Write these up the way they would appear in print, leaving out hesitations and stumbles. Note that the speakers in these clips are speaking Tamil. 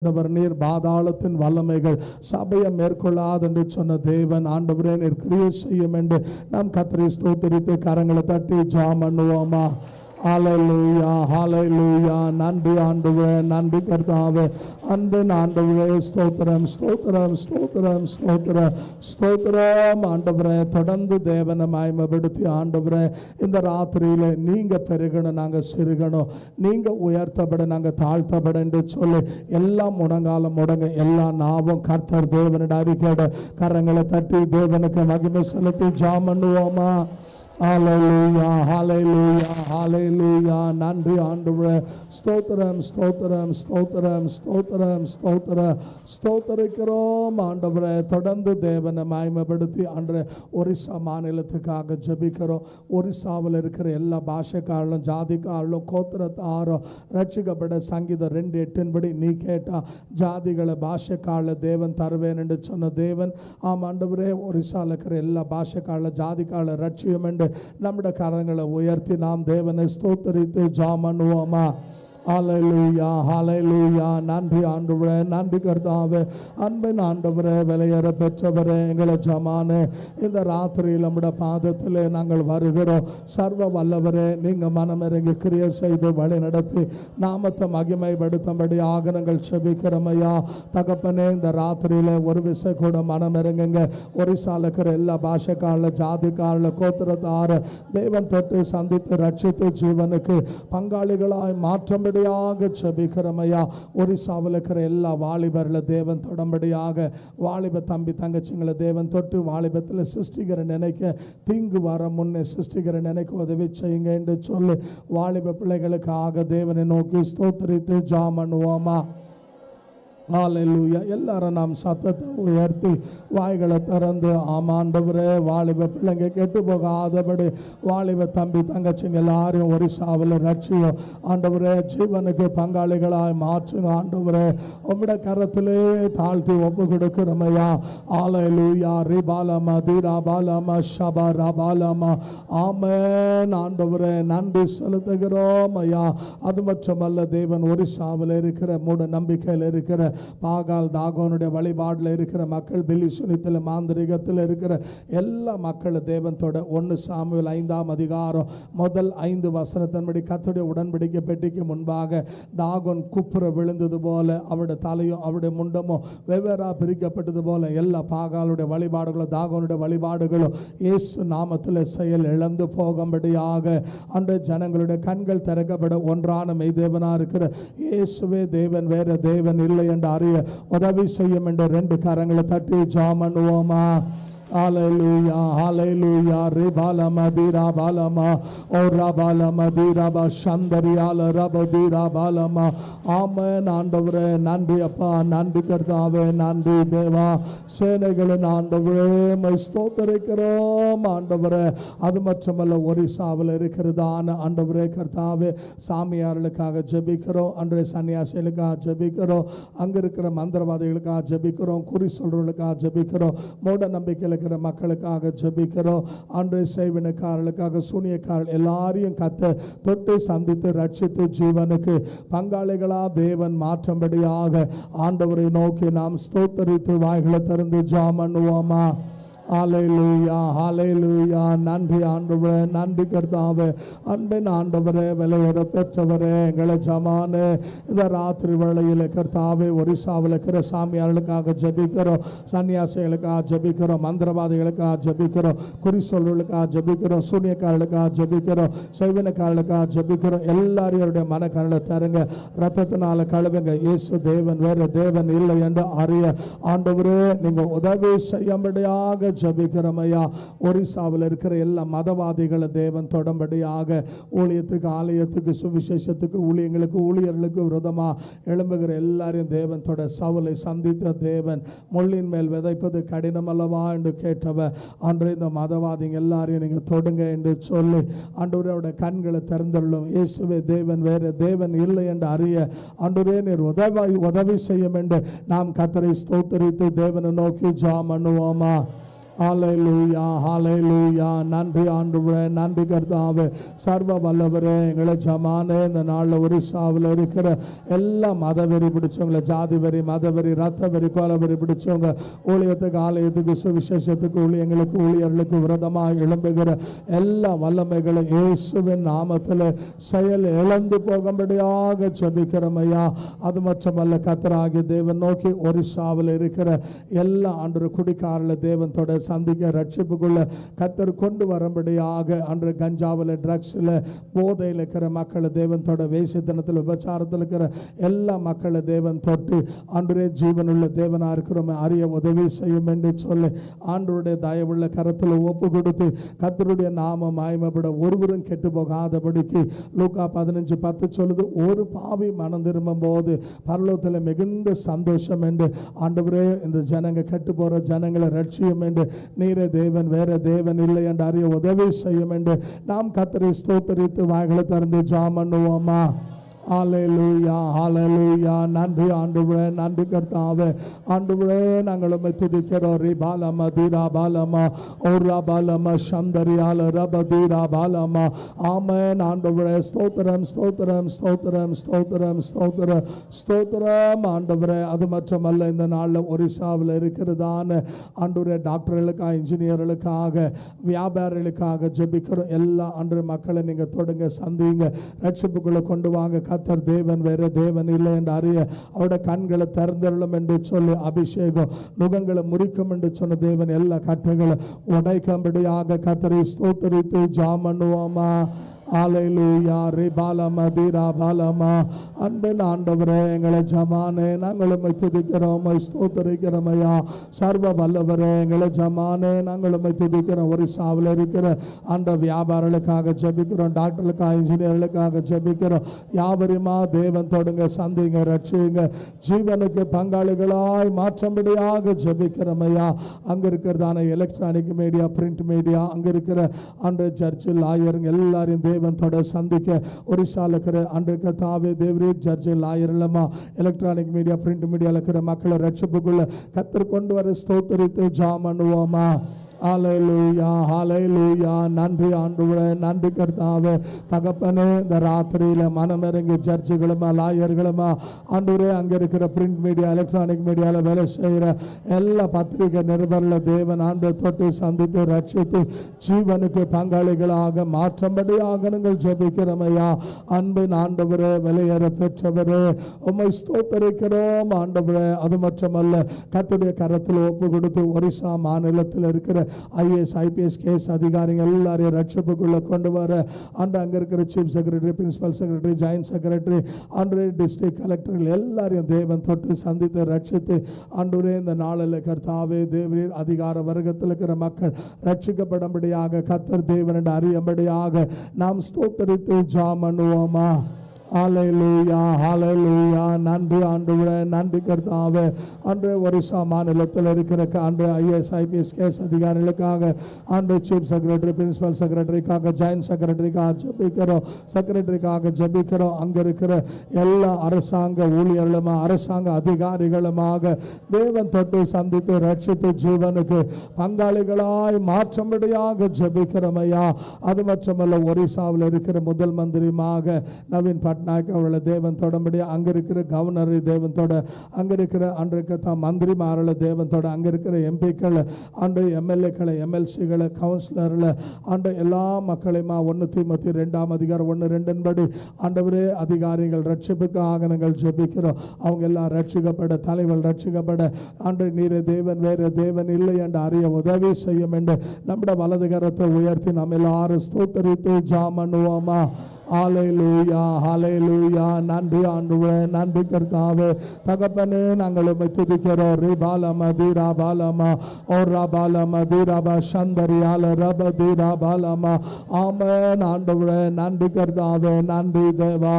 நீர் பாதாளத்தின் வல்லமைகள் சபையை மேற்கொள்ளாது என்று சொன்ன தேவன் ஆண்டவரே நீர் கிரியை செய்யும் என்று நாம் கர்த்தரை ஸ்தோத்திரித்து கரங்களை தட்டி ஜெபம் பண்ணுவோமா? ஹல்லேலூயா ஹல்லேலூயா. நன்றி ஆண்டவரே, நன்றி கர்த்தாவே, அன்பின் ஆண்டவரே, ஸ்தோத்திரம் ஸ்தோத்திரம் ஸ்தோத்திரம் ஸ்தோத்திரம் ஸ்தோத்திரம் ஆண்டவரே. தொடர்ந்து தேவனை மகிமைப்படுத்தி ஆண்டவரே இந்த ராத்திரியில நீங்க பெருகணும், நாங்க சிறுகணும், நீங்க உயர்த்தப்பட நாங்க தாழ்த்தப்பட என்று சொல்லி எல்லாம் முடங்காலம் முடங்க எல்லா நாவும் கர்த்தர் தேவனிட அறிக்கையிட கரங்களை தட்டி தேவனுக்கு மகிமை செலுத்தி ஜெபம் பண்ணுவோமா? ஹல்லேலூயா ஹல்லேலூயா ஹல்லேலூயா. நன்றி ஆண்டவரே, ஸ்தோத்திரம் ஸ்தோத்திரம் ஸ்தோத்திரம் ஸ்தோத்திரம் ஸ்தோத்திரம் ஸ்தோத்திரிக்கிறோம் ஆண்டவரே. தொடர்ந்து தேவனை மகிமைப்படுத்தி ஆண்டவரே ஒரிசா மாநிலத்துக்காக ஜெபிக்கிறோம். ஒரிசாவில் இருக்கிற எல்லா பாஷைக்காரர்களும் ஜாதிக்காரர்களும் கோத்திரத்தாரும் ரட்சிக்கப்பட சங்கீதம் 2:8 நீ கேட்டா ஜாதிகளை பாஷைக்காரல தேவன் தருவேன் என்று சொன்ன தேவன் ஆம் ஆண்டவரே. ஒரிசாவில் இருக்கிற எல்லா பாஷைக்காரல ஜாதிக்காரல ரட்சியம் என்று நம்முடைய கரங்களை உயர்த்தி நாம் தேவனை ஸ்தோத்திரித்து ஜெபம் பண்ணுவோமா? ஹல்லேலூயா ஹல்லேலூயா. நன்றி ஆண்டவரே, நன்றி கர்த்தாவே, அன்பின் ஆண்டவரே, விலையேற பெற்றவரே, எங்களை ஜமானே இந்த ராத்திரியில் நம்முடைய பாதத்தில் நாங்கள் வருகிறோம். சர்வ வல்லவரே, நீங்கள் மனமிறங்கி கிரியை செய்து வழி நடத்தி நாமத்தை மகிமைப்படுத்தும்படி ஆகனங்கள் செபிக்கிறமையா தகப்பனே. இந்த ராத்திரியில் ஒரு விசை கூட மனமிறங்குங்க. ஒரிசால இருக்கிற எல்லா பாஷைக்காரல ஜாதிக்காரல கோத்திரத்தார தேவன் தொட்டு சந்தித்து ரட்சித்து ஜீவனுக்கு பங்காளிகளாய் மாற்றம்படி ஜெபிக்கிறமையா. ஒரிசாவில் இருக்கிற எல்லா வாலிபர்களை தேவன் தொடம்படியாக வாலிப தம்பி தங்கச்சிங்களை தேவன் தொட்டு வாலிபத்தில் சிருஷ்டிகரை நினைக்க தீங்கு வர முன்னே சிருஷ்டிகரை நினைக்க உதவி செய்யுங்க என்று சொல்லி வாலிப பிள்ளைகளுக்காக தேவனை நோக்கி ஸ்தோத்திரித்து ஜெபம் பண்ணுவோமா? ஹல்லேலூயா. எல்லாரும் நாம் சத்தத்தை உயர்த்தி வாய்களை திறந்து ஆமாண்டவரே வாலிப பிள்ளைங்க கெட்டு போகாதபடி வாலிப தம்பி தங்கச்சிங்க எல்லாரையும் ஒரிசாவில் ரட்சியும் ஆண்டவரே ஜீவனுக்கு பங்காளிகளாய் மாற்றுங்க ஆண்டவரே. உம்முடைய கரத்திலே தாழ்த்தி ஒப்பு கொடுக்கிறமையா. ஹல்லேலூயா. ரிபாலமா தீராபாலமா ஷபா ரபாலமா ஆமென் ஆண்டவரே. நன்றி செலுத்துகிறோம் ஐயா. அது மட்டுமல்ல தேவன் ஒரிசாவில் இருக்கிற மூட நம்பிக்கையில் இருக்கிற பாகால் தாகோனுடைய வழிபாடில் இருக்கிற மக்கள், பில்லி சுனித்தில் மாந்திரிகத்தில் இருக்கிற எல்லா மக்களும் தேவனத்தோட 1 சாமுவேல் 5ஆம் அதிகாரம் முதல் 5 வசனத்தின்படி கர்த்தருடைய உடன்படிக்கை பெட்டிக்கு முன்பாக தாகோன் குப்புற விழுந்தது போல அவருடைய தலையும் அவருடைய முண்டமும் வெவ்வேறாக பிரிக்கப்பட்டது போல எல்லா பாகாலுடைய வழிபாடுகளும் தாகோனுடைய வழிபாடுகளும் இயேசு நாமத்தில் செயல் இழந்து போகும்படியாக அந்த ஜனங்களுடைய கண்கள் திறக்கப்பட ஒன்றான மெய்தேவனா இருக்கிற இயேசுவே தேவன், வேற தேவன் இல்லை என்று அறிய உதவி செய்யும் என்று 2 கரங்களை தட்டி ஜெபம் பண்ணுவோமா? ஹல்லேலூயா ஹல்லேலூயா. ரிபாலமா தீராபாலமா ஓராபாலமா தீராபா சந்தரியால ரபதீராபாலமா ஆமென் ஆண்டவரே. நன்றி அப்பா, நன்றி கர்த்தாவே, நன்றி தேவா. சேனைகளின் ஆண்டவரே மை ஸ்தோத்திரிக்கிறோம் ஆண்டவரே. அது மட்டுமல்ல ஒரிசாவில் இருக்கிறதான ஆண்டவரே கர்த்தாவே சாமியார்களுக்காக ஜெபிக்கிறோம், அன்றைய சன்னியாசிகளுக்காக ஜெபிக்கிறோம், அங்கே இருக்கிற மந்திரவாதிகளுக்காக ஜெபிக்கிறோம், குறி சொல்றவர்களுக்காக ஜெபிக்கிறோம், மூட நம்பிக்கையில் இருக்கிற மக்களுக்காக ஜெபிக்கிறோம், அன்றைய செய்வினக்காரர்களுக்காக சூனியக்காரர்கள் எல்லாரையும் கத்த தொட்டு சந்தித்து ரட்சித்து ஜீவனுக்கு பங்காளிகளா தேவன் மாற்றும்படியாக ஆண்டவரை நோக்கி நாம் ஸ்தோத்தரித்து வாய்களை திறந்து ஜெபம் பண்ணுவோமா? ஹல்லேலூயா ஹல்லேலூயா. நன்றி ஆண்டவரே, நன்றி கர்த்தாவே, அன்பின் ஆண்டவரே, விலையேற பெற்றவரே, எங்களை ஜமானே இந்த ராத்திரி வேளையில் கர்த்தாவே ஒரிசாவில் இருக்கிற சாமியார்களுக்காக ஜெபிக்கிறோம், சன்னியாசிகளுக்காக ஜெபிக்கிறோம், மந்திரவாதிகளுக்காக ஜெபிக்கிறோம், குறி சொல்வர்களுக்காக ஜெபிக்கிறோம், சூனியக்காரர்களுக்காக ஜெபிக்கிறோம், செய்வினக்காரர்களுக்காக ஜெபிக்கிறோம். எல்லாரையும் மனக்கண்ணில் தருங்க, ரத்தத்தினால கழுவுங்க. இயேசு தேவன், வேற தேவன் இல்லை என்று அறிய ஆண்டவரே நீங்க உதவி செய்யும்படியாக ஜெபிக்கிறமையா. ஒரிசாவில் இருக்கிற எல்லா மதவாதிகளை தேவன் தொடம்படியாக ஊழியத்துக்கு, ஆலயத்துக்கு, சுவிசேஷத்துக்கு, ஊழியங்களுக்கு, ஊழியர்களுக்கு விரோதமாக எழும்புகிற எல்லாரையும் தேவன் தொட சவுலை சந்தித்த தேவன். முள்ளின் மேல் விதைப்பது கடினம் அல்லவா என்று கேட்டவர் அன்று இந்த மதவாதிங்க எல்லாரையும் நீங்கள் தொடுங்க என்று சொல்லி ஆண்டவரோட கண்களை திறந்துள்ளும். இயேசுவே தேவன், வேற தேவன் இல்லை என்று அறிய ஆண்டவரே நீர் உதவி செய்யும் என்று நாம் கர்த்தரை ஸ்தோத்திரித்து தேவனை நோக்கி ஜெபம் பண்ணுவோமா? ஹalleluya ஹalleluya. நன்றி ஆண்டவரே, நன்றி கர்த்தாவே. சர்வ வல்லவரே, எங்களை ஜமானே இந்த நாளில் ஒரிசாவில் இருக்கிற எல்லா மதவெறி பிடிச்சவங்களை, ஜாதி வெறி, மதவெறி, ரத்த வெறி, கோலவெறி பிடிச்சவங்க, ஊழியத்துக்கு ஆலயத்துக்கு சுவிசேஷத்துக்கு ஊழியங்களுக்கு ஊழியர்களுக்கு விரதமாக எழும்புகிற எல்லா வல்லமைகளை இயேசுவின் நாமத்தில் செயல் இழந்து போகும்படியாக ஜெபிக்கிறோம் ஐயா. அது மட்டுமல்ல கர்த்தராகிய தேவன் நோக்கி ஒரிசாவில் இருக்கிற எல்லா ஆண்டு குடிக்காரர்களை தேவன் தொட சந்திக்க ரட்சிப்புக்குள்ள கர்த்தர் கொண்டு வரும்படியாக அன்று கஞ்சாவில், ட்ரக்ஸில், போதையில் இருக்கிற மக்களை தேவன் தொட, வேசித்தனத்தில், உபச்சாரத்தில் இருக்கிற எல்லா மக்களை தேவன் தொட்டு ஆண்டவரே ஜீவனுள்ள தேவனாக இருக்கிறோம் அறிய உதவி செய்யும் என்று சொல்லி ஆண்டவருடைய தயவுள்ள கரத்தில் ஒப்பு கொடுத்து கர்த்தருடைய நாமம் மகிமைப்பட ஒருவரும் கெட்டு போகாதபடிக்கு லூக்கா 15:10 சொல்லுது, ஒரு பாவி மனம் திரும்பும் போது பரலோகத்தில் மிகுந்த சந்தோஷம் என்று. ஆண்டவரே இந்த ஜனங்க கெட்டு போகிற ஜனங்களை ரட்சியும் என்று, நீரே தேவன் வேற தேவன் இல்லை என்று அறிய உதவி செய்யும் என்று நாம் கர்த்தரை ஸ்தோத்தரித்து வாய்களை திறந்து ஜெபம் பண்ணுவோமா? ஹalleluya ஹalleluya. நன்றி ஆண்டவரே, நன்றி கர்த்தாவே. ஆண்டவரே நாங்கள் உம்மை துதிக்கிறோம். ரிபாலமா தீராபாலமா ஓராபாலமா சந்தரியால ரபதீராபாலமா. ஆமென் ஆண்டவரே. ஸ்தோத்திரம் ஸ்தோத்திரம் ஸ்தோத்திரம் ஸ்தோத்திரம் ஸ்தோத்திரம் ஸ்தோத்திரம் ஆண்டவரே. அது மட்டுமல்ல இந்த நாளில் ஒரிசாவில் இருக்கிறதான ஆண்டவரே டாக்டர்களுக்காக, இன்ஜினியர்களுக்காக, வியாபாரிகளுக்காக ஜெபிக்கிறோம். எல்லா ஆண்டு மக்களை நீங்கள் தொடுங்க, சந்திங்க, ரட்சிப்புக்குள்ளே கொண்டு வாங்க. கர்த்தர் தேவன் வேற தேவன் இல்லை என்று அறிய அவருடைய கண்களை திறந்தருளும் என்று சொல்லி அபிஷேகம் நுகங்களை முறிக்கும் என்று சொன்ன தேவன் எல்லா கட்டுகளை உடைக்கும்படியாக கர்த்தரை ஸ்தோத்தரித்து ஜெபம் பண்ணுவோமா? ஹalleluya ரிபாலமா தீராபாலமா. அன்பின் ஆண்டவரே, எங்களை ஜமானே நாங்கள் உம்மை துதிக்கிறோம், உம்மை ஸ்தோத்தரிக்கிறோம் ஐயா. சர்வ வல்லவரே, எங்களை ஜமானே நாங்கள் உம்மை துதிக்கிறோம். ஒரிசாவில் இருக்கிற அந்த வியாபாரிகளுக்காக ஜெபிக்கிறோம், டாக்டர்களுக்காக, இன்ஜினியர்களுக்காக ஜெபிக்கிறோம். யாவருமா தேவன் தொடுங்க, சந்திங்க, ரட்சிங்க, ஜீவனுக்கு பங்காளிகளாய் மாற்றும்படியாக ஜெபிக்கிறோம் ஐயா. அங்கே இருக்கிறதான எலக்ட்ரானிக் மீடியா, பிரிண்ட் மீடியா, அங்கே இருக்கிற அந்த சர்ச்சில் லாயருங்க எல்லாரையும் தேவன் தொட சந்திக்க ஒரிசால இருக்கிற அன்றைக்கு தாவே தேவரே ஜட்ஜ் லாயர் இல்லமா எலக்ட்ரானிக் மீடியா, பிரிண்ட் மீடியாவில் இருக்கிற மக்களை ரட்சிப்புக்குள்ள கர்த்தர் கொண்டு வர ஸ்தோத்தரித்து ஜெபம் பண்ணுவோமா? ஹalleluya ஹalleluya. நன்றி ஆண்டவரே, நன்றி கர்த்தாவே. தகப்பனே, இந்த ராத்திரியில் மனமிறங்கி ஜட்ஜுகளுமா, லாயர்களுமா, ஆண்டவரே அங்கே இருக்கிற பிரிண்ட் மீடியா, எலக்ட்ரானிக் மீடியாவில் வேலை செய்கிற எல்லா பத்திரிகை நிருபர்களை தேவன் ஆண்டு தொட்டு சந்தித்து ரட்சித்து ஜீவனுக்கு பங்காளிகளாக மாற்றும்படியாக நீங்கள் ஜெபிக்கிறோம் ஐயா. அன்பின் ஆண்டவரே, விலையேற பெற்றவரே, உம்மை ஸ்தோத்தரிக்கிறோம் ஆண்டவரே. அது மட்டுமல்ல கர்த்தருடைய கரத்தில் ஒப்பு கொடுத்து ஒரிசா மாநிலத்தில் இருக்கிற IAS IPS கேஸ் அதிகாரிகள் எல்லாரையும் ரட்சிப்புக்குள்ள கொண்டு வர அங்கே இருக்கிற chief secretary, principal secretary, joint secretary, and district கலெக்டர்கள் எல்லாரையும் தேவன் தொட்டு சந்தித்து ரட்சித்து ஆண்டவரே இந்த நாளில் கர்த்தாவே தேவரீர் அதிகார வர்க்கத்தில் இருக்கிற மக்கள் ரட்சிக்கப்படும்படியாக கர்த்தர் தேவன் என்று அறியும்படியாக நாம் ஸ்தோத்தரித்து ஜெபம் பண்ணுவோமா? ஹalleluya ஹalleluya. நன்றி ஆண்டவரே, நன்றி கர்த்தாவே. அன்று ஒரிசா மாநிலத்தில் இருக்கிற அன்று IAS IPS கேஸ் அதிகாரிகளுக்காக, அன்று சீஃப் செக்ரட்டரி, பிரின்சிபல் செக்ரட்டரிக்காக, ஜாயின்ட் செக்ரட்டரிக்காக ஜெபிக்கிறோம், செக்ரட்டரிக்காக ஜெபிக்கிறோம். அங்கே இருக்கிற எல்லா அரசாங்க ஊழியர்களுமா, அரசாங்க அதிகாரிகளுமாக தேவன் தொட்டு சந்தித்து ரட்சித்து ஜீவனுக்கு பங்காளிகளாய் மாற்றும்படியாக ஜெபிக்கிறோம் ஐயா. அது மட்டுமல்ல ஒரிசாவில் இருக்கிற முதல் மந்திரிமாக நவீன் பட்நாயக் அவர்களை தேவன் தொடம்படி, அங்கே இருக்கிற கவர்னர் தேவன் தொட, அங்கே இருக்கிற அன்றைக்கு மந்திரிமார்களை தேவன் தொட, அங்கே இருக்கிற எம்பிக்கள், அன்று MLAக்களை, MLCகளை, கவுன்சிலர்களை, அன்று எல்லா மக்களையுமா 1 தீமோத்தேயு 2ஆம் அதிகாரம் 1-2 படி ஆண்டவரே அதிகாரிகள் ரட்சிப்புக்காக நாங்கள் ஜெபிக்கிறோம். அவங்க எல்லாம் ரட்சிக்கப்பட, தலைவர் ரட்சிக்கப்பட, அன்று நீரே தேவன் வேறு தேவன் இல்லை என்று அறிய உதவி செய்யும் என்று நம்முடைய வலது கரத்தை உயர்த்தி நம்ம எல்லாரும் ஸ்தோத்தரித்து ஜெபம் பண்ணுவோமா? ஹalleluya ஹalleluya. நன்றி ஆண்டவரே, நன்றி கர்த்தாவே. தகப்பனே, நாங்கள் உம்மை துதிக்கிறோம். ரிபாலமா தீராபாலமா ஓராபாலமா தீராபா சந்தரியால ரபதீராபாலமா. ஆமென் ஆண்டவரே, நன்றி கர்த்தாவே, நன்றி தேவா.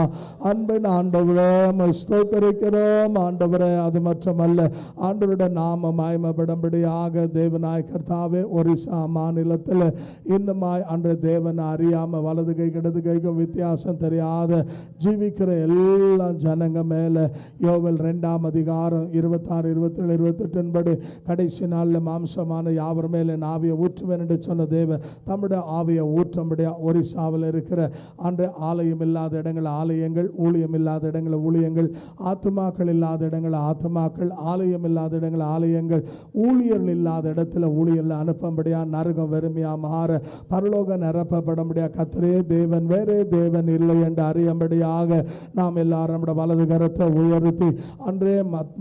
அன்பின் ஆண்டவரே, உம்மை ஸ்தோத்திரிக்கிறோம் ஆண்டவரே. அது மட்டுமல்ல ஆண்டவருடைய நாமம் மகிமைப்படும்படியாக தேவனாய் கர்த்தாவே ஒரிசா மாநிலத்தில் இன்னுமாய் அன்று தேவனை அறியாமல் வலது கை இடது கைக்கும் வித்தியாசம் தெரியாத ஜீவிக்கிற எல்லா ஜனங்க மேலே யோவேல் 2ஆம் அதிகாரம் 26, 27, 28 படி கடைசி நாளில் மாம்சமான யாவர் மேலே என் ஆவியை ஊற்றுவேன் என்று சொன்ன தேவன் தம்முடைய ஆவியை ஊற்றம்படியா ஒரிசாவில் இருக்கிற அன்று ஆலயம் இல்லாத இடங்கள் ஆலயங்கள், ஊழியம் இல்லாத இடங்கள் ஊழியங்கள், ஆத்துமாக்கள் இல்லாத இடங்கள் ஆத்துமாக்கள், ஆலயம் இல்லாத இடங்கள் ஆலயங்கள், ஊழியர்கள் இல்லாத இடத்துல ஊழியர்கள் அனுப்பும்படியா நரகம் வெறுமையா மாற பரலோக நிரப்பப்படும்படியா கர்த்தரே தேவன் வேறே தேவன் இல்லை என்று அறியும்படியாக நாம் எல்லாரும் நம்முடைய வலது கரத்தை உயர்த்தி அன்றே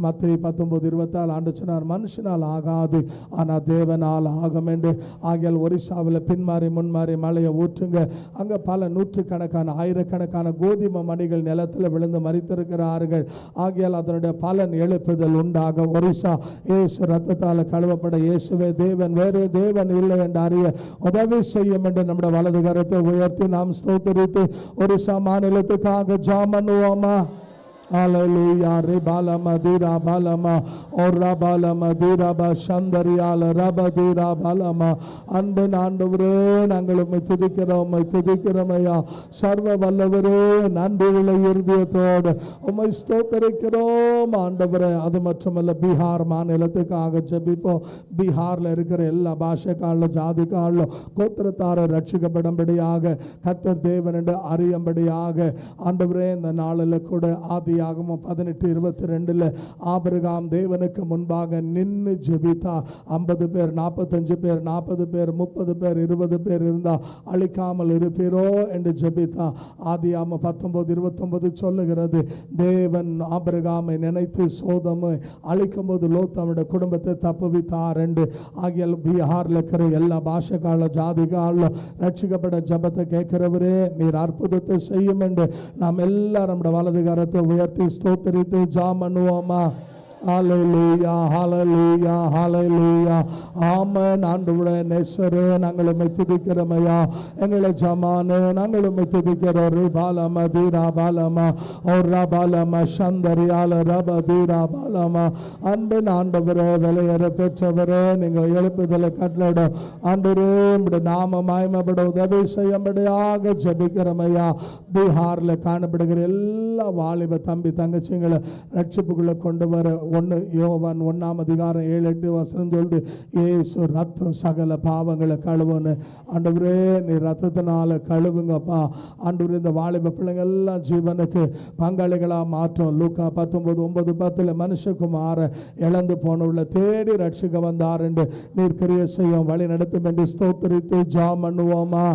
மத்தேயு 19:24 ஆண்டு சொன்னார், மனுஷனால் ஆகாது ஆனால் தேவனால் ஆகும் என்று. ஆகியால் ஒரிசாவில் பின்மாறி முன்மாறி மழையை ஊற்றுங்க. அங்கே பல நூற்றுக்கணக்கான ஆயிரக்கணக்கான கோதுமை மணிகள் நிலத்தில் விழுந்து மரித்திருக்கிறார்கள். ஆகியால் அதனுடைய பலன் எழுப்புதல் உண்டாக ஒரிசா இயேசு ரத்தத்தால் கழுவப்பட இயேசுவே தேவன் வேறு தேவன் இல்லை என்று அறிய உதவி செய்யும் என்று நம்முடைய வலது கரத்தை உயர்த்தி நாம் ஸ்தோத்திரித்து ஒரிசா மாநிலத்துக்காக ஜெபம் பண்ணுவோமா? Hallelujah, Rebalama Dira Balama, Ora Balama Dira Bashandariala Rabadira Balama, அன்பன் ஆண்டவரே நாங்கள் உம்மை துதிக்கிறோம் ஐயா. சர்வ வல்லவரே நன்றியுள்ள இருதயத்தோடு உம்மை ஸ்தோத்திரிக்கிறோம் ஆண்டவரே. அது மட்டுமல்ல பீகார் மாநிலத்துக்காக ஜெபிப்போம். பீகாரில் இருக்கிற எல்லா பாஷைக்காரிலும் ஜாதிக்காரிலும் கோத்திரத்தாரை ரட்சிக்கப்படும்படியாக கர்த்தர் தேவன் என்று அறியும்படியாக ஆண்டவரே இந்த நாளில் கூட ஆதி 18:22 ஆபிரகாம் தேவனுக்கு முன்பாக நின்று ஜெபித்தா 50 பேர் 45 பேர் 40 பேர் 30 பேர் 20 பேர் இருந்தா அழிக்காமல் இருப்பீரோ என்று ஜெபித்தா. ஆதியாகமம் 19:29 சொல்லுகிறது, தேவன் ஆபிரகாமை நினைத்து சோதோமை அழிக்கும் போது லோத்தாவுடைய குடும்பத்தை தப்புவித்தார் என்று. ஆகியால் பீகாரில் இருக்கிற எல்லா பாஷைக்கால ஜாதிகாலும் ரட்சிக்கப்பட ஜபத்தை கேட்கிறவரே நீர் அற்புதத்தை செய்யும் என்று நாம் எல்லாரும் நம்முடைய வலது கரத்தை உயர்த்தி ஸ்தோத்திரித்து ஜெபம் பண்ணுவோமா? ஹalleluya ஹalleluya ஹalleluya ஆமென். ஆண்டவரே நேசரே நாங்கள் உம்மை துதிக்கிறோம் ஐயா. எங்களை ஜமானே நாங்கள் உம்மை துதிக்கிறோம். ரிபாலம தீராபாலம ஓராபாலம சந்தரியால ரபதீராபாலம. அன்பின் ஆண்டவரே விலையேற பெற்றவரே நீங்கள் எழுப்புதலை கட்டளை ஆண்டவரே உம்முடைய நாம மகிமைப்பட உதவி செய்யும்படியாக ஜெபிக்கிறோம் ஐயா. பீகாரில் காணப்படுகிற எல்லா வாலிப தம்பி தங்கச்சிங்களை ரட்சிப்புக்குள்ளே கொண்டு வர 1 யோவான் 1ஆம் அதிகாரம் 7-8 வசனம் சொல்லுது, இயேசு ரத்தம் சகல பாவங்களை கழுவுன்னு. ஆண்டவரே நீ ரத்தத்தினால கழுவுங்கப்பா. ஆண்டவரே இந்த வாலிப பிள்ளைங்க எல்லாம் ஜீவனுக்கு பங்காளிகளாக மாற்றோம். லூக்கா 19:9-10 மனுஷகுமார இழந்து போனவர்களை தேடி ரட்சிக்க வந்தார் என்று நீர் கிரியை செய்யும் வழி நடத்தும் என்று ஸ்தோத்திரித்து ஜெபம் பண்ணுவோமா?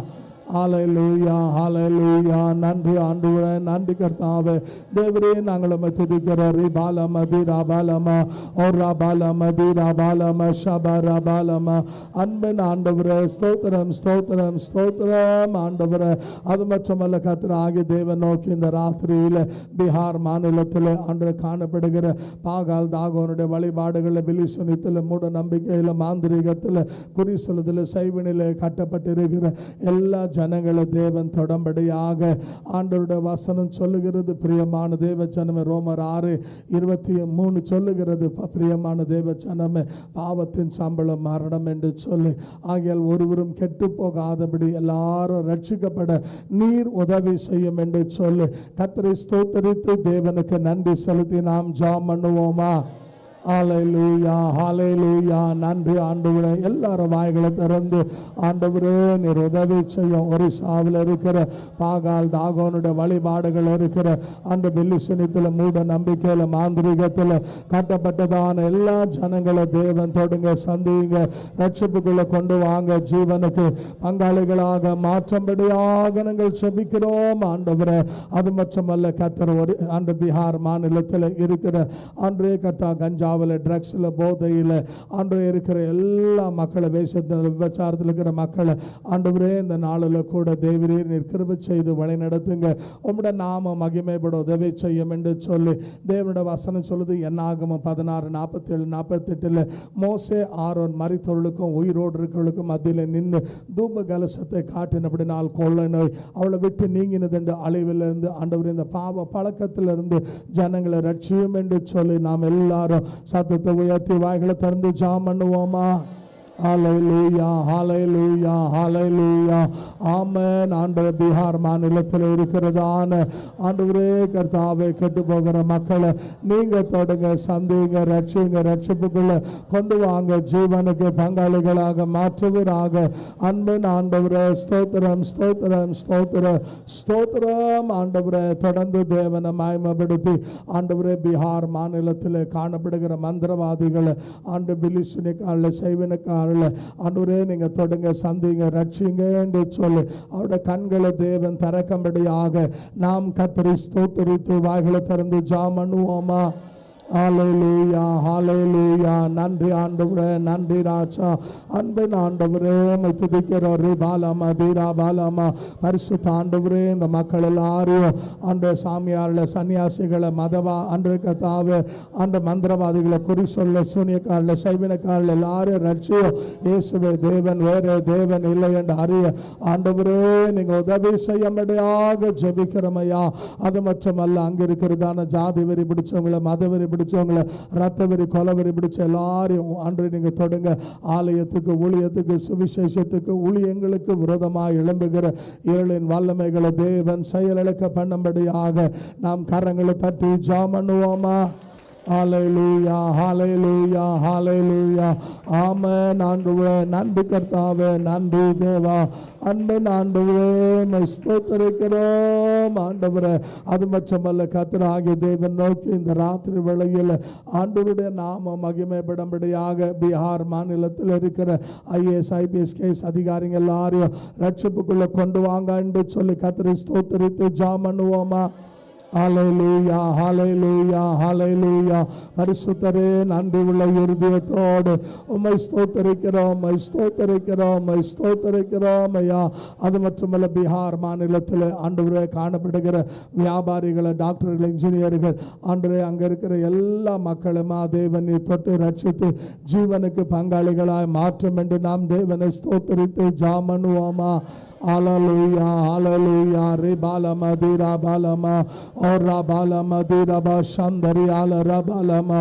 ஹalleluya ஹalleluya. நன்றி ஆண்டவரே, நன்றி கர்த்தாவே. தேவரே நாங்கள் உம்மை துதிக்கிறோம். ரிபாலம தீராபாலம ஓராபாலம தீராபாலம ஷபரபாலம. அன்பின் ஆண்டவரே ஸ்தோத்திரம் ஸ்தோத்திரம் ஸ்தோத்திரம் ஆண்டவரே. அது மட்டுமல்ல கர்த்தர் ஆகிய தேவன் நோக்கி இந்த ராத்திரியில் பீகார் மாநிலத்தில் அன்று காணப்படுகிற பாகால் தாகோனுடைய வழிபாடுகளில் பிலிசுனித்தில் மூட நம்பிக்கையில் மாந்திரிகத்தில் குறி சொல்லுதல் சைவனில் கட்டப்பட்டிருக்கிற எல்லா ஜனங்களை தேவன் தொடம்படியாக ஆண்டவருடைய வசனம் சொல்லுகிறது. பிரியமான தேவ ஜனமே, ரோமர் 6:23 சொல்லுகிறது, பிரியமான தேவ ஜனமே பாவத்தின் சம்பளம் மரணம் என்று சொல்லி. ஆகியால் ஒருவரும் கெட்டு போகாதபடி எல்லாரும் ரட்சிக்கப்பட நீர் உதவி செய்யும் என்று சொல்லி கர்த்தரை ஸ்தோத்திரித்து தேவனுக்கு நன்றி செலுத்தி நாம் ஜெபம் பண்ணுவோமா? ஹalleluya ஹalleluya. நன்றி ஆண்டவரே. எல்லாரும் வாய்களை திறந்து ஆண்டவரே நீர் உதவி செய்யும். ஒரிசாவில் இருக்கிற பாகால் தாகோனுடைய வழிபாடுகள் இருக்கிற அந்த பில்லிசுனித்தில் மூட நம்பிக்கையில் மாந்திரிகத்தில் கட்டப்பட்டதான எல்லா ஜனங்களை தேவன் தொடுங்க, சந்திங்க, ரட்சிப்புக்குள்ள கொண்டு வாங்க, ஜீவனுக்கு பங்காளிகளாக மாற்றும்படியாக நாங்கள் செபிக்கிறோம் ஆண்டவரே. அது மட்டுமல்ல கர்த்தர் ஒரு அந்த பீகார் மாநிலத்தில் இருக்கிற அன்றே கர்த்தா கஞ்சா ட்ரக்ஸில் போதையில் ஆண்டு இருக்கிற எல்லா மக்களை வேஷத்தில் விபச்சாரத்தில் இருக்கிற மக்களை ஆண்டவரே இந்த நாளில் கூட தேவரீர் நீர் கிருபை செய்து வழி நடத்துங்க. உம்முடைய நாம மகிமைப்பட உதவி செய்யும் என்று சொல்லி தேவனுடைய வசனம் சொல்லுது. என்னாகமம் 16:47-48 மோசே ஆரோன் மரித்தவர்களுக்கும் உயிரோடு இருக்கிறவர்களுக்கும் மத்தியில் நின்று தூப கலசத்தை காட்டினபடினால் கொள்ளை நோய் அவளை விட்டு நீங்கினது என்று அழிவிலிருந்து ஆண்டவர் இந்த பாவ பழக்கத்திலிருந்து ஜனங்களை ரட்சியும் என்று சொல்லி நாம் எல்லாரும் சத்தத்தை உயர்த்தி வாய்களை திறந்து ஜெபம் பண்ணுவோமா? ஹல்லேலூயா, ஹல்லேலூயா, ஹல்லேலூயா. ஆமென். ஆண்டவர் பீகார் மாநிலத்தில் இருக்கிறதான ஆண்டவரே கர்த்தாவே கெட்டு போகிற மக்களை நீங்க தொடுங்க, சந்திங்க, ரட்சிங்க, ரட்சிப்புக்குள்ள கொண்டு வாங்க, ஜீவனுக்கு பங்காளிகளாக மாற்றுவீராக. அன்பின் ஆண்டவரே ஸ்தோத்திரம், ஸ்தோத்திரம், ஸ்தோத்திரம், ஸ்தோத்திரம். ஆண்டவரே தொடர்ந்து தேவனை மகிமைப்படுத்தி ஆண்டவரே பீகார் மாநிலத்தில் காணப்படுகிற மந்திரவாதிகள், ஆண்டு பிலிசுனிக்கால செய்வனுக்கால ஆண்டவரே நீங்க தொடுங்க, சந்திங்க, ரட்சிங்க என்று சொல்லி அவருடைய கண்களை தேவன் திறக்கும்படியாக நாம் கர்த்தரை ஸ்தோத்திரித்து வாய்களை திறந்து ஜெபம் பண்ணுவோமா? ஹல்லேலூயா, ஹல்லேலூயா. நன்றி ஆண்டவரே, நன்றி ராஜா. அன்பின் ஆண்டவரே உம்மை துதிக்கிறோம். ரிபாலமா தீராபாலமா. பரிசுத்த ஆண்டவரே இந்த மக்கள் எல்லாரையும் அந்த சாமியாரில் சன்னியாசிகளை மதவா அன்று கத்தாவே அந்த மந்திரவாதிகளை குறி சொல்ல சூனியக்காரில் சைவனக்காரில் எல்லாரையும் ரட்சியும் இயேசுவே தேவன் வேறு தேவன் இல்லை என்று அறிய ஆண்டவரே நீங்கள் உதவி செய்யும்படியாக ஜெபிக்கிறோமையா. அது மட்டுமல்ல அங்கே இருக்கிறதான ஜாதி வெறி பிடிச்சவங்களை, மத வெறி பிடிச்சவங்களை, ரத்த வெறி, கொலவெறி பிடிச்ச எல்லாரையும் அன்று நீங்க தொடுங்க. ஆலயத்துக்கு, ஊழியத்துக்கு, சுவிசேஷத்துக்கு, ஊழியங்களுக்கு விரோதமாக எழும்புகிற இருளின் வல்லமைகளை தேவன் செயலிழக்க பண்ணும்படியாக நாம் கரங்களை தட்டி ஜெபம் பண்ணுவோமா? ஹல்லேலூயா, ஹல்லேலூயா, ஹல்லேலூயா. ஆமென். ஆண்டவரே நன்றி கர்த்தாவே, நன்றி தேவா. அன்பின் ஆண்டவரே உம்மை ஸ்தோத்திரிக்கிறோம் ஆண்டவரே. அது மட்டுமல்ல கர்த்தராகிய தேவன் நோக்கி இந்த ராத்திரி வேளையில் ஆண்டவருடைய நாம மகிமைப்படும்படியாக பீகார் மாநிலத்தில் இருக்கிற IAS IPS கேஸ் அதிகாரிகள் எல்லாரையும் ரட்சிப்புக்குள்ள கொண்டு வாங்க என்று சொல்லி கர்த்தரை ஸ்தோத்திரித்து ஜெபம் பண்ணுவோமா? ஹல்லேலூயா, ஹல்லேலூயா, ஹல்லேலூயா. பரிசுத்தரே நன்றி உள்ள இருதயத்தோடு உம்மை ஸ்தோத்திரிக்கிறோம், உம்மை ஸ்தோத்திரிக்கிறோம், உம்மை ஸ்தோத்திரிக்கிறோம் ஐயா. அது மட்டுமல்ல பீகார் மாநிலத்தில் ஆண்டவரே காணப்படுகிற வியாபாரிகளை, டாக்டர்கள், இன்ஜினியர்கள், ஆண்டவரே அங்கே இருக்கிற எல்லா மக்களுமா தேவனை தொட்டு ரட்சித்து ஜீவனுக்கு பங்காளிகளாய் மாற்றும் என்று நாம் தேவனை ஸ்தோத்திரித்து ஜெபம் பண்ணுவோமா? ஹல்லேலூயா, ஹல்லேலூயா. ரிபாலமா தீராபாலமா ஓரா பாலமா தீராபா சந்தரி ஆல ரபாலமா.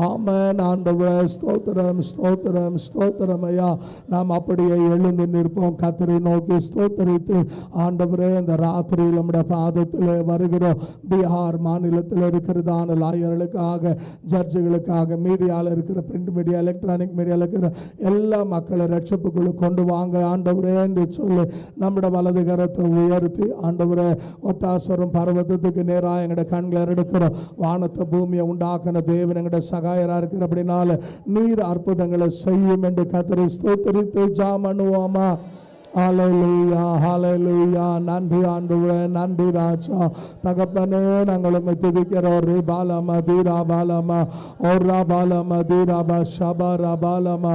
ஆமென். ஆண்டவரே ஸ்தோத்திரம், ஸ்தோத்திரம், ஸ்தோத்திரம் ஐயா. நாம் அப்படியே எழுந்து நிற்போம், கர்த்தரை நோக்கி ஸ்தோத்திரித்து ஆண்டவரே இந்த ராத்திரியில் நம்முடைய பாதத்தில் வருகிறோம். பீகார் மாநிலத்தில் இருக்கிறதான லாயர்களுக்காக, ஜட்ஜுகளுக்காக, மீடியாவில் இருக்கிற பிரிண்ட் மீடியா, எலக்ட்ரானிக் மீடியாவில் இருக்கிற எல்லா மக்களை ரட்சிப்புக்குள்ள கொண்டு வாங்க ஆண்டவரே என்று சொல்லி நம்முடைய வலது கரத்தை உயர்த்தி ஆண்டவரே ஒத்தாசரும் பர்வதத்துக்கு நேராக எங்களுடைய கண்களை எடுக்கிறோம். வானத்தை பூமியை உண்டாக்கின தேவன் எங்களுடைய சகாயரா இருக்கிற அப்படினால நீர் அற்புதங்களை செய்யும் என்று கர்த்தரை ஸ்தோத்திரித்து ஜெபம் பண்ணுவோமா? ஹல்லேலூயா, ஹல்லேலூயா. நன்றி ஆண்டவரே, நன்றி ராஜா. தகப்பனே நாங்கள் உம்மை துதிக்கிறோம். ரிபாலமா தீராபாலமா ஓராபாலமா தீராபா ஷபராபாலமா.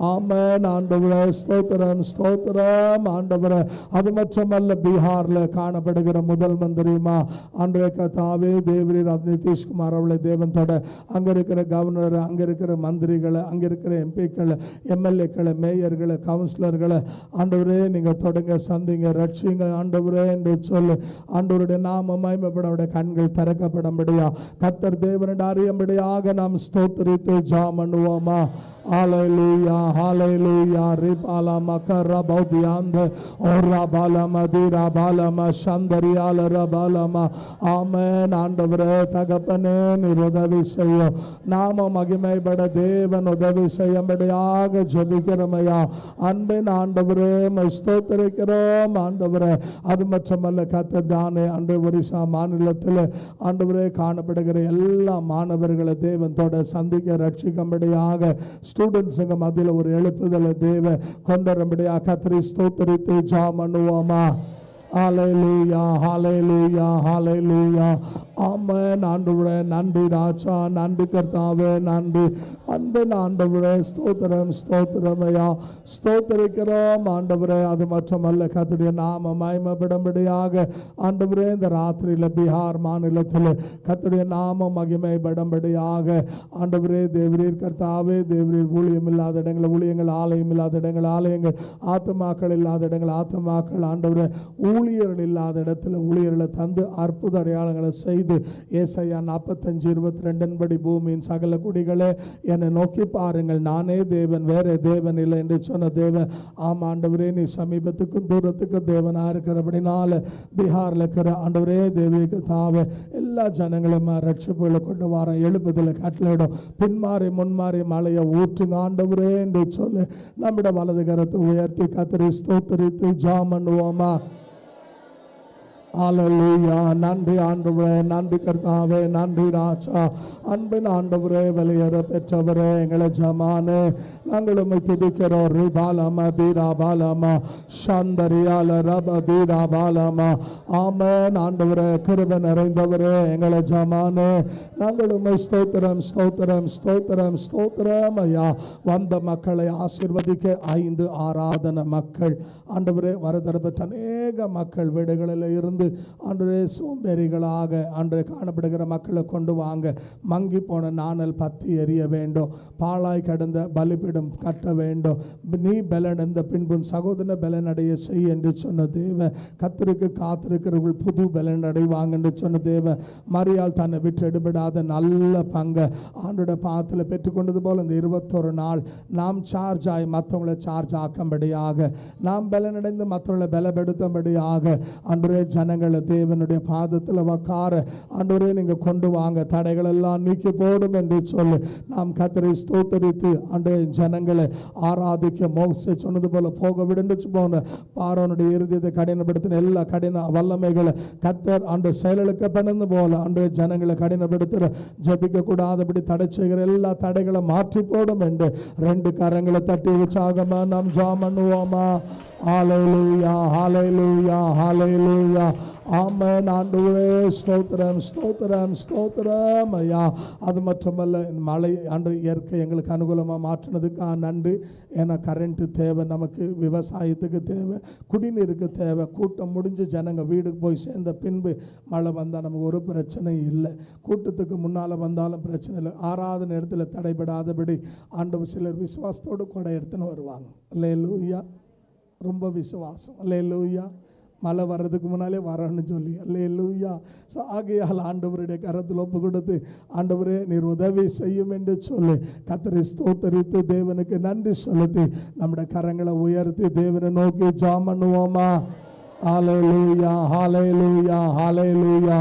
ஆமென். ஆண்டவரே ஸ்தோத்திரம், ஸ்தோத்திரம் ஆண்டவரே. அது மட்டுமல்ல பீகாரில் காணப்படுகிற முதல் மந்திரிமா ஆண்டவரே கர்த்தாவே தேவரீர் நிதிஷ்குமார் அவளை தேவன் தொட, அங்கே இருக்கிற கவர்னர், அங்கே இருக்கிற மந்திரிகளை, அங்கே இருக்கிற எம்பிக்களை, MLAக்களை, மேயர்களை, கவுன்சிலர்களை ஆண்டவரே நீங்க தொடங்க, சந்திங்க, ரட்சிங்க ஆண்டவரே என்று சொல்லி ஆண்டவருடைய நாம மகிமைப்பட அவருடைய கண்கள் திறக்கப்படும்படியா கர்த்தர் தேவனுடைய அறியும்படியாக நாம் ஸ்தோத்திரித்து ஜெபம் பண்ணுவோமா? ஹல்லேலூயா, ஹல்லேலூயா. ரிபாலமா கரபௌதியாந்த ஓராபாலமா தீராபாலமா சந்தரியால ரபாலமா. ஆமென். ஆண்டவரே தகப்பனே நீர் உதவி செய்யும், நாம மகிமைப்பட தேவன் உதவி செய்யும்படியாக ஜெபிக்கிறோமையா. அன்பின் ஆண்டவரே ஸ்தோத்திரிக்கிறோம் ஆண்டவரே. அது மட்டுமல்ல கர்த்தர் தானே ஆண்டு ஒரிசா மாநிலத்தில் ஆண்டவரே காணப்படுகிற எல்லா மாணவர்களை தேவன் தொட, சந்திக்க, ரட்சிக்கும்படியாக ஸ்டூடெண்ட்ஸுங்க மத்தியில் ஒரு எழுப்புதலை தேவ கொண்டு வரும்படியாக கர்த்தரை ஸ்தோத்திரித்து ஜெபம் பண்ணுவோமா? ஹல்லேலூயா, ஹல்லேலூயா, ஹல்லேலூயா. ஆமென். ஆண்டவரே நன்றி ராஜா, நன்றி கர்த்தாவே, நன்றி. அன்பின் ஆண்டவரே ஸ்தோத்திரம், ஸ்தோத்திரமையா. ஸ்தோத்திரிக்கிறோம் ஆண்டவரே. அது மட்டுமல்ல கர்த்தருடைய நாம மகிமைப்படும்படியாக ஆண்டவரே இந்த ராத்திரியில் பீகார் மாநிலத்தில் கர்த்தருடைய நாம மகிமைப்படும்படியாக ஆண்டவரே தேவரீர் கர்த்தாவே தேவரீர் ஊழியம் இல்லாத இடங்கள் ஊழியங்கள், ஆலயம் இல்லாத இடங்கள் ஆலயங்கள், ஆத்துமாக்கள் இல்லாத இடங்கள் ஆத்துமாக்கள் ஆண்டவரே ஊழியர்கள் இல்லாத இடத்துல ஊழியர்களை தந்து அற்புத அடையாளங்களை செய்து ஏசாயா 45:22 படி பூமியின் சகல குடிகளே என்னை நோக்கி பாருங்கள், நானே தேவன், வேற தேவன் இல்லை என்று சொன்ன தேவன். ஆமா ஆண்டவரே, நீ சமீபத்துக்கும் தூரத்துக்கும் தேவனா இருக்கிறபடினால பீகார்ல இருக்கிற ஆண்டவரே தேவிக்கு தாவ எல்லா ஜனங்களும் ரட்சிப்புகளை கொண்டு வர எழுப்புதல கட்டளையிடும். பின்மாறி முன்மாறி மழையை ஊற்றுங்க ஆண்டவரே என்று சொல்லு. நம்முடைய வலது கரத்தை உயர்த்தி கர்த்தரை ஸ்தோத்திரித்து ஜெபம் பண்ணுவோமா? ஹல்லேலூயா. நன்றி ஆண்டவரே, நன்றி கர்த்தாவே, நன்றி ராஜா. அன்பின் ஆண்டவரே, வெளியேற பெற்றவரே, எங்களை ஜமானே நாங்கள் உம்மை துதிக்கிறோம். ரிபாலமா தீராபாலமா சந்தரியால ரப தீராபாலமா. ஆமென் ஆண்டவரே, கிருபை நிறைந்தவரே, எங்களை ஜமானே நாங்கள் உம்மை ஸ்தோத்திரம் ஸ்தோத்திரம் ஸ்தோத்திரம் ஸ்தோத்திரம் ஐயா. வந்த மக்களை ஆசீர்வதிக்க 5 ஆராதனை மக்கள் ஆண்டவரே வரதரப்பட்ட அநேக மக்கள் வீடுகளில் இருந்து ஆண்டவரே சோம்பேறிகளாக ஆண்டவரே காணப்படுகிற மக்களை கொண்டு வாங்க. மங்கி போன நாணல் பத்தி எரிய வேண்டும். பாழாய் கடந்த பலிபீடம் கட்ட வேண்டும். நீ பலனடைந்த பின்பு சகோதர பலனடைய செய் என்று சொன்ன தேவ. கர்த்தருக்கு காத்திருக்கிறவர்கள் புது பலனடைவாங்க என்று சொன்ன தேவ. மரியாள் தன்னை விட்டு எடுபடாத நல்ல பங்கை ஆண்டோட பாத்தில் பெற்றுக்கொண்டது போல இந்த 21 நாள் நாம் சார்ஜ் ஆகி மற்றவங்களை சார்ஜ் ஆக்கும்படியாக, நாம் பலனடைந்து மற்றவங்களை பலப்படுத்தும்படியாக ஆண்டவரே ஜனங்களை தேவனுடைய பாதத்தில் உட்கார ஆண்டவரே நீங்க கொண்டு வாங்க. தடைகள் எல்லாம் நீக்கி போடும் என்று சொல்லி நாம் கர்த்தரை ஸ்தோத்தரித்து ஆண்டவரே ஜனங்களை ஆராதிக்க மோசே சொன்னது போல போக விடுச்சு போன பார்வோனுடைய இருதயத்தை கடினப்படுத்தின எல்லா கடின வல்லமைகளை கர்த்தர் ஆண்டு செயலுக்கு பண்ணது போல ஆண்டவரே ஜனங்களை கடினப்படுத்துகிற ஜபிக்க கூடாதபடி தடை செய்கிற எல்லா தடைகளை மாற்றி போடும் என்று 2 கரங்களை தட்டி உற்சாகமா நாம் ஜெபம் பண்ணுவோமா? ஹல்லேலூயா ஹல்லேலூயா ஹல்லேலூயா. ஆமென் ஆண்டவரே, ஸ்தோத்திரம் ஸ்தோத்திரம் ஸ்தோத்திரம் ஐயா. அது மட்டுமல்ல, இந்த மழை ஆண்டு இயற்கை எங்களுக்கு அனுகூலமாக மாற்றினதுக்காக நன்றி. ஏன்னா கரண்ட்டு தேவை, நமக்கு விவசாயத்துக்கு தேவை, குடிநீருக்கு தேவை. கூட்டம் முடிஞ்சு ஜனங்க வீடுக்கு போய் சேர்ந்த பின்பு மழை வந்தால் நமக்கு ஒரு பிரச்சனை இல்லை. கூட்டத்துக்கு முன்னால் வந்தாலும் பிரச்சனை இல்லை. ஆராதனை இடத்துல தடைபடாதபடி ஆண்டவர் சிலர் விசுவாசத்தோடு கூட எடுத்துன்னு வருவாங்க. அல்லேலூயா. ரொம்ப விசுவாசம். அல்லேலூயா. மழை வர்றதுக்கு முன்னாலே வரணும்னு சொல்லி அல்லேலூயா. ஸோ ஆகையால் ஆண்டவருடைய கரத்தில் ஒப்பு கொடுத்து ஆண்டவரே நீர் உதவி செய்யும் என்று சொல்லி கர்த்தரை ஸ்தோத்தரித்து தேவனுக்கு நன்றி செலுத்தி நம்முடைய கரங்களை உயர்த்தி தேவனை நோக்கி ஜெபம் பண்ணுவோமா? ஹல்லேலூயா ஹல்லேலூயா ஹல்லேலூயா.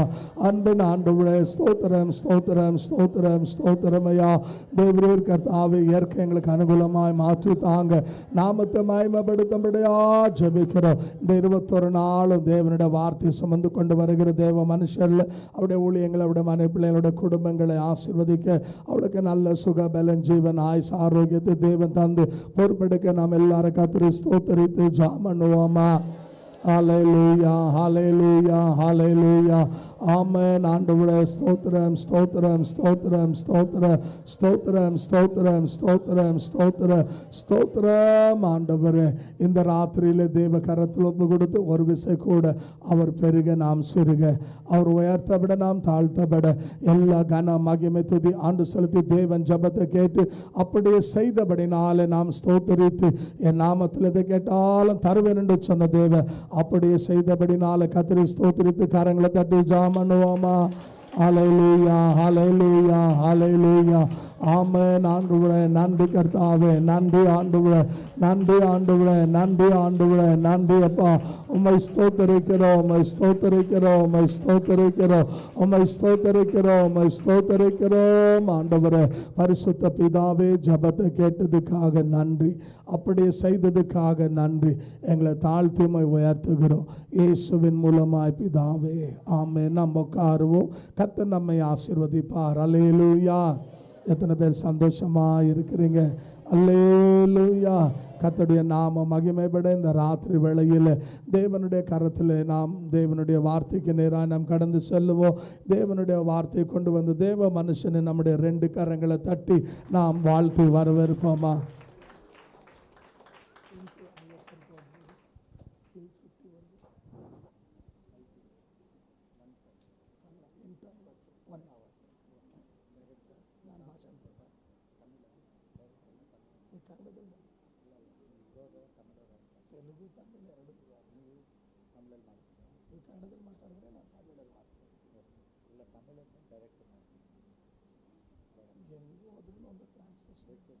அன்பின் ஆண்டவரே, ஸ்தோத்திரம் ஸ்தோத்திரம் ஸ்தோத்திரம் ஸ்தோத்திரம் ஐயா. தேவரீர் கர்த்தாவே இயற்கை எங்களுக்கு அனுகூலமாய் மாற்றி தாங்க. நாமத்தை மகிமைப்படுத்தும்படியா ஜெபிக்கிறோம். இந்த 21 நாளும் தேவனுடைய வார்த்தை சுமந்து கொண்டு வருகிற தேவ மனுஷர்கள் அவருடைய ஊழியங்களை அவருடைய மனை பிள்ளைகளுடைய குடும்பங்களை ஆசீர்வதிக்க அவளுக்கு நல்ல சுக பலன் ஜீவன் ஆயுஸ் ஆரோக்கியத்தை தேவன் தந்து பொறுப்பெடுக்க நாம் எல்லாரும் கர்த்தரை ஸ்தோத்தரித்து ஜெபம் பண்ணுவோமா? ஹல்லேலூயா ஹல்லேலூயா ஹல்லேலூயா. ஆமென் ஆண்டவரே, ஸ்தோத்திரம் ஸ்தோத்திரம் ஸ்தோத்திரம் ஸ்தோத்திரம் ஸ்தோத்திரம் ஸ்தோத்திரம் ஸ்தோத்திரம் ஸ்தோத்திரம் ஸ்தோத்திரம் ஆண்டவரே. இந்த ராத்திரியில் தேவ கரத்தில் ஒப்பு கொடுத்து ஒரு விசை கூட அவர் பெருக நாம் சிறுக, அவர் உயர்த்தப்பட நாம் தாழ்த்தப்பட எல்லா கன மகிமை துதி ஆண்டு செலுத்தி தேவன் ஜபத்தை கேட்டு அப்படியே செய்தபடினாலே நாம் ஸ்தோத்தரித்து என் நாமத்தில் எதை கேட்டாலும் தருவேன் என்று சொன்ன தேவன் அப்படியே செய்தபடினால கர்த்தரை ஸ்தோத்திரித்து கரங்களை தட்டி ஜெபம் பண்ணுவோமா? ஹல்லேலூயா ஹல்லேலூயா ஹல்லேலூயா. ஆமென் ஆண்டவரே, நன்றி கர்த்தாவே, நன்றி ஆண்டவரே, நன்றி ஆண்டவரே, நன்றி ஆண்டவரே, நன்றி அப்பா. உம்மை ஸ்தோத்தரிக்கிறோம், உம்மை ஸ்தோத்தரிக்கிறோம், உம்மை ஸ்தோத்தரிக்கிறோம், உம்மை ஸ்தோத்தரிக்கிறோம், உம்மை ஸ்தோத்தரிக்கிறோம் ஆண்டவரே. பரிசுத்த பிதாவே, ஜபத்தை கேட்டதுக்காக நன்றி, அப்படியே செய்ததுக்காக நன்றி. எங்களை தாழ்த்தி உம்மை உயர்த்துகிறோம் இயேசுவின் மூலமாய் பிதாவே. ஆமென். நம்ம உட்காருவோம். கர்த்தர் நம்மை ஆசீர்வதிப்பார். அல்லேலூயா. எத்தனை பேர் சந்தோஷமா இருக்கிறீங்க? அல்லேலூயா. கர்த்தருடைய நாம மகிமைப்பட இந்த ராத்திரி வேளையில் தேவனுடைய கரத்தில் நாம் தேவனுடைய வார்த்தைக்கு நேராக நாம் கடந்து செல்லுவோம். தேவனுடைய வார்த்தையை கொண்டு வந்து தேவ மனுஷனை நம்முடைய 2 கரங்களை தட்டி நாம் வாழ்த்தி வரவேற்போமா? తెలుగు తమిళ 2 ಕನ್ನಡದಲ್ಲಿ ಮಾತಾಡಿದ್ರೆ ನಾನು ತಮಿಳಲ್ಲಿ ಮಾಡ್ತೀನಿ. ಇಲ್ಲ ತಮಿಳನ್ನು ಡೈರೆಕ್ಟ್ ಹೆಂಗೂ ಹೋದ್ರೂ ಒಂದು ಟ್ರಾನ್ಸ್ಲೇಷನ್.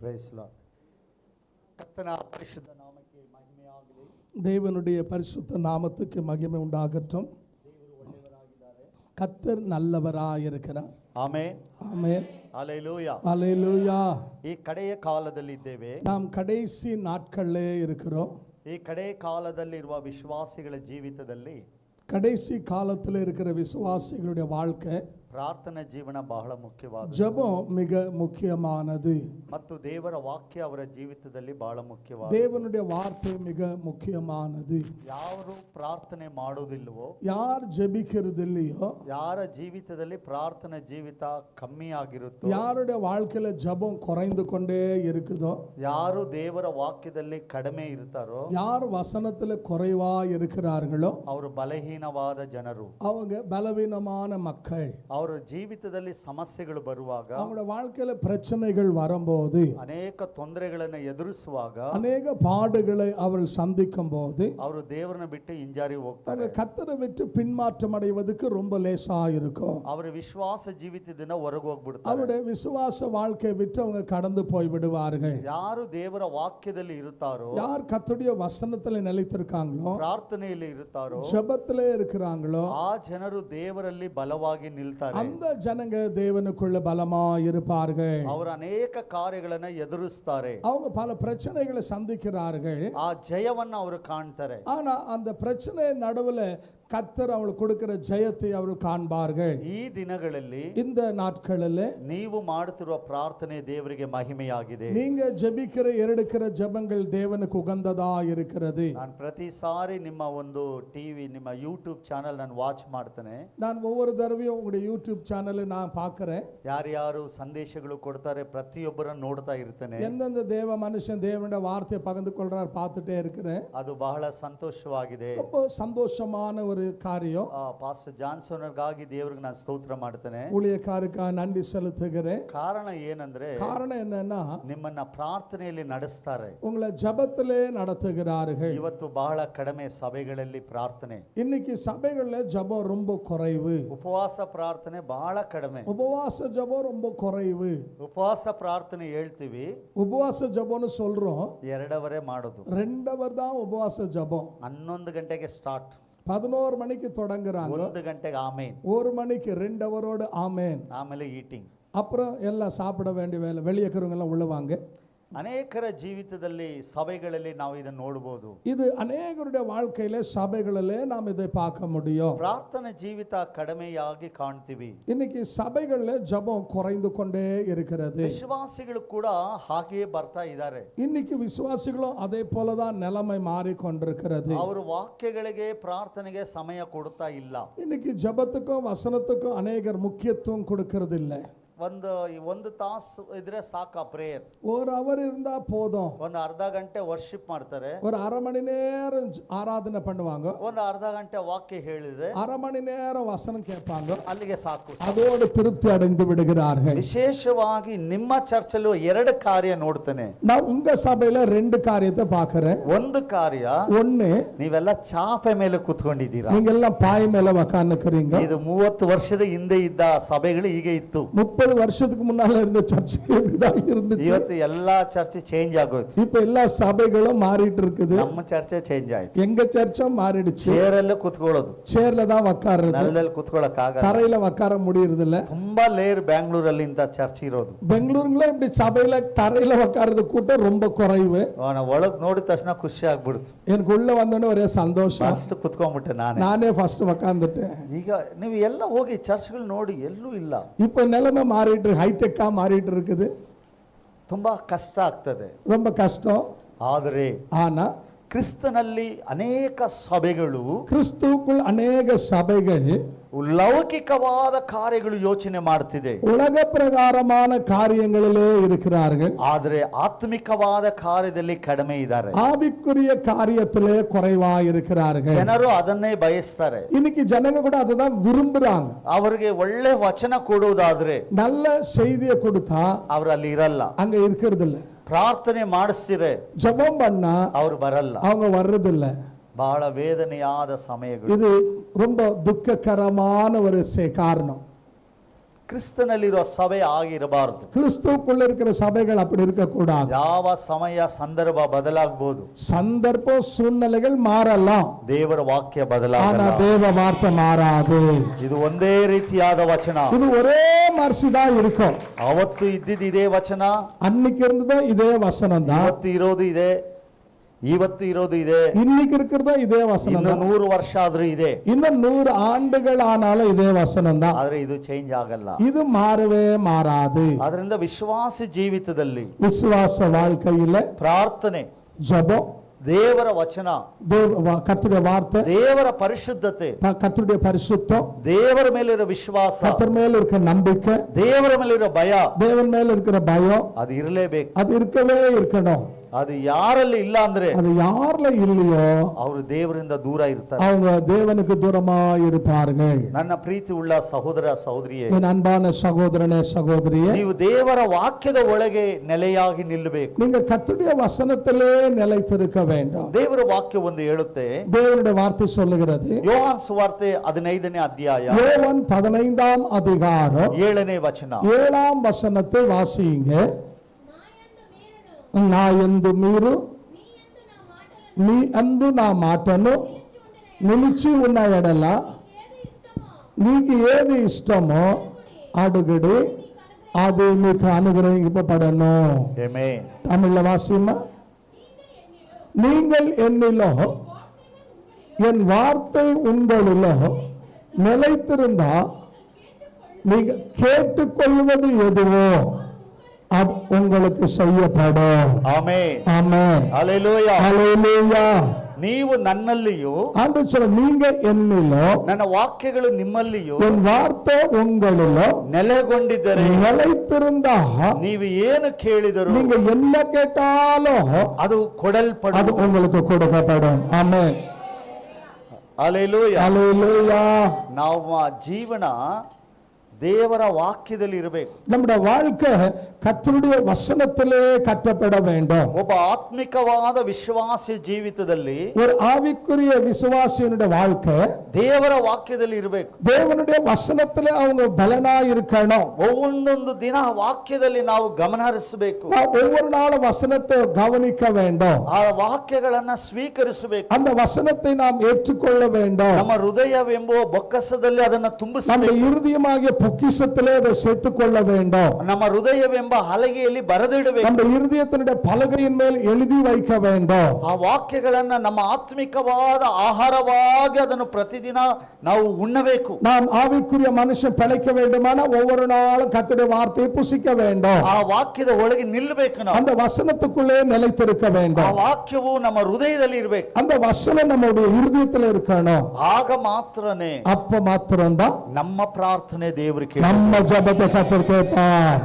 Price lord. கர்த்தர் பரிசுத்த நாமಕ್ಕೆ மகிமையாகಲಿ. தேவனுடைய பரிசுத்த நாமத்துக்கு மகிமை உண்டாகட்டும். கர்த்தர் நல்லவராயிருக்கிறார். ஆமென் ஆமென். ஹalleluya. ஹalleluya. ಈ ಕಡೆಯ ಕಾಲದಲ್ಲಿ ಇದ್ದೇವೆ. நாம் கடைசி நாட்களிலே இருக்கிறோம். ಈ ಕಡೆಯ ಕಾಲದಲ್ಲಿ ಇರುವ ವಿಶ್ವಾಸಿಗಳ ಜೀವಿತದಲ್ಲಿ கடைசி காலத்தில் இருக்கிற விசுவாசிகளுடைய வாழ்க்கை ಪ್ರಾರ್ಥನಾ ಜೀವನ ಬಹಳ ಮುಖ್ಯವಾದ ஜெபம் மிக முக்கியமானது. ಮತ್ತು ದೇವರ ವಾಕ್ಯ ಅವರ ಜೀವಿತದಲ್ಲಿ ಬಹಳ ಮುಖ್ಯವಾದ. தேவனுடைய வார்த்தை மிக முக்கியமானது. ಯಾರು ಪ್ರಾರ್ಥನೆ ಮಾಡೋದಿಲ್ಲವೋ, யார் ஜெபிக்கிறது இல்லையோ, ಯಾರ ಜೀವಿತದಲ್ಲಿ ಪ್ರಾರ್ಥನಾ ಜೀವಿತ ಕಮ್ಮಿ ಆಗಿರುತ್ತೋ, யாருடைய வாழ்க்கையில ஜெபம் குறைந்து கொண்டே இருக்குதோ, ಯಾರು ದೇವರ ವಾಕ್ಯದಲ್ಲಿ ಕಡಿಮೆ ಇರ್ತಾರೋ, யார் வசனத்துல குறைவா இருக்கிறார்களோ ಅವರು ಬಲಹೀನವಾದ ಜನರು. அவங்க பலவீனமான மக்கள். ಅವರ ಜೀವಿತದಲ್ಲಿ ಸಮಸ್ಯೆಗಳು ಬರುವಾಗ, அவங்களோட வாழ்க்கையில பிரச்சனைகள் வரும்போது, ಅನೇಕ ತೊಂದರೆಗಳನ್ನು ಎದುರಿಸುವಾಗ, அநேக பாடுகளை அவர்கள் சந்திக்கும் போது ಅವರು ದೇವರನ್ನ ಬಿಟ್ಟು ಹಿಂಜಾರಿ ಹೋಗ್ತಾರೆ. அவங்க கர்த்தரை விட்டு பின்மாற்றம் அடைவதற்கு ரொம்ப லேசா இருக்கும். ಅವರ ವಿಶ್ವಾಸ ಜೀವಿತದಿಂದ ಹೊರಗೆ ಹೋಗ್ಬಿಡ್ತಾರೆ. அவருடைய விசுவாச வாழ்க்கையை விட்டு அவங்க கடந்து போய் விடுவார்கள். ಯಾರು ದೇವರ ವಾಕ್ಯದಲ್ಲಿ ಇರುತ್ತಾರೋ, யார் கர்த்தருடைய வசனத்துல நிலைத்திருக்காங்களோ, ಪ್ರಾರ್ಥನೆಯಲ್ಲಿ ಇರುತ್ತಾರೋ, ஜெபத்திலே இருக்கிறாங்களோ, ಆ ಜನರು ದೇವರಲ್ಲಿ ಬಲವಾಗಿ ನಿಲ್ತಾರೆ. அந்த ஜனங்க தேவனுக்குள்ள பலமா இருப்பார்கள். ಅವರು ಅನೇಕ ಕಾರ್ಯಗಳನ್ನು ಎದುರಿಸ್ತಾರೆ. அவங்க பல பிரச்சனைகளை சந்திக்கிறார்கள். ಆ ಜಯವನ್ನು ಅವರು ಕಾಣ್ತಾರೆ. ஆனா அந்த பிரச்சனை நடுவுல கர்த்தர் அவங்களுக்கு கொடுக்கிற ஜெயத்தை அவர்கள் காண்பார்கள். ಈ ದಿನಗಳಲ್ಲಿ இந்த நாட்களில் ನೀವು ಮಾಡುತ್ತಿರುವ ಪ್ರಾರ್ಥನೆ ದೇವರಿಗೆ ಮಹಿಮೆಯಾಗಿದೆ. நீங்க ஜெபிக்கிற எடுக்கிற ஜெபங்கள் தேவனுக்கு உகந்ததா இருக்கிறது. ನಾನು ಪ್ರತಿ ಸಾರಿ ನಿಮ್ಮ ಒಂದು ಟಿವಿ, ನಿಮ್ಮ ಯೂಟ್ಯೂಬ್ ಚಾನೆಲ್ ನಾನು ವಾಚ್ ಮಾಡ್ತೇನೆ. நான் ஒவ்வொரு தடவையும் உங்களுடைய யூடியூப் சேனலை நான் பார்க்கிறேன். ಯಾರ್ಯಾರು ಸಂದೇಶಗಳು ಕೊಡ್ತಾರೆ ಪ್ರತಿಯೊಬ್ಬರನ್ನು ನೋಡ್ತಾ ಇರ್ತೇನೆ. எந்தெந்த தேவ மனுஷன் தேவனுடைய வார்த்தையை பகிர்ந்து கொள்றார் பார்த்துட்டே இருக்கிறேன். ಅದು ಬಹಳ ಸಂತೋಷವಾಗಿದೆ. ரொம்ப சந்தோஷமான ஒரு காரியம். ಪಾಸ್ಟರ್ ಜಾನ್ಸನ್ ಅವರಿಗಾಗಿ ದೇವರಿಗೆ ನಾನು ಸ್ತೋತ್ರ ಮಾಡ್ತೇನೆ. ஊழியக்காரருக்காக நன்றி செலுத்துகிறேன். ಕಾರಣ ಏನಂದ್ರೆ, காரணம் என்னன்னா, ನಿಮ್ಮನ್ನ ಪ್ರಾರ್ಥನೆಯಲ್ಲಿ ನಡೆಸ್ತಾರೆ. உங்களை ஜெபத்திலே நடத்துகிறார்கள். ಇವತ್ತು ಬಹಳ ಕಡಿಮೆ ಸಭೆಗಳಲ್ಲಿ ಪ್ರಾರ್ಥನೆ. இன்னைக்கு சபைகள்ல ஜெபம் ரொம்ப குறைவு. ಉಪವಾಸ ಪ್ರಾರ್ಥನೆ ಬಹಳ ಕಡಿಮೆ. உபவாச ஜெபம் ரொம்ப குறைவு. ಉಪವಾಸ ಪ್ರಾರ್ಥನೆ ಹೇಳ್ತೀವಿ, உபவாச ஜெபம்னு சொல்றோம். 2 ಅವರೇ ಮಾಡೋದು. 2 hour தான் உபவாச ஜெபம். 11 ಗಂಟೆಗೆ ಸ್ಟಾರ್ಟ್, 11 மணிக்கு தொடங்குறாங்க. 1 ಗಂಟೆಗೆ ಆಮೇನ್, 1 மணிக்கு 2 hour ஆமென். ಆಮೇಲೆ ಈಟಿಂಗ್. அப்புறம் எல்லாம் சாப்பிட வேண்டிய வேலை. வெளியே இருக்கிறவங்க எல்லாம் உள்ள வாங்க. ಅನೇಕರ ಜೀವಿತದಲ್ಲಿ ಸಭೆಗಳಲ್ಲಿ ನಾವು ಇದನ್ನು ನೋಡಬಹುದು. இது அநேகருடைய வாழ்க்கையில சபைகளிலே நாம் இதை பார்க்க முடியும். ಪ್ರಾರ್ಥನೆ ಜೀವಿತ ಕಡಿಮೆಯಾಗಿ ಕಾಣ್ತೀವಿ. இன்னைக்கு சபைகளில் ஜெபம் குறைந்து கொண்டே இருக்கிறது. ವಿಶ್ವಾಸಿಗಳು ಕೂಡ ಹಾಗೆಯೇ ಬರ್ತಾ ಇದ್ದಾರೆ. இன்னைக்கு விசுவாசிகளும் அதே போலதான் நிலைமை மாறிக்கொண்டிருக்கிறது. ಅವರು ವಾಕ್ಯಗಳಿಗೆ ಪ್ರಾರ್ಥನೆಗೆ ಸಮಯ ಕೊಡ್ತಾ ಇಲ್ಲ. இன்னைக்கு ஜெபத்துக்கும் வசனத்துக்கும் அநேகர் முக்கியத்துவம் கொடுக்கிறது இல்லை. ಒಂದು ತಾಸು ಇದ್ರೆ ಸಾಕು ಪ್ರೇಯರ್. 1 hour இருந்தா போதும். ಒಂದು ಅರ್ಧ ಗಂಟೆ ವರ್ಷಿಪ್ ಮಾಡ್ತಾರೆ, ஒரு அரை மணி நேரம் ஆராதனை பண்ணுவாங்க, ಒಂದು ಅರ್ಧ ಗಂಟೆ ವಾಕ್ಯ ಹೇಳಿದ್ರೆ அரை மணி நேரம் வசனம் கேட்பாங்க, ಅಲ್ಲಿಗೆ ಸಾಕು. அதோடு திருப்தி அடைந்து விடுகிறார்கள். ವಿಶೇಷವಾಗಿ ನಿಮ್ಮ ಚರ್ಚಲ್ಲೂ 2 ಕಾರ್ಯ ನೋಡ್ತೇನೆ. நான் உங்க சபையில 2 காரியத்தை பார்க்கிறேன். ಒಂದು ಕಾರ್ಯ, ஒன்னு, ನೀವೆಲ್ಲ ಚಾಪೆ ಮೇಲೆ ಕೂತ್ಕೊಂಡಿದ್ದೀರಾ. நீங்க எல்லாம் பாய் மேல உட்கார்ந்துக்கிறீங்க. ಇದು 30 ವರ್ಷದ ಹಿಂದೆ ಇದ್ದ ಸಭೆಗಳು ಈಗ ಇತ್ತು. 30 வருஷத்துக்கு முன்னால இருந்த சர்ச்சை இப்படிதான் இருந்துச்சு. ಇವತ್ತು ಎಲ್ಲಾ ಚರ್ಚೆ ಚೇಂಜ್ ಆಗೋಯ್ತು. இப்ப எல்லா சபைகளும் மாறிட்டு இருக்குது. ನಮ್ಮ ಚರ್ಚೆ ಚೇಂಜ್ ಆಯ್ತು. எங்க சர்ச்சும் மாறிடுச்சு. ಚೇರಲ್ಲೇ ಕೂತ್ಕೊಳ್ಳೋದು, சேர்ல தான் உட்கார்றது, ನೆಲದಲ್ಲಿ ಕೂತ್ಕೊಳ್ಳೋಕೆ ಆಗಲ್ಲ. தரையில உட்கார முடியறது இல்ல. ತುಂಬಾ ಲೇರ್ ಬ್ಯಾಂಗ್ಳೂರಲ್ಲಿ ಇಂತ ಚರ್ಚ್ ಇರೋದು. பெங்களூருல இப்படி சபையில தரையில உட்கார்றது கூட்டம் ரொம்ப குறைவு. ಒಳಗ್ ನೋಡಿದ ತಕ್ಷಣ ಖುಷಿ ಆಗ್ಬಿಡ್ತು. எனக்கு உள்ள வந்தோடனே ஒரே சந்தோஷம். ಫಸ್ಟ್ ಕುತ್ಕೊಂಡ್ಬಿಟ್ಟೆ நானே ஃபர்ஸ்ட் உட்கார்ந்துட்டேன். ಈಗ ನೀವು ಎಲ್ಲ ಹೋಗಿ ಚರ್ಚ್ಗಳು ನೋಡಿ, ಎಲ್ಲೂ ಇಲ್ಲ. இப்ப நிலைமை மாறிட்டு ஹைடெக்கா மாறிட்டு இருக்குது. ತುಂಬಾ ಕಷ್ಟ ಆಗ್ತದೆ. ரொம்ப கஷ்டம். ಆದರೆ ஆனா ಕ್ರಿಸ್ತನಲ್ಲಿ ಅನೇಕ ಸಭೆಗಳು கிறிஸ்துவுக்குள் அநேக சபைகள் ಲೌಕಿಕವಾದ ಕಾರ್ಯಗಳು ಯೋಚನೆ ಮಾಡ್ತಿದೆ, உலக பிரகாரமான காரியங்களிலே இருக்கிறார்கள். ಆದರೆ ಆತ್ಮಿಕವಾದ ಕಾರ್ಯದಲ್ಲಿ ಕಡಿಮೆ ಇದ್ದಾರೆ. ஆவிக்குரிய காரியத்திலே குறைவா இருக்கிறார்கள். ಜನರು ಅದನ್ನೇ ಬಯಸ್ತಾರೆ. இன்னைக்கு ஜனங்க கூட அதுதான் விரும்புறாங்க. ಅವರಿಗೆ ಒಳ್ಳೆ ವಚನ ಕೊಡುವುದಾದ್ರೆ, நல்ல செய்தியை கொடுத்தா ಅವರಲ್ಲಿ ಇರಲ್ಲ. அங்க இருக்கிறது இல்ல. ಪ್ರಾರ್ಥನೆ ಮಾಡಿಸಿರೆ ஜெபம் பண்ணா ಅವರು ಬರಲ್ಲ. அவங்க வர்றது இல்ல. ಬಹಳ ವೇದನೆಯಾದ ಸಮಯಗಳು. இது ரொம்ப துக்ககரமான ஒரு காரணம். ಕ್ರಿಸ್ತನಲ್ಲಿರುವ ಸಭೆ ಆಗಿರಬಾರದು. கிறிஸ்துவுக்குள்ள இருக்கிற சபைகள் அப்படி இருக்க கூடாது. ಯಾವ ಸಮಯ ಸಂದರ್ಭ ಬದಲಾಗಬಹುದು, சந்தர்ப்ப சூழ்நிலைகள் மாறலாம், ದೇವರ ವಾಕ್ಯ ஆனா ಬದಲಾಗಲ್ಲ. தேவ வார்த்தை மாறாது. ಇದು ಒಂದೇ ರೀತಿಯಾದ ವಚನ. இது ஒரே மாதிரி தான் இருக்கும். ಅವತ್ತು ಇದ್ದಿದ್ದು ಇದೇ ವಚನ, அன்னைக்கு இருந்ததோ இதே வசனம் தான், ಇವತ್ತು ಇರೋದು ಇದೆ, ಇವತ್ತು ಇರೋದು ಇದೆ, இன்னைக்கு இருக்கிறதோ இதே வசனம் ಇನ್ನು தான், 100 ವರ್ಷ ಆದ್ರೂ ಇದೆ. இன்னும் 100 ஆண்டுகள் ஆனாலும் இதே வசனம் தான். ಆದ್ರೆ ಇದು ಚೇಂಜ್ ಆಗಲ್ಲ. இது மாறவே மாறாது. ಅದರಿಂದ ವಿಶ್ವಾಸ ಜೀವಿತದಲ್ಲಿ விசுவாச வாழ்க்கையில ಪ್ರಾರ್ಥನೆ, ஜெபம், ದೇವರ ವಚನ, கர்த்தருடைய வார்த்தை, ದೇವರ ಪರಿಶುದ್ಧತೆ, கர்த்தருடைய பரிசுத்தம், ದೇವರ ಮೇಲಿರೋ ವಿಶ್ವಾಸ, கர்த்தர் மேல இருக்கிற நம்பிக்கை, ದೇವರ ಮೇಲಿರೋ ಭಯ, தேவன் மேல இருக்கிற பயம், ಅದು ಇರಲೇಬೇಕು. அது இருக்கவே இருக்கணும். ಅದು ಯಾರಲ್ಲಿ ಇಲ್ಲ ಅಂದ್ರೆ அது யார்ல இல்லையோ ಅವರು ದೇವರಿಂದ ದೂರ ಇರ್ತಾರೆ. அவங்க தேவனுக்கு தூரமா இருப்பார்கள். ನನ್ನ ಪ್ರೀತಿ ಉಳ್ಳ ಸಹೋದರ ಸಹೋದರಿಯೇ, என் அன்பான சகோதரனே சகோதரியே, ನೀವು ದೇವರ ವಾಕ್ಯದ ಒಳಗೆ ನೆಲೆಯಾಗಿ ನಿಲ್ಲಬೇಕು. நீங்க கர்த்தருடைய வசனத்திலே நிலைத்திருக்க வேண்டும். ದೇವರ ವಾಕ್ಯ ಒಂದು ಹೇಳುತ್ತೆ, தேவனுடைய வார்த்தை சொல்லுகிறது. ಯೋಹಾನ್ ಸುವಾರ್ತೆ 15ನೇ ಅಧ್ಯಾಯ யோவான் 15ஆம் அதிகாரம் 7ನೇ ವಚನ. 7ஆம் வசனத்தை வாசியுங்க. నా యందు మీరు మీ అందు నా మాటను నిలిచి ఉన్న ఎడల నీకు ఏది ఇష్టమో అడుగుడి, అది మీకు అనుగ్రహింపబడను. ஆமென். தமிழ்ல வாசிமா. நீங்கள் என்னிலோ என் வார்த்தை உங்களிலோ நிலைத்திருந்தா நீங்க கேட்டுக்கொள்வது எதுவோ அது உங்களுக்கு செய்யப்படும். ஆமென். ஆமென். ஹalleluya. ஹalleluya. ನೀವು ನನ್ನಲ್ಲಿಯೂ ஆண்டவர் சொல்ற, நீங்க என்னிலோ ನನ್ನ ವಾಕ್ಯಗಳು ನಿಮ್ಮಲ್ಲಿಯೂ என் வார்த்தை உங்களிலோ ನೆಲೆಗೊಂಡಿದ್ದರೆ நிலைத்திருந்தா ನೀವು ಏನು ಕೇಳಿದರೂ நீங்க என்ன கேட்டாலும் ಅದು அது ಕೊಡಲ್ಪಡುವುದು. உங்களுக்கு கொடுக்கப்படும். ஆமென். ಹalleluya. ஹalleluya. ನಮ್ಮ ಜೀವನ ದೇವರ ವಾಕ್ಯದಲ್ಲಿ ಇರಬೇಕು. நம்முடைய வாழ்க்கை கர்த்தருடைய வசனத்திலே கட்டப்பட வேண்டும். ಒಬ್ಬ ಆತ್ಮಿಕವಾದ ವಿಶ್ವಾಸಿ ಜೀವಿತದಲ್ಲಿ ஒரு ஆவிக்குரிய விசுவாசியினுடைய வாழ்க்கை ದೇವರ ವಾಕ್ಯದಲ್ಲಿ ಇರಬೇಕು. தேவனுடைய வசனத்திலே அவங்க பலனா இருக்கணும். ಒಂದೊಂದು ದಿನ ವಾಕ್ಯದಲ್ಲಿ ನಾವು ಗಮನ ಹರಿಸಬೇಕು. ஒவ்வொரு நாளும் வசனத்தை கவனிக்க வேண்டும். ಆ ವಾಕ್ಯಗಳನ್ನ ಸ್ವೀಕರಿಸಬೇಕು. அந்த வசனத்தை நாம் ஏற்றுக்கொள்ள வேண்டும். ನಮ್ಮ ಹೃದಯವೆಂಬ ಬೊಕ್ಕಸದಲ್ಲಿ ಅದನ್ನ நம்ம ತುಂಬಿಸಬೇಕು. இருதயமாகிய பொக்கிஷத்திலே அதை சேர்த்துக் கொள்ள வேண்டும். ನಮ್ಮ ಹೃದಯವೆಂಬ ಹಲಗೆಯಲ್ಲಿ ಬರೆದಿಡಬೇಕು. நம்ம இருதயத்தினுடைய பலகையின் மேல் எழுதி வைக்க வேண்டும். ಆ ವಾಕ್ಯಗಳನ್ನ ನಮ್ಮ ಆತ್ಮಿಕವಾದ ಆಹಾರವಾಗಿ ಅದನ್ನು ಪ್ರತಿದಿನ ನಾವು ಉಣ್ಣಬೇಕು. நாம் ஆவிக்குரிய மனுஷன் பிழைக்க வேண்டுமானா ஒவ்வொரு நாளும் கர்த்தருடைய வார்த்தையை புசிக்க வேண்டும். ಆ ವಾಕ್ಯದ ಒಳಗೆ ನಿಲ್ಲಬೇಕು. ನಾವು அந்த வசனத்துக்குள்ளே நிலைத்திருக்க ಆ வேண்டும். ವಾಕ್ಯವು ನಮ್ಮ ಹೃದಯದಲ್ಲಿ ಇರಬೇಕು. அந்த வசனம் நம்முடைய இருதயத்தில் இருக்கணும். ಆಗ ಮಾತ್ರನೇ அப்ப மாத்திரம்தான் ನಮ್ಮ ಪ್ರಾರ್ಥನೆ ದೇವರಿಗೆ நம்ம ஜெபத்தை கர்த்தர் கேட்பார்.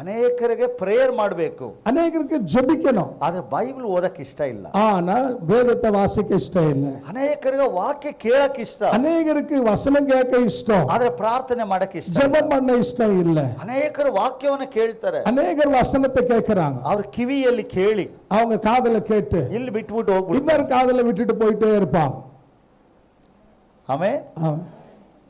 ಅನೇಕರಿಗೆ ಪ್ರೇಯರ್ ಮಾಡಬೇಕು, அநேகருக்கு ஜெபிக்கணும், ಆದ್ರೆ ಬೈಬಲ್ ಓದಕ್ಕೆ ಇಷ್ಟ ಇಲ್ಲ. ஆனா வேதத்தை வாசிக்க இஷ்டம் இல்லை. ಅನೇಕರಿಗೆ ವಾಕ್ಯ ಕೇಳಕ್ ಇಷ್ಟ, அநேகருக்கு வசனம் கேட்க இஷ்டம், ಆದ್ರೆ ಪ್ರಾರ್ಥನೆ ಮಾಡಕ್ಕೆ ಇಷ್ಟ ಇಲ್ಲ. ஜெபம் பண்ண இஷ்டம் இல்லை. ಅನೇಕರು ವಾಕ್ಯವನ್ನ ಕೇಳ್ತಾರೆ, அநேகர் வசனத்தை கேட்கிறாங்க, ಅವ್ರ ಕಿವಿಯಲ್ಲಿ ಕೇಳಿ அவங்க காதுல கேட்டு ಇಲ್ಲಿ ಬಿಟ್ಬಿಟ್ಟು ಹೋಗ್ಬಿಡ್ತಾರೆ. இன்னொரு காதுல விட்டுட்டு போயிட்டே இருப்பாங்க. ಆಮೇಲೆ ஆமா.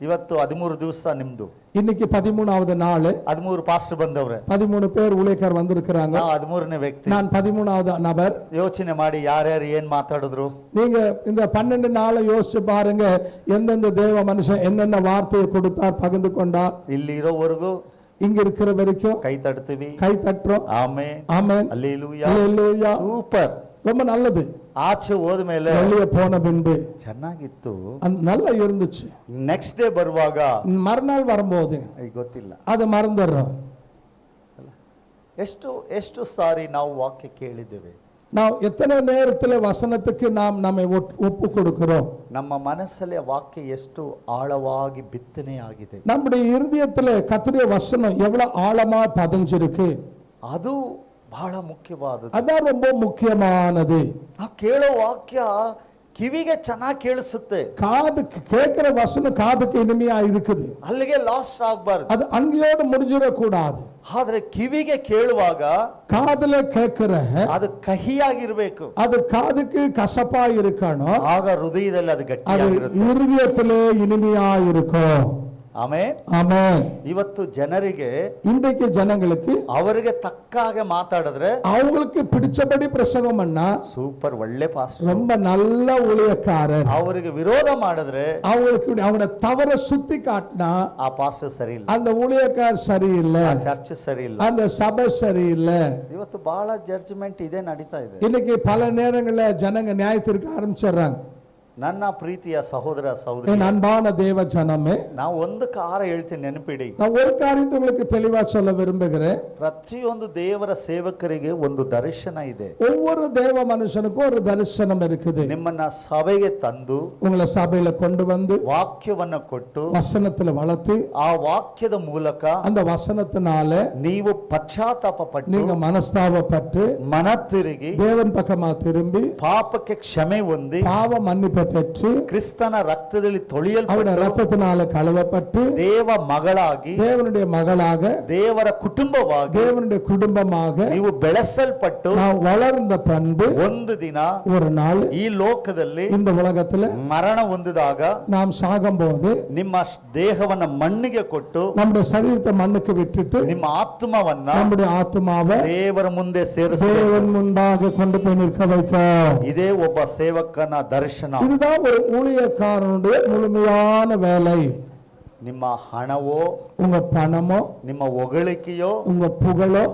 ಇವತ್ತು 13 ದಿವಸ ನಿಮ್ದು, இன்னைக்கு 13வது நாள். 13 ಪಾಸ್ಟರ್ ಬಂದವ್ರೆ, 13 பேர் ஊழியக்கார் வந்திருக்கிறாங்க. ನಾವು 13ನೇ ವ್ಯಕ್ತಿ. நான் 13வது நபர். ಯೋಚನೆ ಮಾಡಿ ಯಾರ್ಯಾರು ಏನ್ ಮಾತಾಡಿದ್ರು. நீங்க இந்த 12 நாளை யோசிச்சு பாருங்க, எந்தெந்த தேவ மனுஷன் என்னென்ன வார்த்தையை கொடுத்தார், பகிர்ந்து கொண்டார். ಇಲ್ಲಿ ಇರೋವರೆಗೂ இங்க இருக்கிற வரைக்கும் ಕೈ ತಡ್ತೀವಿ, கை தட்டுறோம். ಆಮೇನ್, ஆமென், அல்லேலூயா, அல்லேலூயா. ಸೂಪರ್. ரொம்ப நல்லது. ಆಚೆ ಹೋದ್ಮೇಲೆ வெளியே போன பின்பு ಚೆನ್ನಾಗಿತ್ತು, நல்லா இருந்துச்சு. ನೆಕ್ಸ್ಟ್ ಡೇ ಬರುವಾಗ மறுநாள் வரும்போது ಈಗ ಗೊತ್ತಿಲ್ಲ. அதை மறந்துடுறோம். ಎಷ್ಟು ಎಷ್ಟು ಸಾರಿ ನಾವು ವಾಕ್ಯ ಕೇಳಿದ್ದೇವೆ. ನಾವು ಎತ್ತನೆ நேரத்தில் வசனத்துக்கு நாம் நம்மை ஒப்பு கொடுக்கிறோம். ನಮ್ಮ ಮನಸ್ಸಲ್ಲಿ ವಾಕ್ಯ ಎಷ್ಟು ಆಳವಾಗಿ ಬಿತ್ತನೆ ಆಗಿದೆ. நம்முடைய இருதயத்தில் கர்த்தருடைய வசனம் எவ்வளவு ஆழமா பதிஞ்சிருக்கு. ಅದು ಬಹಳ ಮುಖ್ಯವಾದದ್ದು. அதான் ரொம்ப முக்கியமானது. ನಾವು ಕೇಳೋ ವಾಕ್ಯ ಕಿವಿಗೆ ಚೆನ್ನಾಗಿ ಕೇಳಿಸುತ್ತೆ. காதுக்கு கேட்கிற வசனம் காதுக்கு இனிமையா இருக்குது. ಅಲ್ಲಿಗೆ ಲಾಸ್ಟ್ ಆಗಬಾರದು. அது அங்கேயோடு முடிஞ்சிட கூடாது. ಆದ್ರೆ ಕಿವಿಗೆ ಕೇಳುವಾಗ காதுல கேட்கிற ಅದು ಕಹಿಯಾಗಿರ್ಬೇಕು. அது காதுக்கு கசப்பா இருக்கணும். ಆಗ ಹೃದಯದಲ್ಲಿ ಅದು அது ಗಟ್ಟಿಯಾಗಿರುತ್ತೆ. இருதயத்திலே இனிமையா இருக்கும். ಆಮೆನ್. ஆமென். ಇವತ್ತು ಜನರಿಗೆ இன்றைக்கு ஜனங்களுக்கு ಅವರಿಗೆ ತಕ್ಕ ಹಾಗೆ ಮಾತಾಡಿದ್ರೆ அவங்களுக்கு பிடிச்சபடி பிரசங்கம் பண்ணா ಸೂಪರ್ ಒಳ್ಳೆ ಪಾಸ್ಟರ್, ரொம்ப நல்ல ஊழியக்காரர். ಅವರಿಗೆ ವಿರೋಧ ಮಾಡಿದ್ರೆ அவங்களுக்கு அவங்களோட தவறை சுத்தி காட்டினா ಆ ಪಾಸ್ಟರ್ ಸರಿ ಇಲ್ಲ, அந்த ஊழியக்கார் சரியில்லை, ಆ ಚರ್ಚ್ ಸರಿ ಇಲ್ಲ. அந்த சபை சரியில்லை. ಇವತ್ತು ಬಹಳ ಜಡ್ಜ್ಮೆಂಟ್ ಇದೇ ನಡೀತಾ ಇದೆ. இன்னைக்கு பல நேரங்களில் ஜனங்க நியாயத்திற்கு ஆரம்பிச்சிடுறாங்க. ನನ್ನ ಪ್ರೀತಿಯ ಸಹೋದರ ಸಹೋದರಿ, என் அன்பான தேவ ஜனமே, ನಾವು ಒಂದು ಕಾರ ಹೇಳ್ತೀನಿ, ನೆನಪಿಡಿ. நான் ஒரு காரியத்தை உங்களுக்கு தெளிவா சொல்ல விரும்புகிறேன். ಪ್ರತಿಯೊಂದು ದೇವರ ಸೇವಕರಿಗೆ ಒಂದು ದರ್ಶನ ಇದೆ. ஒவ்வொரு தேவ மனுஷனுக்கும் ஒரு தரிசனம் இருக்குது. ನಿಮ್ಮನ್ನ ಸಭೆಗೆ ತಂದು உங்களை சபையில கொண்டு வந்து ವಾಕ್ಯವನ್ನ ಕೊಟ್ಟು வசனத்துல வளர்த்து ಆ ವಾಕ್ಯದ ಮೂಲಕ அந்த வசனத்தினால ನೀವು ಪಶ್ಚಾತ್ತಾಪ ಪಟ್ಟು நீங்க மனஸ்தாபப்பட்டு ಮನ ತಿರುಗಿ தேவன் பக்கமா திரும்பி ಪಾಪಕ್ಕೆ ಕ್ಷಮೆ ಹೊಂದಿ பாவ மன்னிப்பை பெற்று ಕ್ರಿಸ್ತನ ರಕ್ತದಲ್ಲಿ அவருடைய ತೊಳೆಯಲ್ಪಟ್ಟು ரத்தத்தினால கழுவப்பட்டு ದೇವ ಮಗಳಾಗಿ தேவனுடைய மகளாக ದೇವರ ಕುಟುಂಬವಾಗಿ தேவனுடைய குடும்பமாக ನೀವು ಬೆಳೆಸಲ್ಪಟ್ಟು நான் வளர்ந்த பண்பு ಒಂದು ದಿನ ஒரு நாள் ಈ ಲೋಕದಲ್ಲಿ இந்த உலகத்துல ಮರಣ ಹೊಂದಿದಾಗ நாம் சாகும் போது ನಿಮ್ಮ ದೇಹವನ್ನ ಮಣ್ಣಿಗೆ ಕೊಟ್ಟು நம்முடைய சரீரத்தை மண்ணுக்கு விட்டுட்டு ನಿಮ್ಮ ಆತ್ಮವನ್ನ நம்முடைய ஆத்மாவை ದೇವರ ಮುಂದೆ ಸೇರಿಸಿ தேவன் முன்பாக கொண்டு போய் நிற்க வைக்கும். ಇದೇ ಒಬ್ಬ ಸೇವಕನ ದರ್ಶನ. இதுதான் ஒரு ஊழியக்காரனுடைய முழுமையான வேலை. ನಿಮ್ಮ ಹಣವೋ உங்க பணமோ ನಿಮ್ಮ ಹೊಗಳಿಕೆಯೋ உங்க புகழோ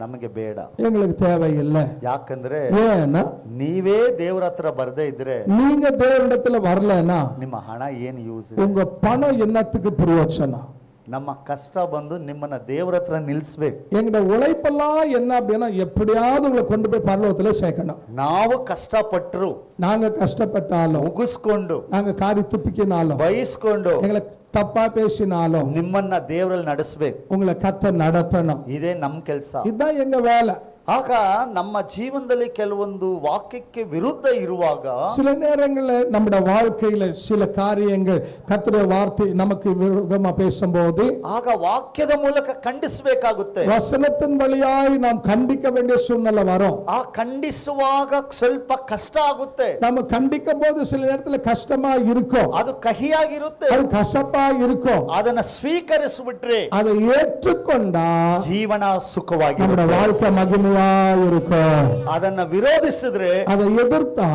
ನಮಗೆ ಬೇಡ, எங்களுக்கு தேவையில்லை. ಯಾಕಂದ್ರೆ ஏன்னா ನೀವೇ ದೇವರ ಹತ್ರ ಬರದೇ ಇದ್ರೆ நீங்க தேவனிடத்துல வரலன்னா ನಿಮ್ಮ ಹಣ ಏನು ಯೂಸ್? உங்க பணம் என்னத்துக்கு பிரயோஜனம்? ನಮ್ಮ ಕಷ್ಟ ಬಂದು ನಿಮ್ಮನ್ನ ದೇವರ ಹತ್ರ ನಿಲ್ಲಿಸ್ಬೇಕು. எங்களோட உழைப்பெல்லாம் என்ன அப்படின்னா எப்படியாவது உங்களை கொண்டு போய் பரலோகத்துல சேர்க்கணும். ನಾವು ಕಷ್ಟಪಟ್ಟರು, நாங்க கஷ்டப்பட்டாலும், ಮುಗಿಸ್ಕೊಂಡು, நாங்க காரி துப்பிக்கினாலும், ಬಯಸ್ಕೊಂಡು, எங்களை தப்பா பேசினாலும் ನಿಮ್ಮನ್ನ ದೇವರಲ್ಲಿ ನಡೆಸಬೇಕು. உங்களை கத்த நடத்தணும். ಇದೇ ನಮ್ಮ ಕೆಲಸ. இதுதான் எங்க வேலை. ಆಗ ನಮ್ಮ ಜೀವನದಲ್ಲಿ ಕೆಲವೊಂದು ವಾಕ್ಯಕ್ಕೆ ವಿರುದ್ಧ ಇರುವಾಗ சில நேரங்களில் நம்முடைய வாழ்க்கையில சில காரியங்கள் கர்த்தருடைய வார்த்தை நமக்கு விரோதமா பேசும்போது ಆಗ ವಾಕ್ಯದ ಮೂಲಕ ಖಂಡಿಸಬೇಕಾಗುತ್ತೆ. வசனத்தின் வழியாய் நாம் கண்டிக்க வேண்டிய சூழ்நிலை வரும். ಆ ಖಂಡಿಸುವಾಗ ಸ್ವಲ್ಪ ಕಷ್ಟ ಆಗುತ್ತೆ. நம்ம கண்டிக்கும் போது சில நேரத்துல கஷ்டமா இருக்கும், ಅದು ಕಹಿಯಾಗಿರುತ್ತೆ. அது கசப்பா இருக்கும். ಅದನ್ನ ಸ್ವೀಕರಿಸಿಬಿಟ್ರೆ அதை ஏற்றுக்கொண்டா ಜೀವನ ಸುಖವಾಗಿ நம்முடைய வாழ்க்கை மகிமையா இருக்கும். ಅದನ್ನ ವಿರೋಧಿಸಿದ್ರೆ, அதை எதிர்த்தா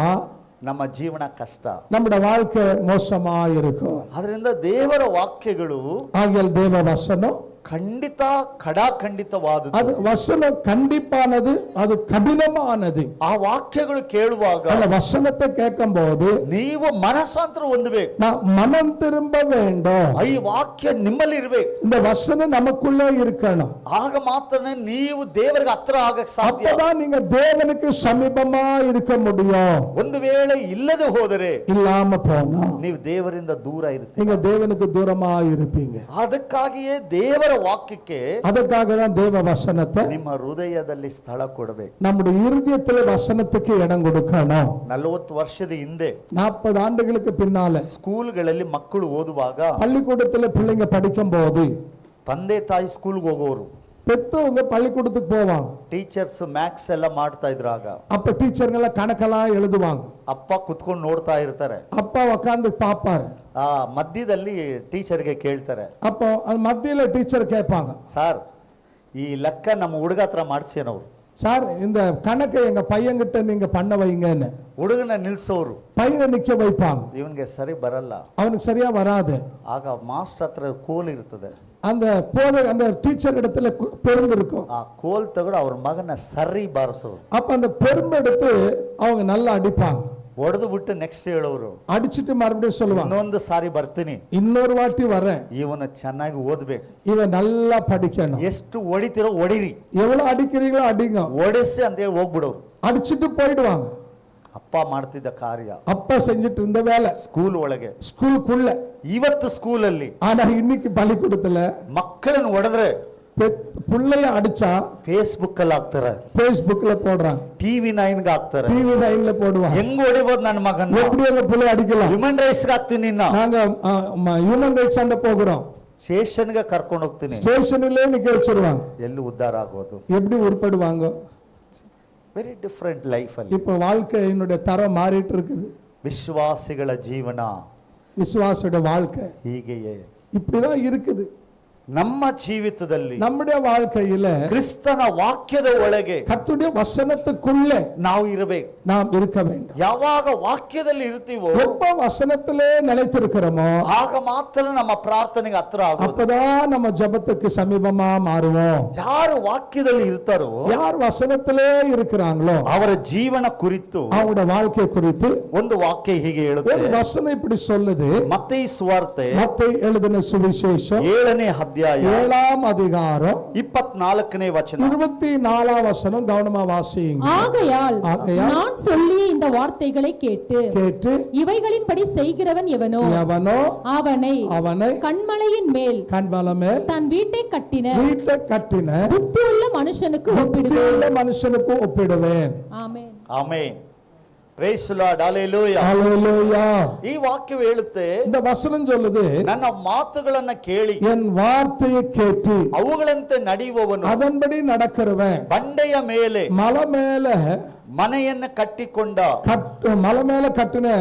ನಮ್ಮ ಜೀವನ ಕಷ್ಟ, நம்முடைய வாழ்க்கை மோசமா இருக்கும். ಅದರಿಂದ ದೇವರ ವಾಕ್ಯಗಳು ஆகியால் தேவ வசனம் ಖಂಡಿತ ಖಡಾಖಂಡಿತವಾದದ್ದು. அது வசனம் கண்டிப்பானது, அது கடினமானது. ಆ ವಾಕ್ಯಗಳು ಕೇಳುವಾಗ அந்த வசனத்தை கேட்கும் போது ನೀವು ಮನಸ್ಸಾಂತರ ಹೊಂದಬೇಕು. நான் மனம் திரும்ப வேண்டும். ಈ ವಾಕ್ಯ ನಿಮ್ಮಲ್ಲಿ ಇರಬೇಕು. இந்த வசனம் நமக்குள்ளே இருக்கணும். ಆಗ ಮಾತ್ರ ನೀವು ದೇವರಿಗೆ ಹತ್ರ ಆಗಕ್ಕೆ ಸಾಧ್ಯ. அப்பதான் நீங்க தேவனுக்கு சமீபமா இருக்க முடியும். ಒಂದು ವೇಳೆ ಇಲ್ಲದೆ ಹೋದರೆ இல்லாம போனா ನೀವು ದೇವರಿಂದ ದೂರ ಇರ್ತೀರಿ. நீங்க தேவனுக்கு தூரமா இருப்பீங்க. ಅದಕ್ಕಾಗಿಯೇ ದೇವರ ವಾಕ್ಯಕ್ಕೆ ಅದಕ್ಕಾக தான் தேவ வசனத்தை ನಿಮ್ಮ ಹೃದಯದಲ್ಲಿ ಸ್ಥಳ ಕೊಡಬೇಕು. நம்முடைய இருதயத்தில் வசனத்துக்கு இடம் கொடுக்கணும். 40 ವರ್ಷದ ಹಿಂದೆ 40 ஆண்டுகளுக்கு பின்னால ಸ್ಕೂಲ್ಗಳಲ್ಲಿ ಮಕ್ಕಳು ಓದುವಾಗ பள்ளிக்கூடத்துல பிள்ளைங்க படிக்கும் போது ತಂದೆ ತಾಯಿ ಸ್ಕೂಲ್ಗೆ ಹೋಗೋರು, பெத்தவங்க பள்ளிக்கூடத்துக்கு போவாங்க. ಟೀಚರ್ಸ್ ಮ್ಯಾಥ್ಸ್ ಎಲ್ಲ ಮಾಡ್ತಾ ಇದ್ರಾಗ அப்ப டீச்சருங்கள கணக்கெல்லாம் எழுதுவாங்க. ಅಪ್ಪ ಕುತ್ಕೊಂಡು ನೋಡ್ತಾ ಇರ್ತಾರೆ. அப்பா உட்கார்ந்து பாப்பாரு. ಆ ಮಧ್ಯದಲ್ಲಿ ಟೀಚರ್ಗೆ ಕೇಳ್ತಾರೆ. அப்போ அது மத்தியில டீச்சர் கேட்பாங்க, சார் ಈ ಲೆಕ್ಕ ನಮ್ಮ ಹುಡುಗ ಹತ್ರ ಮಾಡಿಸ್ಯಾನವ್ರು, சார் இந்த கணக்கை எங்க பையன்கிட்ட நீங்க பண்ண வைங்கன்னு. ಹುಡುಗನ ನಿಲ್ಸೋರು, பையனை நிக்க வைப்பாங்க. ಇವನ್ಗೆ ಸರಿ ಬರಲ್ಲ. அவனுக்கு சரியா வராது. ಆಗ ಮಾಸ್ಟರ್ ಹತ್ರ ಕೋಲ್ ಇರ್ತದೆ. அந்த அந்த டீச்சர் இடத்துல பெரும்பு இருக்கும். ಆ ಕೋಲ್ ತಗೊಂಡು ಅವ್ರ ಮಗನ ಸರಿ ಬಾರಿಸೋರು. அப்ப அந்த பெரும்பு எடுத்து அவங்க நல்லா அடிப்பாங்க. ಹೊಡೆದು ಬಿಟ್ಟು ನೆಕ್ಸ್ಟ್ ಹೇಳೋರು, அடிச்சிட்டு மறுபடியும் சொல்லுவாங்க, ಇನ್ನೊಂದು ಸಾರಿ ಬರ್ತೀನಿ, இன்னொரு வாட்டி வரேன், ಇವನು ಚೆನ್ನಾಗಿ ಓದ್ಬೇಕು, இவன் நல்லா படிக்கணும், ಎಷ್ಟು ಹೊಡಿತಿರೋ ಹೊಡಿರಿ, எவ்வளவு அடிக்கிறீங்களோ அடிங்க, ಓಡಿಸಿ ಅಂತ ಹೇಳಿ ಹೋಗ್ಬಿಡೋರು. அடிச்சிட்டு போயிடுவாங்க. ಅಪ್ಪ ಮಾಡ್ತಿದ್ದ ಕಾರ್ಯ, அப்பா செஞ்சிட்டு இருந்த வேலை ಸ್ಕೂಲ್ ಒಳಗೆ, ஸ்கூலுக்குள்ள. ಇವತ್ತು ಸ್ಕೂಲಲ್ಲಿ ஆனா இன்னைக்கு பள்ளிக்கூடத்துல ಮಕ್ಕಳನ್ನು ಹೊಡೆದ್ರೆ புள்ளைய அடிச்சா ಫೇಸ್ಬುಕ್ ಅಲ್ಲಿ ಹಾಕ್ತಾರೆ, பேஸ்புக்ல போடுறாங்க, ಟಿವಿ 9 ಹಾಕ್ತಾರೆ. டிவி 9ல போடுவாங்க. ಹೆಂಗ್ ಹೊಡಿಬೋದು ನನ್ನ ಮಗನ, எப்படி அந்த புள்ளைய அடிக்கலாம், ಹ್ಯೂಮನ್ ರೈಟ್ಸ್ ಹಾಕ್ತೀನಿ, நாங்க ஹியூமன் ரைட்ஸ் சண்டை போகிறோம், ಸ್ಟೇಷನ್ಗೆ ಕರ್ಕೊಂಡು ಹೋಗ್ತೀನಿ, ஸ்டேஷன்லயே நிக்க வச்சிருவாங்க. ಎಲ್ಲಿ ಉದ್ಧಾರ ಆಗೋದು? எப்படி உருப்படுவாங்க? ವೆರಿ ಡಿಫರೆಂಟ್ ಲೈಫ್ ಅಲ್ಲಿ. இப்ப வாழ்க்கையினுடைய தரம் மாறிட்டு இருக்குது. ವಿಶ್ವಾಸಿಗಳ ಜೀವನ விசுவாசோட வாழ்க்கை ಹೀಗೆಯೇ இப்படிதான் இருக்குது. ನಮ್ಮ ಜೀವಿತದಲ್ಲಿ, நம்முடைய வாழ்க்கையில ಕ್ರಿಸ್ತನ ವಾಕ್ಯದ ಒಳಗೆ, கர்த்தருடைய வசனத்துக்குள்ளே ನಾವು ಇರಬೇಕು. நாம் இருக்க வேண்டும். ಯಾವಾಗ ವಾಕ್ಯದಲ್ಲಿ ಇರ್ತೀವೋ, எப்ப வசனத்திலே நிலைத்திருக்கிறோமோ ಆಗ ಮಾತ್ರ ನಮ್ಮ ಪ್ರಾರ್ಥನೆಗೆ ಹತ್ರ ಆಗೋದು. அப்பதான் நம்ம ஜெபத்துக்கு சமீபமா மாறுவோம். ಯಾರು ವಾಕ್ಯದಲ್ಲಿ ಇರ್ತಾರೋ, யார் வசனத்திலே இருக்கிறாங்களோ ಅವರ ಜೀವನ ಕುರಿತು அவங்களோட வாழ்க்கை குறித்து ಒಂದು ವಾಕ್ಯ ಹೀಗೆ ஒரு ಹೇಳುತ್ತೆ. வசனம் இப்படி சொல்லுது. ಮತ್ತೇಯ ಸುವಾರ್ತೆ மத்தேயு எழுதின சுவிசேஷம் 7ನೇ ಅಧ್ಯಾಯ 7ஆம் அதிகாரம் 24ನೇ ವಚನ. 24ஆம் வசனம் கவனமா வாசியுங்க. ஆகையால் ஆகையால் நான் சொல்லிய இந்த வார்த்தைகளை கேட்டு கேட்டு இவைகளின்படி செய்கிறவன் எவனோ எவனோ அவனை கண்மலையின் மேல் கண்மலைமேல் தன் வீட்டை கட்டின வீட்டை கட்டின புத்தியுள்ள மனுஷனுக்கு ஒப்பிடுவேன். புத்தியுள்ள மனுஷனுக்கு ஒப்பிடுவேன். Amen. Amen. Praise the Lord. Hallelujah. Hallelujah. ಈ ವಾಕ್ಯವು ಹೇಳುತ್ತೆ, இந்த வசனம் சொல்லுது, ನನ್ನ ಮಾತುಗಳನ್ನ ಕೇಳಿ என் வார்த்தையை கேட்டு ಅವುಗಳಂತೆ ನಡೆಯುವವನು அதன்படி நடக்கிறவன் ಬಂಡೆಯ ಮೇಲೆ மலை மேல ಮನೆಯನ್ನು ಕಟ್ಟಿಕೊಂಡ மலை மேல கட்டின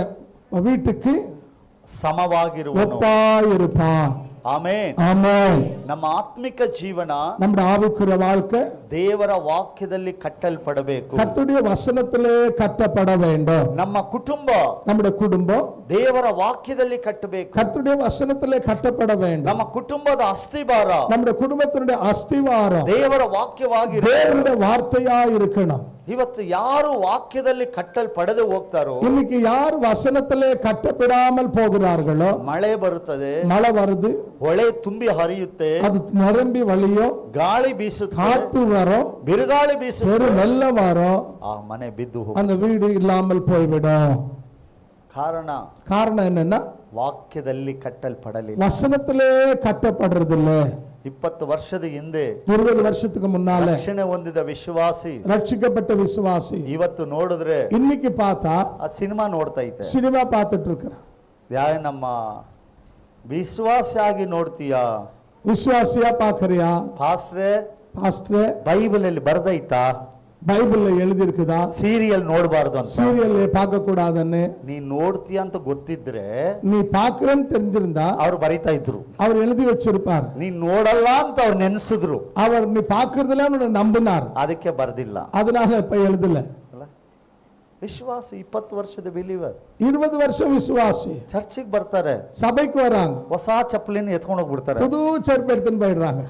வீட்டுக்கு ಸಮವಾಗಿರುವನು. ஒப்பாயிருப்பான். ಆಮೆನ್. ஆமென். ನಮ್ಮ ಆತ್ಮಿಕ ಜೀವನ, நம்முடைய ஆவிக்குரிய வாழ்க்கை ದೇವರ ವಾಕ್ಯದಲ್ಲಿ ಕಟ್ಟಲ್ಪಡಬೇಕು. கர்த்தருடைய வசனத்திலே கட்டப்பட வேண்டும். ನಮ್ಮ ಕುಟುಂಬ, நம்முடைய குடும்பம் ದೇವರ ವಾಕ್ಯದಲ್ಲಿ ಕಟ್ಟಬೇಕು. கர்த்தருடைய வசனத்திலே கட்டப்பட வேண்டும். ನಮ್ಮ ಕುಟುಂಬದ ಅಸ್ತಿಭಾರ நம்முடைய குடும்பத்தினுடைய அஸ்திவாரம் ದೇವರ ವಾಕ್ಯವಾಗಿ தேவனுடைய வார்த்தையா இருக்கணும். ಇವತ್ತು ಯಾರು ವಾಕ್ಯದಲ್ಲಿ ಕಟ್ಟಲ್ಪಡದೆ ಹೋಗ್ತಾರೋ, இன்னைக்கு யார் வசனத்திலே கட்டப்படாமல் போகிறார்களோ, ಮಳೆ ಬರುತ್ತದೆ, மழை வருது, ಹೊಳೆ ತುಂಬಿ ಹರಿಯುತ್ತೆ, அது நிரம்பி வழியும், ಗಾಳಿ ಬೀಸುತ್ತೆ, காத்து வரும், ಬಿರುಗಾಳಿ ಬೀಸುತ್ತೆ, பெரும் வெள்ளம் வரும், ಆ ಮನೆ ಬಿದ್ದು ಹೋಗುತ್ತೆ. அந்த வீடு இல்லாமல் போய்விடும். ಕಾರಣ என்னன்னா ವಾಕ್ಯದಲ್ಲಿ ಕಟ್ಟಲ್ಪಡಲಿಲ್ಲ. வசனத்திலே கட்டப்படுறதில்ல. 20 ವರ್ಷದ ಹಿಂದೆ 20 வருஷத்துக்கு முன்னால ರಕ್ಷಣೆ ಹೊಂದಿದ ವಿಶ್ವಾಸಿ ரட்சிக்கப்பட்ட விசுவாசி ಇವತ್ತು ನೋಡಿದ್ರೆ இன்னைக்கு பார்த்தா ಆ ಸಿನಿಮಾ ನೋಡ್ತಾ ಇದ್ದೆ. சினிமா பார்த்துட்டு இருக்கிறான். ನಮ್ಮ ವಿಶ್ವಾಸಿ ಆಗಿ ನೋಡ್ತೀಯಾ, விசுவாசியா பாக்குறியா, ಪಾಸ್ಟ್ರೆ ಬೈಬಲ್ ಅಲ್ಲಿ ಬರ್ದೈತಾ, பைபிள்ல எழுதி இருக்குதா, ಸೀರಿಯಲ್ ನೋಡಬಾರ್ದು ಅಂತ, சீரியல் பார்க்க கூடாதுன்னு ನೀ ನೋಡ್ತೀಯ ಅಂತ ಗೊತ್ತಿದ್ರೆ நீ பாக்குறன்னு தெரிஞ்சிருந்தா ಅವ್ರು ಬರಿತಾ ಇದ್ರು, அவர் எழுதி வச்சிருப்பார். ನೀ ನೋಡಲ್ಲ ಅಂತ ಅವ್ರು ನೆನ್ಸಿದ್ರು, அவர் நீ பாக்குறதுல நம்பினார், ಅದಕ್ಕೆ ಬರ್ದಿಲ್ಲ. அதனால இப்ப எழுதல. ವಿಶ್ವಾಸಿ 20 ವರ್ಷದ ಬಿಲೀವರ್, 20 வருஷம் விசுவாசி ಚರ್ಚಿಗೆ ಬರ್ತಾರೆ, சபைக்கு வராங்க, ಹೊಸ ಚಪ್ಪಲಿನ ಎತ್ಕೊಂಡು ಹೋಗ್ಬಿಡ್ತಾರೆ, புது செருப்பு எடுத்துன்னு போயிடுறாங்க,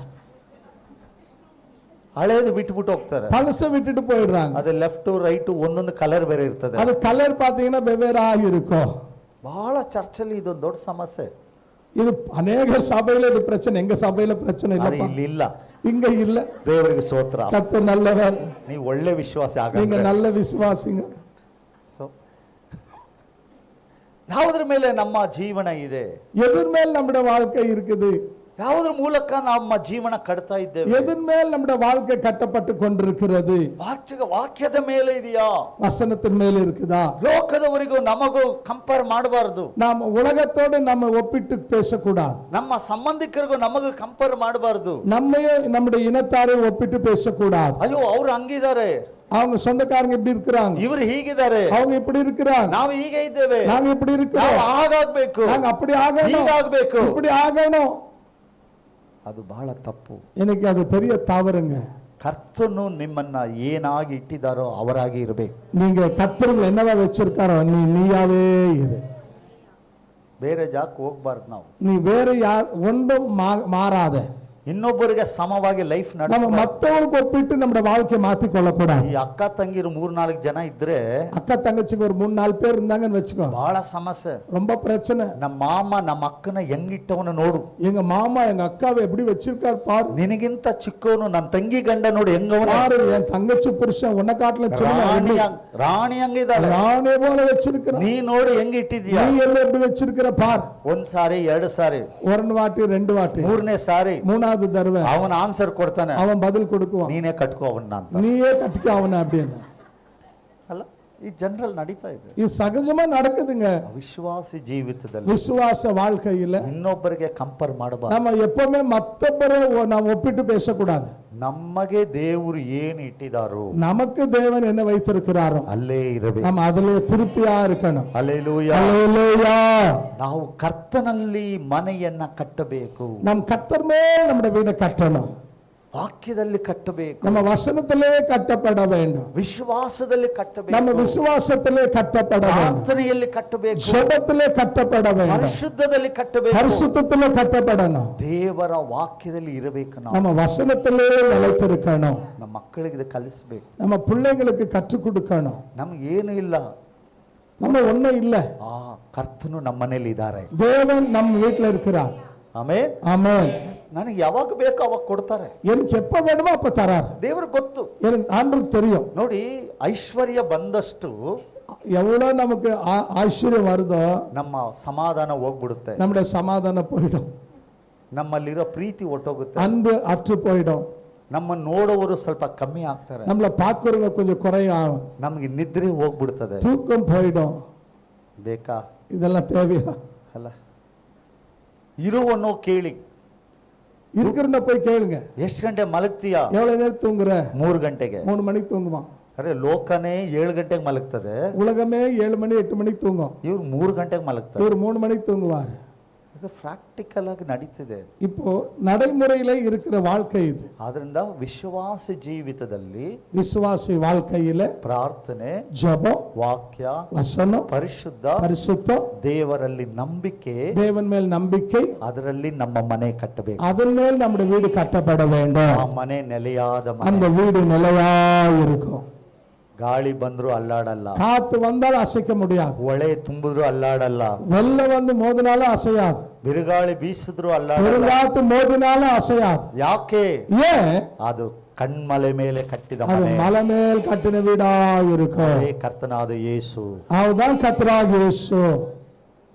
ಹಳೇದು ಬಿಟ್ಬಿಟ್ಟು ಹೋಗ್ತಾರೆ, பழச விட்டுட்டு போயிடுறாங்க. ಅದು ಲೆಫ್ಟ್ ರೈಟ್ ಒಂದೊಂದು ಕಲರ್ ಬೇರೆ ಇರ್ತದೆ, அது கலர் பாத்தீங்கன்னா வெவ்வேறாக இருக்கும். ಬಹಳ ಚರ್ಚಲ್ಲಿ ಇದೊಂದು ದೊಡ್ಡ ಸಮಸ್ಯೆ. இது அநேக சபையில இது பிரச்சனை, எங்க சபையில பிரச்சனை ಅದು இல்ல, ಇಲ್ಲಿ ಇಲ್ಲ. இங்க இல்ல. ದೇವರಿಗೆ ಸ್ತೋತ್ರ. கர்த்தர் நல்லவர், ನೀವು ಒಳ್ಳೆ ವಿಶ್ವಾಸಿ நீங்க ಆಗ. நல்ல விசுவாசிங்க. ಯಾವುದ್ರ ಮೇಲೆ ನಮ್ಮ ಜೀವನ ಇದೆ, எதன் மேல் நம்முடைய வாழ்க்கை இருக்குது, ಯಾವುದ್ರ ಮೂಲಕ ನಮ್ಮ ಜೀವನ ಕಟ್ತಾ ಇದ್ದೇವೆ, எதன் மேல் நம்முடைய வாழ்க்கை கட்டப்பட்டு கொண்டிருக்கிறது, ವಾಕ್ಯದ ಮೇಲೆ ಇದೆಯಾ, வசனத்தின் மேல் இருக்குதா? ಲೋಕದವರಿಗೂ ನಮಗೂ ಕಂಪೇರ್ ಮಾಡಬಾರದು, நாம உலகத்தோடு நம்ம ஒப்பிட்டு பேசக்கூடாது, ನಮ್ಮ ಸಂಬಂಧಿಕರಿಗೂ ನಮಗೂ ಕಂಪೇರ್ ಮಾಡಬಾರದು, நம்முடைய இனத்தாரை ஒப்பிட்டு பேசக்கூடாது. ಅಯ್ಯೋ ಅವ್ರು ಹಂಗಿದ್ದಾರೆ, அவங்க சொந்தக்காரங்க இப்படி இருக்கிறாங்க, ಇವರು ಹೀಗಿದ್ದಾರೆ, அவங்க இப்படி இருக்கிறாங்க, ನಾವು ಹೀಗೆ ಇದ್ದೇವೆ, நாங்க இப்படி இருக்கிறோம், ನಾವು ಹಾಗಾಗ್ಬೇಕು, நாங்க அப்படி ஆகணும், ಹೀಗಾಗ್ಬೇಕು, இப்படி ஆகணும். ಅದು ಬಹಳ ತಪ್ಪು. எனக்கு அது பெரிய தவறுங்க. ಕರ್ತನು ನಿಮ್ಮನ್ನ ಏನಾಗಿ ಇಟ್ಟಿದ್ದಾರೋ ಅವರಾಗಿ ಇರಬೇಕು. நீங்க கர்த்தர் என்னவா வச்சிருக்காரோ நீயாவே இரு, ಬೇರೆ ಜಾಕ್ ಹೋಗ್ಬಾರ್ದು ನಾವು. நீ வேற ஒன்றும் மாறாத. ಇನ್ನೊಬ್ಬರಿಗೆ ಸಮವಾಗಿ ಲೈಫ್ நம்ம ನಡೆಸ. மத்தவங்களுக்கு ஒப்பிட்டு நம்முடைய வாழ்க்கையை மாத்தி கொள்ளக்கூடாது. ಈ ಅಕ್ಕ ತಂಗಿರು 3-4 ಜನ ಇದ್ರೆ, அக்கா தங்கச்சிங்க ஒரு 3-4 பேர் இருந்தாங்கன்னு வச்சுக்கோ, ಬಹಳ ಸಮಸ್ಯೆ. ரொம்ப பிரச்சனை. ನಮ್ಮ ಮಾಮ ನಮ್ಮ ಅಕ್ಕನ ಹೆಂಗಿಟ್ಟವನ ನೋಡು. எங்க மாமா எங்க அக்காவை எப்படி வச்சிருக்காரு பாரு. ನಿನಗಿಂತ ಚಿಕ್ಕವನು ನನ್ನ ತಂಗಿ ಗಂಡ ನೋಡು ಹೆಂಗವನ. பாரு என் தங்கச்சி புருஷன் உன்னை காட்டுல ರಾಣಿ ಹಂಗಿದ್ದಾಳೆ. ராணே போல வச்சிருக்கிற. ನೀ ನೋಡಿ ಹೆಂಗಿಟ್ಟಿದ್ಯಾ. நீ ಎಲ್ಲ எப்படி வச்சிருக்கிற பார். ಒಂದ್ ಸಾರಿ 2 ಸಾರಿ ஒரு வாட்டி 2 வாட்டி 3ನೇ ಸಾರಿ 3வது தடவை ಅವನ ಆನ್ಸರ್ ಕೊಡ್ತಾನೆ. அவன் பதில் கொடுக்குவான். ನೀನೇ ಕಟ್ಕೋ ಅವನ್ನ ಅಂತ. நீயே கட்டிக்க அவனை அப்படின்னு. ಅಲ್ಲ, ಈ ಜನರಲ್ ನಡೀತಾ ಇದೆ. இது சகஜமா நடக்குதுங்க. ವಿಶ್ವಾಸಿ ಜೀವಿತದಲ್ಲಿ விசுவாச வாழ்க்கையில ಇನ್ನೊಬ್ಬರಿಗೆ ಕಂಪೇರ್ ಮಾಡಬಾರದು. நம்ம எப்பவுமே மத்தவரை நாம் ஒப்பிட்டு பேசக்கூடாது. ನಮಗೆ ದೇವರು ಏನು ಇಟ್ಟಿದಾರೋ, நமக்கு தேவன் என்ன வைத்திருக்கிறாரோ ಅಲ್ಲೇ ಇರಬೇಕು. நம்ம அதிலே திருப்தியா இருக்கணும். ಹಲ್ಲೆಲೂಯಾ. ஹல்லேலூயா. ನಾವು ಕರ್ತನಲ್ಲಿ ಮನೆಯನ್ನ ಕಟ್ಟಬೇಕು. நம் கர்த்தர் மேல் நம்முடைய வீடை கட்டணும். ವಾಕ್ಯದಲ್ಲಿ ಕಟ್ಟಬೇಕು. நம்ம வசனத்திலே கட்டப்பட வேண்டும். ವಿಶ್ವಾಸದಲ್ಲಿ ಕಟ್ಟಬೇಕು. நம்ம விசுவாசத்திலே கட்டப்பட வேண்டும். ಪ್ರಾರ್ಥನೆಯಲ್ಲಿ ಕಟ್ಟಬೇಕು. ஜெபத்திலே கட்டப்பட வேண்டும். ಪರಿಶುದ್ಧದಲ್ಲಿ ಕಟ್ಟಬೇಕು. பரிசுத்தத்திலே கட்டப்படணும். ದೇವರ ವಾಕ್ಯದಲ್ಲಿ ಇರಬೇಕು. நம்ம வசனத்திலே நிலைத்திருக்கணும். ನಮ್ಮ ಮಕ್ಕಳಿಗೆ ಇದು ಕಲಿಸಬೇಕು. நம்ம பிள்ளைங்களுக்கு கற்றுக் கொடுக்கணும். ನಮ್ಗೆ ಏನು ಇಲ್ಲ, நம்ம ஒண்ணும் இல்ல, ಕರ್ತನು ನಮ್ಮ ಮನೇಲಿ ಇದ್ದಾರೆ. தேவன் நம்ம வீட்டுல இருக்கிறார். ಆಮೇನ್. ஆமென். ನನಗೆ ಯಾವಾಗ ಬೇಕೋ ಅವಾಗ ಕೊಡ್ತಾರೆ. எனக்கு எப்ப வேணுமோ அப்ப தரார். ದೇವರು ಗೊತ್ತು. எனக்கு ஆண்டவருக்கு தெரியும். ನೋಡಿ, ಐಶ್ವರ್ಯ ಬಂದಷ್ಟು எவ்வளவு நமக்கு ஐஸ்வர்யம் வருதோ ನಮ್ಮ ಸಮಾಧಾನ ಹೋಗ್ಬಿಡುತ್ತೆ. நம்முடைய சமாதானம் போயிடும். ನಮ್ಮಲ್ಲಿರೋ ಪ್ರೀತಿ ಒಟ್ಟೋಗುತ್ತೆ. அன்பு அற்று போயிடும். ನಮ್ಮ ನೋಡುವವರು ಸ್ವಲ್ಪ ಕಮ್ಮಿ ಆಗ್ತಾರೆ. நம்மள பார்க்கறவங்க கொஞ்சம் குறையும். ನಮಗೆ ನಿದ್ರೆ ಹೋಗ್ಬಿಡ್ತದೆ. தூக்கம் போயிடும். ಬೇಕಾ? இதெல்லாம் தேவையா? ಅಲ್ಲ, ಇರುವನೋ ಕೇಳಿ. இருக்கிறன போய் கேளுங்க. ಎಷ್ಟು ಗಂಟೆ ಮಲಗ್ತೀಯಾ? எவ்வளவு நேரம் தூங்குற? 3 ಗಂಟೆಗೆ. 3 மணிக்கு தூங்குவான். ಅರೆ, ಲೋಕನೇ 7 ಗಂಟೆಗೆ ಮಲಗ್ತದೆ. உலகமே 7 மணி 8 மணிக்கு தூங்கும். ಇವ್ರು 3 ಗಂಟೆಗೆ ಮಲಗ್ತಾರೆ. இவர் 3 மணிக்கு தூங்குவார். ಇದು ಪ್ರಾಕ್ಟಿಕಲ್ ಆಗಿ ನಡೀತಿದೆ. இப்போ நடைமுறையில இருக்கிற வாழ்க்கை இது. ಆದ್ರಿಂದ ವಿಶ್ವಾಸ ಜೀವಿತದಲ್ಲಿ விசுவாசி வாழ்க்கையில ಪ್ರಾರ್ಥನೆ, ஜெபம், ವಾಕ್ಯ, வசனம், ಪರಿಶುದ್ಧ, பரிசுத்தம், ದೇವರಲ್ಲಿ ನಂಬಿಕೆ, தேவன் மேல் நம்பிக்கை, ಅದರಲ್ಲಿ ನಮ್ಮ ಮನೆ ಕಟ್ಟಬೇಕು. அதன் மேல் நம்முடைய வீடு கட்டப்பட வேண்டும். ಆ ಮನೆ ನೆಲೆಯಾದ ಮನೆ. அந்த வீடு நிலையா இருக்கும். ಗಾಳಿ ಬಂದ್ರು ಅಲ್ಲಾಡಲ್ಲ. காத்து வந்தாலும் அசைக்க முடியாது. ಒಳೆ ತುಂಬಿದ್ರು ಅಲ್ಲಾಡಲ್ಲ. வெள்ளம் வந்து மோதினாலும் அசையாது. ಬಿರುಗಾಳಿ ಬೀಸಿದ್ರು ಅಲ್ಲಾಡಲ್ಲ. பெருங்காத்து மோதினாலும் அசையாது. ಯಾಕೆ? ஏன்? ಅದು ಕಣ್ಮಲೆ ಮೇಲೆ ಕಟ್ಟಿದ அது ಮನೆ. மலை மேல் கட்டின வீடா இருக்கும். ಅದೇ ಕರ್ತನಾದ ಯೇಸು. அவர்தான் கர்த்தராகிய இயேசு.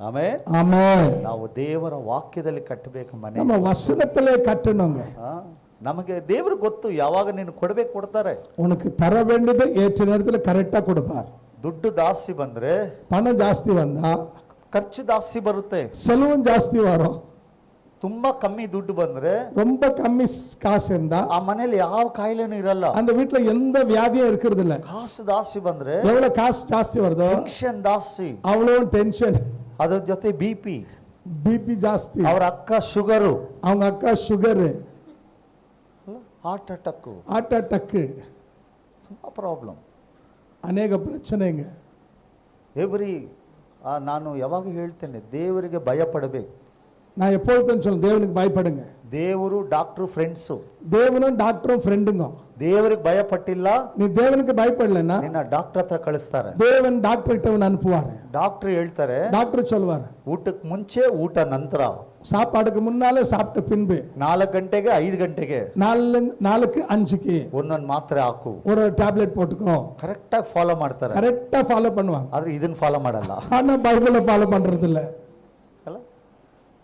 ಆಮೇನ್. ஆமென். ನಾವು ದೇವರ ವಾಕ್ಯದಲ್ಲಿ ಕಟ್ಟಬೇಕು ಮನೆ. நம்ம வசனத்திலே கட்டணுங்க. ನಮಗೆ ದೇವರು ಗೊತ್ತು ಯಾವಾಗ ನೀನು ಕೊಡಬೇಕು, ಕೊಡ್ತಾರೆ. உனக்கு தர வேண்டியதை ஏற்ற நேரத்தில் கரெக்டா கொடுப்பார். ದುಡ್ಡು ಜಾಸ್ತಿ ಬಂದ್ರೆ, பணம் ಜಾಸ್ತಿ வந்தா ಖರ್ಚು ಜಾಸ್ತಿ ಬರುತ್ತೆ. செலவும் ಜಾಸ್ತಿ வரும். ತುಂಬಾ ಕಮ್ಮಿ ದುಡ್ಡು ಬಂದ್ರೆ, ரொம்ப கம்மி காசு இருந்தா ಆ ಮನೇಲಿ ಯಾವ ಕಾಯಿಲೆನೂ ಇರಲ್ಲ. அந்த வீட்டுல எந்த வியாதியும் இருக்கிறது இல்ல. ಕಾಸು ಜಾಸ್ತಿ ಬಂದ್ರೆ, எவ்வளவு காசு ಜಾಸ್ತಿ வருதோ ಟೆನ್ಷನ್ ಜಾಸ್ತಿ, அவ்வளவு டென்ஷன். ಅದ್ರ ಜೊತೆ BP, பிபி ಜಾಸ್ತಿ, ಅವ್ರ ಅಕ್ಕ ಶುಗರು, அவங்க ಅಕ್ಕா sugar, heart attack, heart attack, ತುಂಬಾ ಪ್ರಾಬ್ಲಮ್, ಅನೇಕ பிரச்சனைங்க. ನಾನು ಯಾವಾಗ ಹೇಳ್ತೇನೆ, ದೇವರಿಗೆ ಭಯ ಪಡಬೇಕು. நான் எப்பொழுதும் சொல்ல, தேவனுக்கு பயப்படுங்க. ದೇವರು ಡಾಕ್ಟರ್ ಫ್ರೆಂಡ್ಸು. தேவனும் டாக்டரும் ஃப்ரெண்டுங்க. ದೇವರಿಗೆ ಭಯ ಪಟ್ಟಿಲ್ಲ, நீ தேவனுக்கு பயப்படலன்னா ನಿನ್ನ ಡಾಕ್ಟರ್ ಹತ್ರ ಕಳಿಸ್ತಾರೆ. தேவன் டாக்டர் கிட்ட அனுப்புவாரு. ಡಾಕ್ಟರ್ ಹೇಳ್ತಾರೆ, டாக்டர் சொல்லுவாரு, ಊಟಕ್ಕೆ ಮುಂಚೆ, ಊಟ ನಂತರ, சாப்பாடுக்கு முன்னாலே சாப்பிட்ட பின்பு 4 ಗಂಟೆಗೆ 5 ಗಂಟೆಗೆ 4க்கு 5க்கு ಒಂದೊಂದು ಮಾತ್ರೆ ಹಾಕು, ஒரு டேப்லெட் போட்டுக்கோ. ಕರೆಕ್ಟ್ ಆಗಿ ಫಾಲೋ ಮಾಡ್ತಾರೆ. கரெக்டா ஃபாலோ பண்ணுவாங்க. ಆದ್ರೆ ಇದನ್ನ ಫಾಲೋ ಮಾಡಲ್ಲ. ஆனா பைபிளை ஃபாலோ பண்றது இல்ல. ಅಲ್ಲ,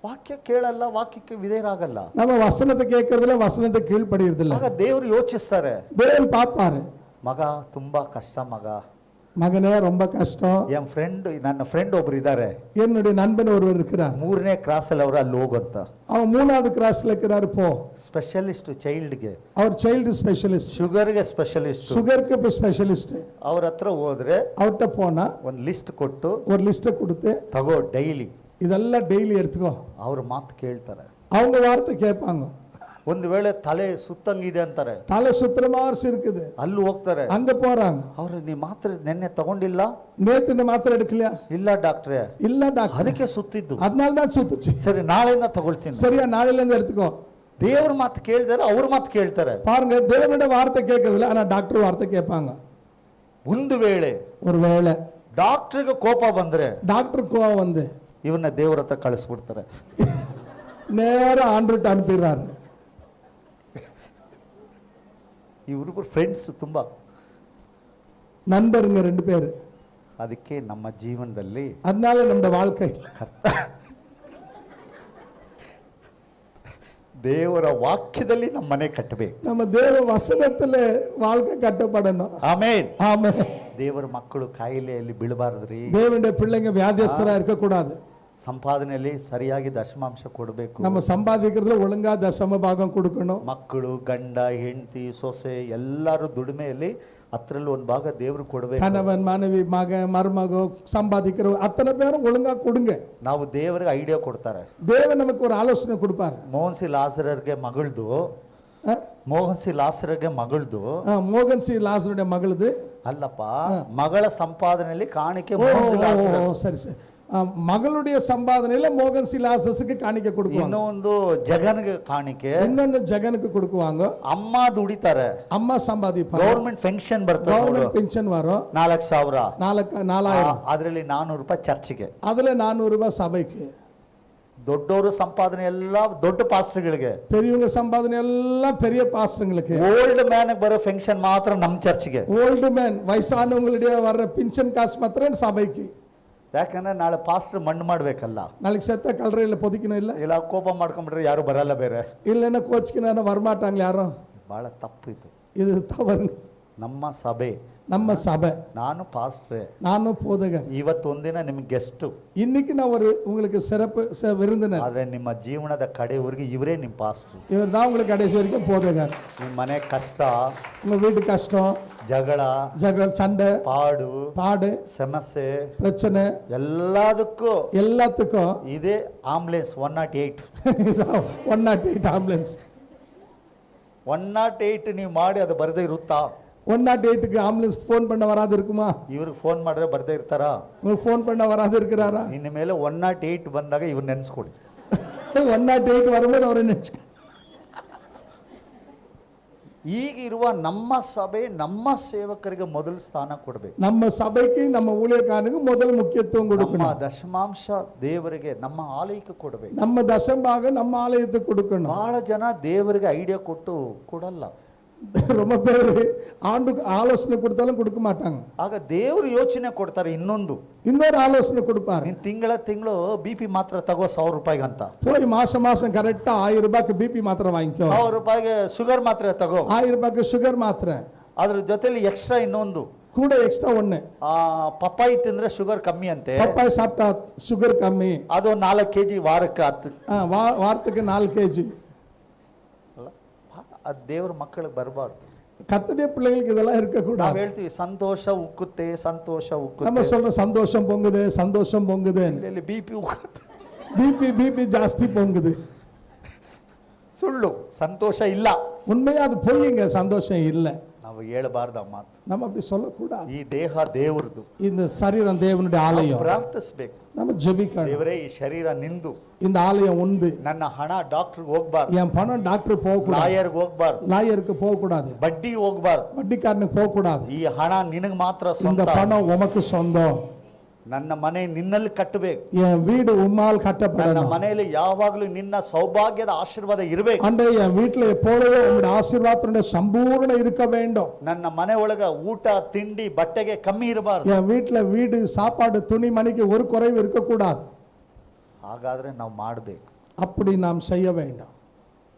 ವಾಕ್ಯ ಕೇಳಲ್ಲ, ವಾಕ್ಯಕ್ಕೆ ವಿಧೇಯರಾಗಲ್ಲ. நம்ம வசனத்தை கேட்கறதுல, வசனத்தை கீழ்ப்படியறது இல்ல. ಆಗ ದೇವರು ಯೋಚಿಸ್ತಾರೆ, தேவன் பாப்பாரு, ಮಗ ತುಂಬಾ ಕಷ್ಟ, ಮಗ மகனே ரொம்ப கஷ்டம். ನನ್ನ ಫ್ರೆಂಡ್ ಒಬ್ರು ಇದ್ದಾರೆ, என்னுடைய நண்பன் ஒருவர் இருக்கிறார். 3ನೇ ಕ್ರಾಸ್ ಅಲ್ಲಿ ಅವ್ರು ಅಲ್ಲಿ ಹೋಗಂತ. அவன் 3வது கிராஸ்ல இருக்கிறாரு. போ, ಸ್ಪೆಷಲಿಸ್ಟ್ ಚೈಲ್ಡ್ಗೆ, அவர் சைல்டு ஸ்பெஷலிஸ்ட், ಶುಗರ್ಗೆ ಸ್ಪೆಷಲಿಸ್ಟ್. சுகருக்கு ஸ்பெஷலிஸ்ட். ಅವ್ರ ಹತ್ರ ಹೋದ್ರೆ அவர்கிட்ட போனா ಒಂದು ಲಿಸ್ಟ್ ಕೊಟ್ಟು, ஒரு லிஸ்ட்டை கொடுத்து, ತಗೋ ಡೈಲಿ, இதெல்லாம் டெய்லி எடுத்துக்கோ. ಅವ್ರ ಮಾತು ಕೇಳ್ತಾರೆ, அவங்க வார்த்தை கேட்பாங்க. ಒಂದು ವೇಳೆ ತಲೆ ಸುತ್ತಂಗಿದೆ ಅಂತಾರೆ, தலை சுத்துற மாதிரி இருக்குது, ಅಲ್ಲಿ ಹೋಗ್ತಾರೆ, அங்க போறாங்க. ಅವ್ರು ನೀ ಮಾತ್ರೆ ನೆನ್ನೆ ತಗೊಂಡಿಲ್ಲ? நேத்து இந்த மாத்திரை எடுக்கலையா? ಇಲ್ಲ ಡಾಕ್ಟ್ರೇ. இல்ல டாக்டர், ಅದಕ್ಕೆ ಸುತ್ತಿದ್ದು. அதனால தான் சுத்துச்சு. ಸರಿ, ನಾಳೆಯಿಂದ ತಗೊಳ್ತೀನಿ. சரியா, நாளையில இருந்து எடுத்துக்கோ. ದೇವ್ರ ಮಾತು ಕೇಳಿದಾರೆ, ಅವ್ರ ಮಾತು ಕೇಳ್ತಾರೆ. பாருங்க, தேவனுடைய வார்த்தை கேட்கறதில்ல, ஆனா டாக்டர் வார்த்தை கேட்பாங்க. ಒಂದು ವೇಳೆ ஒருவேளை ಡಾಕ್ಟರ್ಗೆ ಕೋಪ ಬಂದ್ರೆ டாக்டர் கோவம் வந்து ಇವನ್ನ ದೇವ್ರ ಹತ್ರ ಕಳಿಸ್ಬಿಡ್ತಾರೆ. நேரா ஆண்டுட்டு அனுப்பிடுறாரு. ಇವ್ರಿಬ್ರು ಫ್ರೆಂಡ್ಸ್ ತುಂಬಾ நண்பருங்க 2 பேரு. ಅದಕ್ಕೆ ನಮ್ಮ ಜೀವನದಲ್ಲಿ அதனால நம்ம வாழ்க்கை ದೇವರ ವಾಕ್ಯದಲ್ಲಿ ನಮ್ಮ ಮನೆ ಕಟ್ಟಬೇಕು. நம்ம தேவ வசனத்துல வாழ்க்கை கட்டப்படணும். ಆಮೇನ್. ஆமென். ದೇವರ ಮಕ್ಕಳು ಕಾಯಿಲೆಯಲ್ಲಿ ಬೀಳಬಾರದ್ರಿ. தேவனுடைய பிள்ளைங்க வியாதியஸ்தரா இருக்க கூடாது. ಸಂಪಾದನೆಯಲ್ಲಿ ಸರಿಯಾಗಿ ದಶಮಾಂಶ ಕೊಡಬೇಕು. நம்ம சம்பாதிக்கிறதுல ஒழுங்கா தசம பாகம் கொடுக்கணும். ಮಕ್ಕಳು, ಗಂಡ, ಹೆಂಡತಿ, ಸೊಸೆ ಎಲ್ಲರೂ ದುಡಿಮೆಯಲ್ಲಿ ಅದರಲ್ಲಿ ಒಂದು ಭಾಗ ದೇವರು ಕೊಡಬೇಕು. கணவன், மனைவி, மகன், மருமக சம்பாதிக்கிற அத்தனை பேரும் ஒழுங்கா கொடுங்க. ನಾವು ದೇವರಿಗೆ ಐಡಿಯಾ ಕೊಡ್ತಾರೆ. தேவன் நமக்கு ஒரு ஆலோசனை கொடுப்பாரு. ಮೋಹನ್ ಸಿ ಲಾಸರರ್ಗೆ ಮಗಳದು, ಮೋಹನ್ ಸಿ ಲಾಸರರ್ಗೆ ಮಗಳದು, மோகன் சி லாசருடைய மகளுது ಅಲ್ಲಪ್ಪ, ಮಗಳ ಸಂಪಾದನೆಯಲ್ಲಿ ಕಾಣಿಕೆ ஓ, ಮೋಹನ್ ಸಿ ಲಾಸರಸ್. சரி சரி. மகளுடைய சம்பாதனையில மோகன் சி லாசஸுக்கு காணிக்க கொடுக்குவாங்க. ಇನ್ನೊಂದು ಜಗನ್ಗೆ ಕಾಣಿಕೆ, இன்னொன்னு ஜெகனுக்கு கொடுக்குவாங்க. ಅಮ್ಮ ದುಡಿತಾರೆ, அம்மா சம்பாதிப்பாங்க. ಗೌರ್ಮೆಂಟ್ ಪೆನ್ಷನ್ ಬರ್ತದೆ, கவர்மெண்ட் பென்ஷன் வரும் 4,000. 4000. ಅದರಲ್ಲಿ 400 ರೂಪಾಯಿ ಚರ್ಚ್ಗೆ, அதுல 400 ரூபாய் சபைக்கு. ದೊಡ್ಡವರು ಸಂಪಾದನೆ ಎಲ್ಲ ದೊಡ್ಡ ಪಾಸ್ಟರ್ಗಳಿಗೆ, பெரியவங்க சம்பாதனை எல்லாம் பெரிய பாஸ்டர்களுக்கு. ಓಲ್ಡ್ ಮ್ಯಾನ್ ಬರೋ ಪೆನ್ಷನ್ ಮಾತ್ರ ನಮ್ಮ ಚರ್ಚ್ಗೆ. ஓல்டு மேன் வயசானவங்களுடைய வர்ற பென்ஷன் காசு மாத்திரம் சபைக்கு. ಯಾಕಂದ್ರೆ ನಾಳೆ ಪಾಸ್ಟರ್ ಮಣ್ಣು ಮಾಡ್ಬೇಕಲ್ಲ, நாளைக்கு செத்த கல்லறையில் பொதிக்கணும். இல்லை ಇಲ್ಲ ಕೋಪ ಮಾಡ್ಕೊಂಡ್ಬಿಟ್ರೆ ಯಾರು ಬರಲ್ಲ ಬೇರೆ, இல்லைன்னா கோச்சிக்கணும் வரமாட்டாங்களே யாரும். ಬಹಳ ತಪ್ಪು ಇದು. இது தவறு. ನಮ್ಮ ಸಭೆ, நம்ம சபை, ನಾನು ಪಾಸ್ಟ್ರೇ, நானும் போதகர். ಇವತ್ತೊಂದಿನ ನಿಮ್ಗೆ ಗೆಸ್ಟು, இன்னைக்கு நான் ஒரு உங்களுக்கு சிறப்பு விருந்தினர். ಆದ್ರೆ ನಿಮ್ಮ ಜೀವನದ ಕಡೆವರೆಗೆ ಇವರೇ ನಿಮ್ಮ ಪಾಸ್ಟ್ರು. இவர் தான் உங்களுக்கு கடைசி வரைக்கும் போதகர். ನಿಮ್ಮ ಮನೆ ಕಷ್ಟ, உங்க வீட்டு கஷ்டம், ಜಗಳ, சண்டை, பாடு, ಸಮಸ್ಯೆ, பிரச்சனை எல்லாத்துக்கும் ಇದೇ ಆಂಬುಲೆನ್ಸ್ 108. 108 ஆம்புலன்ஸ். 108 ನೀವು ಮಾಡಿ ಅದು ಬರದೇ ಇರುತ್ತಾ? 108க்கு ஆம்புலன்ஸ் ஃபோன் பண்ண வராது இருக்குமா? ಇವ್ರಿಗೆ ಫೋನ್ ಮಾಡಿದ್ರೆ ಬರ್ದೇ ಇರ್ತಾರಾ? உங்களுக்கு ஃபோன் பண்ண வராது இருக்கிறாரா? ಇನ್ನು ಮೇಲೆ 108 ಬಂದಾಗ ಇವ್ರು ನೆನೆಸ್ಕೊಡಿ. 108 வரும்போது அவரை நினைச்சு. ಈಗಿರುವ ನಮ್ಮ ಸಭೆ, ನಮ್ಮ ಸೇವಕರಿಗೆ ಮೊದಲು ಸ್ಥಾನ ಕೊಡಬೇಕು. நம்ம சபைக்கு, நம்ம ஊழியக்காரனுக்கு முதல் முக்கியத்துவம் ನಮ್ಮ கொடுக்கணும். ದಶಮಾಂಶ ದೇವರಿಗೆ, ನಮ್ಮ ಆಲಯಕ್ಕೆ ಕೊಡಬೇಕು. நம்ம தசம்பாக நம்ம ஆலயத்துக்கு கொடுக்கணும். ಬಹಳ ಜನ ದೇವರಿಗೆ ಐಡಿಯಾ ಕೊಟ್ಟು ಕೊಡಲ್ಲ. ரொம்ப பேர் ஆண்டுக்கு ஆலோசனை கொடுத்தாலும் கொடுக்க மாட்டாங்க. ಆಗ ದೇವರು ಯೋಚನೆ ಕೊಡ್ತಾರೆ, இன்னொரு ஆலோசனை கொடுப்பாரு. ನೀನ್ ತಿಂಗಳು BP ಮಾತ್ರ ತಗೋ 1,000 ರೂಪಾಯಿಗೆ ಅಂತ. போய் மாசம் கரெக்டா 1000 ரூபாய்க்கு BP மாத்திரை வாங்கிக்கோ. 1,000 ರೂಪಾಯಿಗೆ ಶುಗರ್ ಮಾತ್ರೆ ತಗೋ. 1000 ரூபாய்க்கு சுகர் மாத்திரை. ಅದ್ರ ಜೊತೆಲಿ ಎಕ್ಸ್ಟ್ರಾ ಇನ್ನೊಂದು கூட எக்ஸ்ட்ரா ஒண்ணு. ಪಪ್ಪಾಯಿ ತಿಂದ್ರೆ ಶುಗರ್ ಕಮ್ಮಿ ಅಂತೆ. பப்பாய் சாப்பிட்டா சுகர் கம்மி. ಅದು 4 kg ವಾರಕ್ಕೆ 10. வாரத்துக்கு 4 kg. ಅದು ದೇವ್ರ ಮಕ್ಕಳಿಗೆ ಬರಬಾರ್ದು. கர்த்தருடைய பிள்ளைகளுக்கு இதெல்லாம் இருக்க ನಾವು கூடாது. ಹೇಳ್ತೀವಿ ಸಂತೋಷ ಉಕ್ಕುತ್ತೆ, ಸಂತೋಷ நம்ம ಉಕ್ಕುತ್ತೆ. சொல்றோம் சந்தோஷம் பொங்குது, சந்தோஷம் பொங்குது. ಇಲ್ಲಿ BP ಉಕ್ಕುತ್ತೆ. பிபி ಜಾಸ್ತಿ பொங்குது. ಸುಳ್ಳು, ಸಂತೋಷ ಇಲ್ಲ. உண்மையா அது பொய்யுங்க, சந்தோஷம் இல்லை. ನಾವು ಹೇಳಬಾರ್ದು ಆ ಮಾತು. நம்ம அப்படி சொல்லக்கூடாது. ಈ ದೇಹ ದೇವರದು, இந்த சரீரம் தேவனுடைய ஆலயம். ಪ್ರಾರ್ಥಿಸಬೇಕು. நம்ம ஜெபிக்கணும். ದೇವರೇ, ಈ ಶರೀರ ನಿಂದು, இந்த ஆலயம் உண்டு. ನನ್ನ ಹಣ ಡಾಕ್ಟರ್ಗೆ ಹೋಗ್ಬಾರ್ದು, என் பணம் டாக்டர் போக கூடாது, ಲಾಯರ್ಗೆ ಹೋಗ್ಬಾರ್ದು, லாயருக்கு போக கூடாது, ಬಡ್ಡಿ ಹೋಗ್ಬಾರ್ದು, வட்டிக்காரனுக்கு போக கூடாது. ಈ ಹಣ ನಿನಗೆ ಮಾತ್ರ இந்த ಸ್ವಂತ. பணம் உமக்கு சொந்தம். ನನ್ನ ಮನೆ ನಿನ್ನಲ್ಲಿ ಕಟ್ಟಬೇಕು. என் வீடு உம்மால் ನನ್ನ கட்டப்படணும். ಮನೆಯಲ್ಲಿ ಯಾವಾಗಲೂ ನಿನ್ನ ಸೌಭಾಗ್ಯದ ಆಶೀರ್ವಾದ ಇರಬೇಕು. அன்றே என் வீட்டில் எப்பொழுதும் உங்களுடைய ஆசீர்வாதத்தினுடைய சம்பூர்ணம் இருக்க வேண்டும். ನನ್ನ ಮನೆ ಒಳಗ ಊಟ ತಿಂಡಿ ಬಟ್ಟೆಗೆ ಕಮ್ಮಿ ಇರಬಾರ್ದು. என் வீட்டில் வீடு சாப்பாடு துணி மணிக்கு ஒரு குறைவு இருக்கக்கூடாது. ಹಾಗಾದ್ರೆ ನಾವು ಮಾಡಬೇಕು. அப்படி நாம் செய்ய வேண்டும்.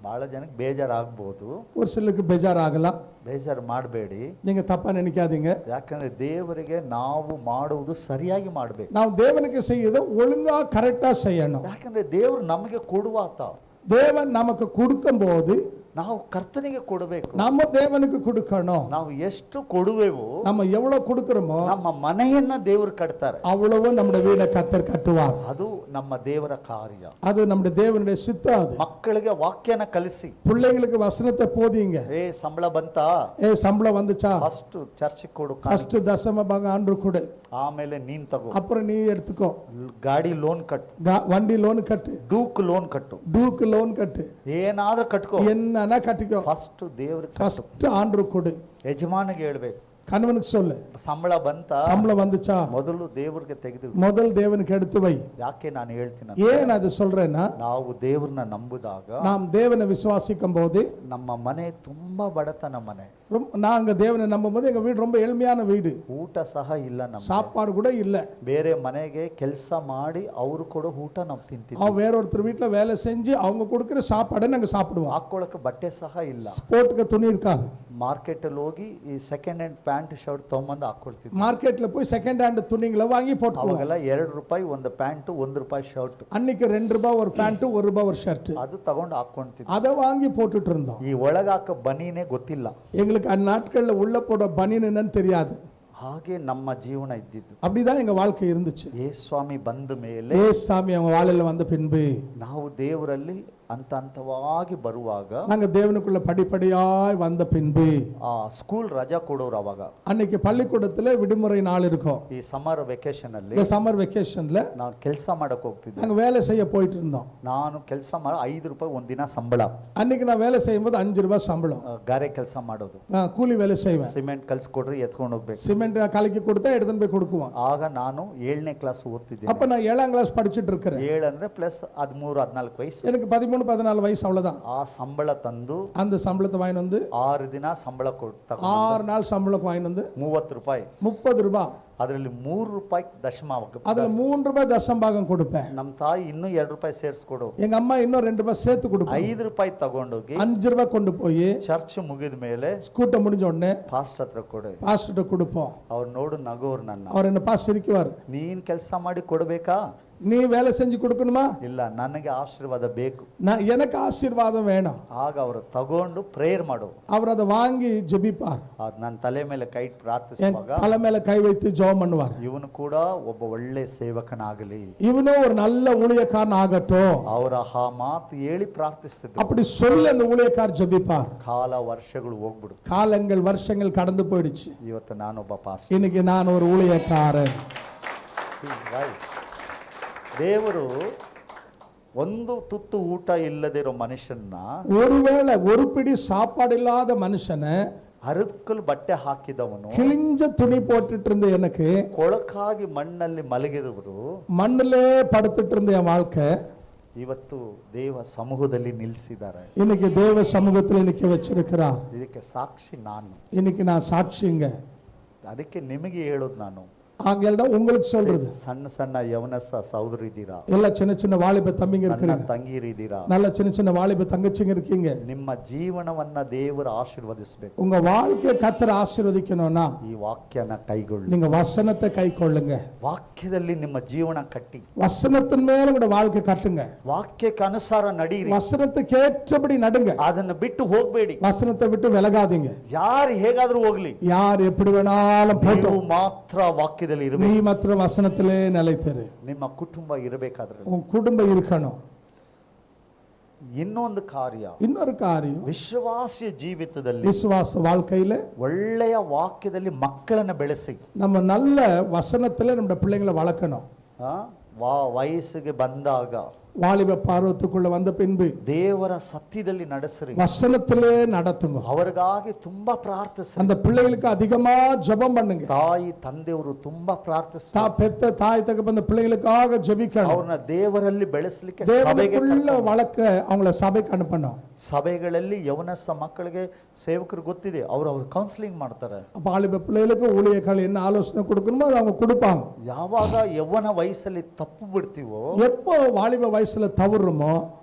ಬಹಳ ಜನಕ್ಕೆ ಬೇಜಾರಾಗಬಹುದು, ஒரு சிலருக்கு பெஜார் ஆகலாம். ಬೇಜಾರು ಮಾಡಬೇಡಿ. நீங்க தப்பா நினைக்காதீங்க. ಯಾಕಂದ್ರೆ ದೇವರಿಗೆ ನಾವು ಮಾಡುವುದು ಸರಿಯಾಗಿ ಮಾಡಬೇಕು. ನಾವು தேவனுக்கு செய்யறது ஒழுங்கா கரெக்டா செய்யணும். ಯಾಕಂದ್ರೆ ದೇವರು ನಮಗೆ ಕೊಡುವಾತ. தேவன் நமக்கு கொடுக்கும் போது ನಾವು ಕರ್ತನಿಗೆ ಕೊಡಬೇಕು. நம்ம தேவனுக்கு கொடுக்கணும். ನಾವು ಎಷ್ಟು ಕೊಡುವೆವೋ நம்ம எவ்வளவு கொடுக்கிறோமோ ನಮ್ಮ ಮನೆಯನ್ನ ದೇವರು ಕಟ್ತಾರೆ. அவ்வளவு நம்முடைய வீடை கர்த்தர் கட்டுவார். ಅದು ನಮ್ಮ ದೇವರ ಕಾರ್ಯ. அது நம்முடைய தேவனுடைய சித்தம். அது ಮಕ್ಕಳಿಗೆ ವಾಕ್ಯನ ಕಲಿಸಿ, பிள்ளைங்களுக்கு வசனத்தை போதிங்க. ಸಂಬಳ ಬಂತಾ, சம்பளம் வந்துச்சா, ಫಸ್ಟ್ ಚರ್ಚಿಗೆ ಕೊಡು, ಫಸ್ಟ್ ದಶಮ ಭಾಗ ಆಂಡ್ರು ಕೊಡು, ಆಮೇಲೆ ನೀನ್ ತಗೋ, அப்புறம் நீ எடுத்துக்கோ. ಗಾಡಿ ಲೋನ್ ಕಟ್ಟು, வண்டி லோன் கட்டு, ಡೂಕ್ ಲೋನ್ ಕಟ್ಟು, டூக்கு லோன் கட்டு, ಏನಾದ್ರೂ ಕಟ್ಕೋ, என்னன்னா கட்டிக்கோ. ಫಸ್ಟ್ ದೇವ್ರಿಗೆ ஃபர்ஸ்ட் ஆண்டு கொடு. ಯಜಮಾನಿಗೆ ಹೇಳ್ಬೇಕು, கணவனுக்கு சொல்லு, ಸಂಬಳ ಬಂತ, சம்பளம் வந்துச்சா, ಮೊದಲು ದೇವ್ರಿಗೆ ತೆಗೆದು முதல் தேவனுக்கு எடுத்து வை. ಯಾಕೆ ನಾನು ಹೇಳ್ತೀನಿ, ஏன் அது சொல்றேன்னா, ನಾವು ದೇವ್ರನ್ನ ನಂಬುದಾಗ, நாம் தேவனை விசுவாசிக்கும் போது, ನಮ್ಮ ಮನೆ ತುಂಬಾ ಬಡತನ ಮನೆ, நாங்க தேவனை நம்பும் போது எங்க வீடு ரொம்ப எளிமையான வீடு, ಊಟ ಸಹ ಇಲ್ಲ, ನಮ್ಮ சாப்பாடு கூட இல்ல. ಬೇರೆ ಮನೆಗೆ ಕೆಲಸ ಮಾಡಿ ಅವರು ಕೊಡೋ ಊಟ ನಾವು ತಿಂತೀವಿ. அவன் வேற ஒருத்தர் வீட்டுல வேலை செஞ்சு அவங்க கொடுக்கிற சாப்பாடை நாங்க சாப்பிடுவோம். ಹಾಕೊಳ್ಳಕ್ಕೆ ಬಟ್ಟೆ ಸಹ ಇಲ್ಲ, போட்டுக்க துணி இருக்காது. ಮಾರ್ಕೆಟ್ ಅಲ್ಲಿ ಹೋಗಿ ಈ ಸೆಕೆಂಡ್ ಹ್ಯಾಂಡ್ ಪ್ಯಾಂಟ್ ಶರ್ಟ್ ತಗೊಂಬಂದು ಹಾಕೊಳ್ತಿದ್ವಿ. மார்க்கெட்ல போய் செகண்ட் ஹேண்ட் துணிங்களை வாங்கி போட்டுக்குவோம். ಅವಾಗೆಲ್ಲ ₹2 ಒಂದು ಪ್ಯಾಂಟ್, ₹1 ಶರ್ಟ್. அன்னைக்கு ₹2 ஒரு ಪ್ಯಾಂಟ್, ₹1 ஒரு ஷர்ட். ಅದು ತಗೊಂಡು ಹಾಕೊಂತಿದ್ವಿ. அதை வாங்கி போட்டுட்டு இருந்தோம். ಈ ಒಳಗಾಕ ಬನೀನೇ ಗೊತ್ತಿಲ್ಲ, எங்களுக்கு அந்நாட்கள்ல உள்ள போட பனியன் என்னன்னு தெரியாது. ಹಾಗೆ ನಮ್ಮ ಜೀವನ ಇದ್ದಿದ್ದು. அப்படிதான் எங்க வாழ்க்கை இருந்துச்சு. ಯೇಸುಸ್ವಾಮಿ ಬಂದ ಮೇಲೆ, ஏசாமி அவங்க வாழையில வந்த பின்பு, ನಾವು ದೇವರಲ್ಲಿ ಹಂತವಾಗಿ ಬರುವಾಗ, நாங்க தேவனுக்குள்ள படிப்படியாய் வந்த பின்பு, ಸ್ಕೂಲ್ ರಜಾ ಕೊಡೋರು ಅವಾಗ. அன்னைக்கு பள்ளிக்கூடத்துல விடுமுறை நாள் இருக்கும். ಈ ಸಮ್ಮರ್ ವೆಕೇಶನ್ ಅಲ್ಲಿ, இந்த சம்மர் வெக்கேஷன்ல ನಾನು ಕೆಲಸ ಮಾಡಕ್ ಹೋಗ್ತಿದ್ದೆ. நாங்க வேலை செய்ய போயிட்டு இருந்தோம். ನಾನು ಕೆಲಸ ಮಾಡಿ ₹5 ಒಂದಿನ ಸಂಬಳ. அன்னைக்கு நான் வேலை செய்யும் போது ₹5 சம்பளம். ಗಾರೆ ಕೆಲಸ ಮಾಡೋದು, கூலி வேலை செய்வேன். ಸಿಮೆಂಟ್ ಕಲ್ಸ್ಕೊಡ್ರಿ ಎತ್ಕೊಂಡು ಹೋಗ್ಬೇಕು. சிமெண்ட் கலக்கி கொடுத்தா எடுத்துன்னு போய் கொடுக்குவோம். ಆಗ ನಾನು 7ನೇ ಕ್ಲಾಸ್ ಓದ್ತಿದ್ದೆ. அப்ப நான் 7ஆம் கிளாஸ் படிச்சிட்டு இருக்கிறேன். 7 ಅಂದ್ರೆ ಪ್ಲಸ್ 13-14 ವಯಸ್ಸು. எனக்கு 13-14 வயசு அவ்வளவுதான். ಆ ಸಂಬಳ ತಂದು, அந்த சம்பளத்தை வாங்கி வந்து 6 ದಿನ ಸಂಬಳ ಕೊಟ್ಟು 6 நாள் சம்பளம் வாங்கி வந்து ₹30. ₹30. ಅದರಲ್ಲಿ ₹3 ದಶಮ. அதுல ₹3 தசம்பாகம் கொடுப்பேன். ನಮ್ಮ ತಾಯಿ ಇನ್ನೂ ₹2 ಸೇರಿಸ್ಕೊಡು. எங்க அம்மா இன்னும் ₹2 சேர்த்து கொடுப்பேன். ₹5 ತಗೊಂಡೋಗಿ ₹5 கொண்டு போய் ಚರ್ಚ್ ಮುಗಿದ ಮೇಲೆ கூட்டம் முடிஞ்ச உடனே ಪಾಸ್ಟರ್ ಹತ್ರ ಕೊಡು. பாஸ்டர்ட்ட கொடுப்போம். ಅವ್ರು ನೋಡು ನಗೋರು ನನ್ನ. அவர் என்ன பார்த்து சிரிக்குவார். ನೀನ್ ಕೆಲಸ ಮಾಡಿ ಕೊಡ್ಬೇಕಾ? நீ வேலை செஞ்சு கொடுக்கணுமா? ಇಲ್ಲ, ನನಗೆ ಆಶೀರ್ವಾದ ಬೇಕು. எனக்கு ஆசீர்வாதம் வேணும். ಆಗ ಅವರು ತಗೊಂಡು ಪ್ರೇಯರ್ ಮಾಡು. அவர் அதை வாங்கி ஜெபிப்பார். ನನ್ನ ತಲೆ ಮೇಲೆ ಕೈ என் ಪ್ರಾರ್ಥಿಸುವಾಗ தலை மேல கை வைத்து ஜெபம் பண்ணுவார். ಇವನು ಕೂಡ ಒಬ್ಬ ಒಳ್ಳೆ ಸೇವಕನಾಗಲಿ, இவனும் ஒரு நல்ல ஊழியக்காரன் ஆகட்டும், ಅವರ ಆ ಮಾತು ಹೇಳಿ ಪ್ರಾರ್ಥಿಸಿದ್ರು. அப்படி சொல்லி அந்த ஊழியக்கார் ஜெபிப்பார். ಕಾಲ ವರ್ಷಗಳು ಹೋಗ್ಬಿಡು. காலங்கள் வருஷங்கள் கடந்து போயிடுச்சு. ಇವತ್ತು ನಾನೊಬ್ಬ ಪಾಸ್ಟರ್. இன்னைக்கு நான் ஒரு ஊழியக்காரன். ದೇವರು ಒಂದು ತುತ್ತು ಊಟ ಇಲ್ಲದಿರೋ ಮನುಷ್ಯನ್ನ, ஒருவேளை ஒரு பிடி சாப்பாடு இல்லாத மனுஷனை, ಹರಿದ್ಕಲ್ ಬಟ್ಟೆ ಹಾಕಿದವನು, கிழிஞ்ச துணி போட்டுட்டு இருந்த எனக்கு, ಕೊಳಕಾಗಿ ಮಣ್ಣಲ್ಲಿ ಮಲಗಿದವರು, மண்ணிலே படுத்துட்டு இருந்த என் வாழ்க்கை ಇವತ್ತು ದೇವ ಸಮೂಹದಲ್ಲಿ ನಿಲ್ಲಿಸಿದ್ದಾರೆ. இன்னைக்கு தேவ சமூகத்தில் நிக்க வச்சிருக்கிறார். ಇದಕ್ಕೆ ಸಾಕ್ಷಿ ನಾನು. இன்னைக்கு நான் சாட்சிங்க. ಅದಕ್ಕೆ ನಿಮಗೆ ಹೇಳೋದು ನಾನು, ஆகையால் உங்களுக்கு சொல்றது, ಸಣ್ಣ ಸಣ್ಣ ಯವನಸ್ಥ ಸಹೋದರ ಇದ್ದೀರಾ, ಎಲ್ಲ ಚಿನ್ನ ಚಿನ್ನ ವಾಲಿಬ ತம்பிங்க ಸಣ್ಣ இருக்கிறீங்க, ತಂಗಿರಿದ್ದೀರಾ, நல்ல சின்ன சின்ன வாலிப தங்கச்சிங்க இருக்கீங்க. ನಿಮ್ಮ ಜೀವನವನ್ನ ದೇವರು ಆಶೀರ್ವದಿಸಬೇಕು. உங்க வாழ்க்கையை கர்த்தர் ஆசீர்வதிக்கணும்னா ಈ ವಾಕ್ಯನ ಕೈಗೊಳ್ಳಿ. நீங்க வசனத்தை கை கொள்ளுங்க. ವಾಕ್ಯದಲ್ಲಿ ನಿಮ್ಮ ಜೀವನ ಕಟ್ಟಿ, வசனத்தின் மேல உங்க வாழ்க்கை கட்டுங்க. ವಾಕ್ಯಕ್ಕೆ ಅನುಸಾರ ನಡೀರಿ, வசனத்துக்கு ஏற்றபடி நடுங்க. ಅದನ್ನ ಬಿಟ್ಟು ಹೋಗ್ಬೇಡಿ. வசனத்தை விட்டு விலகாதீங்க. ಯಾರು ಹೇಗಾದ್ರೂ ಹೋಗ್ಲಿ, யார் எப்படி வேணாலும் ನೀವು போட்டோம், ಮಾತ್ರ ವಾಕ್ಯದಲ್ಲಿ நீ ಇರಬೇಕು. மாத்திர வசனத்திலே நிலைத்திரு. ನಿಮ್ಮ ಕುಟುಂಬ ಇರಬೇಕಾದ್ರೆ உன் குடும்பம் இருக்கணும். ಇನ್ನೊಂದು ಕಾರ್ಯ, இன்னொரு காரியம், ವಿಶ್ವಾಸಿಯ ಜೀವಿತದಲ್ಲಿ விசுவாச வாழ்க்கையில ಒಳ್ಳೆಯ ವಾಕ್ಯದಲ್ಲಿ ಮಕ್ಕಳನ್ನ ಬೆಳೆಸಿ, நம்ம நல்ல வசனத்துல நம்ம பிள்ளைங்களை வளர்க்கணும். ವಯಸ್ಸಿಗೆ ಬಂದಾಗ வாலிப பருவத்துக்குள்ள வந்த பின்பு ದೇವರ ಸತ್ಯದಲ್ಲಿ ನಡೆಸಿರಿ, வசனத்திலே நடத்துங்க. ಅವರಿಗಾಗಿ ತುಂಬಾ ಪ್ರಾರ್ಥಿಸಿ, அந்த பிள்ளைகளுக்கு அதிகமா ஜெபம் பண்ணுங்க. ತಾಯಿ ತಂದೆಯವರು ತುಂಬಾ ಪ್ರಾರ್ಥಿಸಿ, பெத்த தாய் தகப்பன் பிள்ளைகளுக்காக ஜெபிக்கணும். ಅವ್ರನ್ನ ದೇವರಲ್ಲಿ ಬೆಳೆಸಲಿಕ್ಕೆ தேவனுக்குள்ள வளர்க்க அவங்கள சபைக்கு அனுப்பணும். ಸಭೆಗಳಲ್ಲಿ ಯವನಸ್ಥ ಮಕ್ಕಳಿಗೆ ಸೇವಕರು ಗೊತ್ತಿದೆ, ಅವ್ರು ಕೌನ್ಸಿಲಿಂಗ್ ಮಾಡ್ತಾರೆ. வாலிப பிள்ளைகளுக்கு ஊழியர்கள் என்ன ஆலோசனை கொடுக்கணுமோ அதை அவங்க கொடுப்பாங்க. ಯಾವಾಗ ಯೌವನ ವಯಸ್ಸಲ್ಲಿ ತಪ್ಪು ಬಿಡ್ತೀವೋ, எப்போ வாலிப வயசுல தவறுமோ,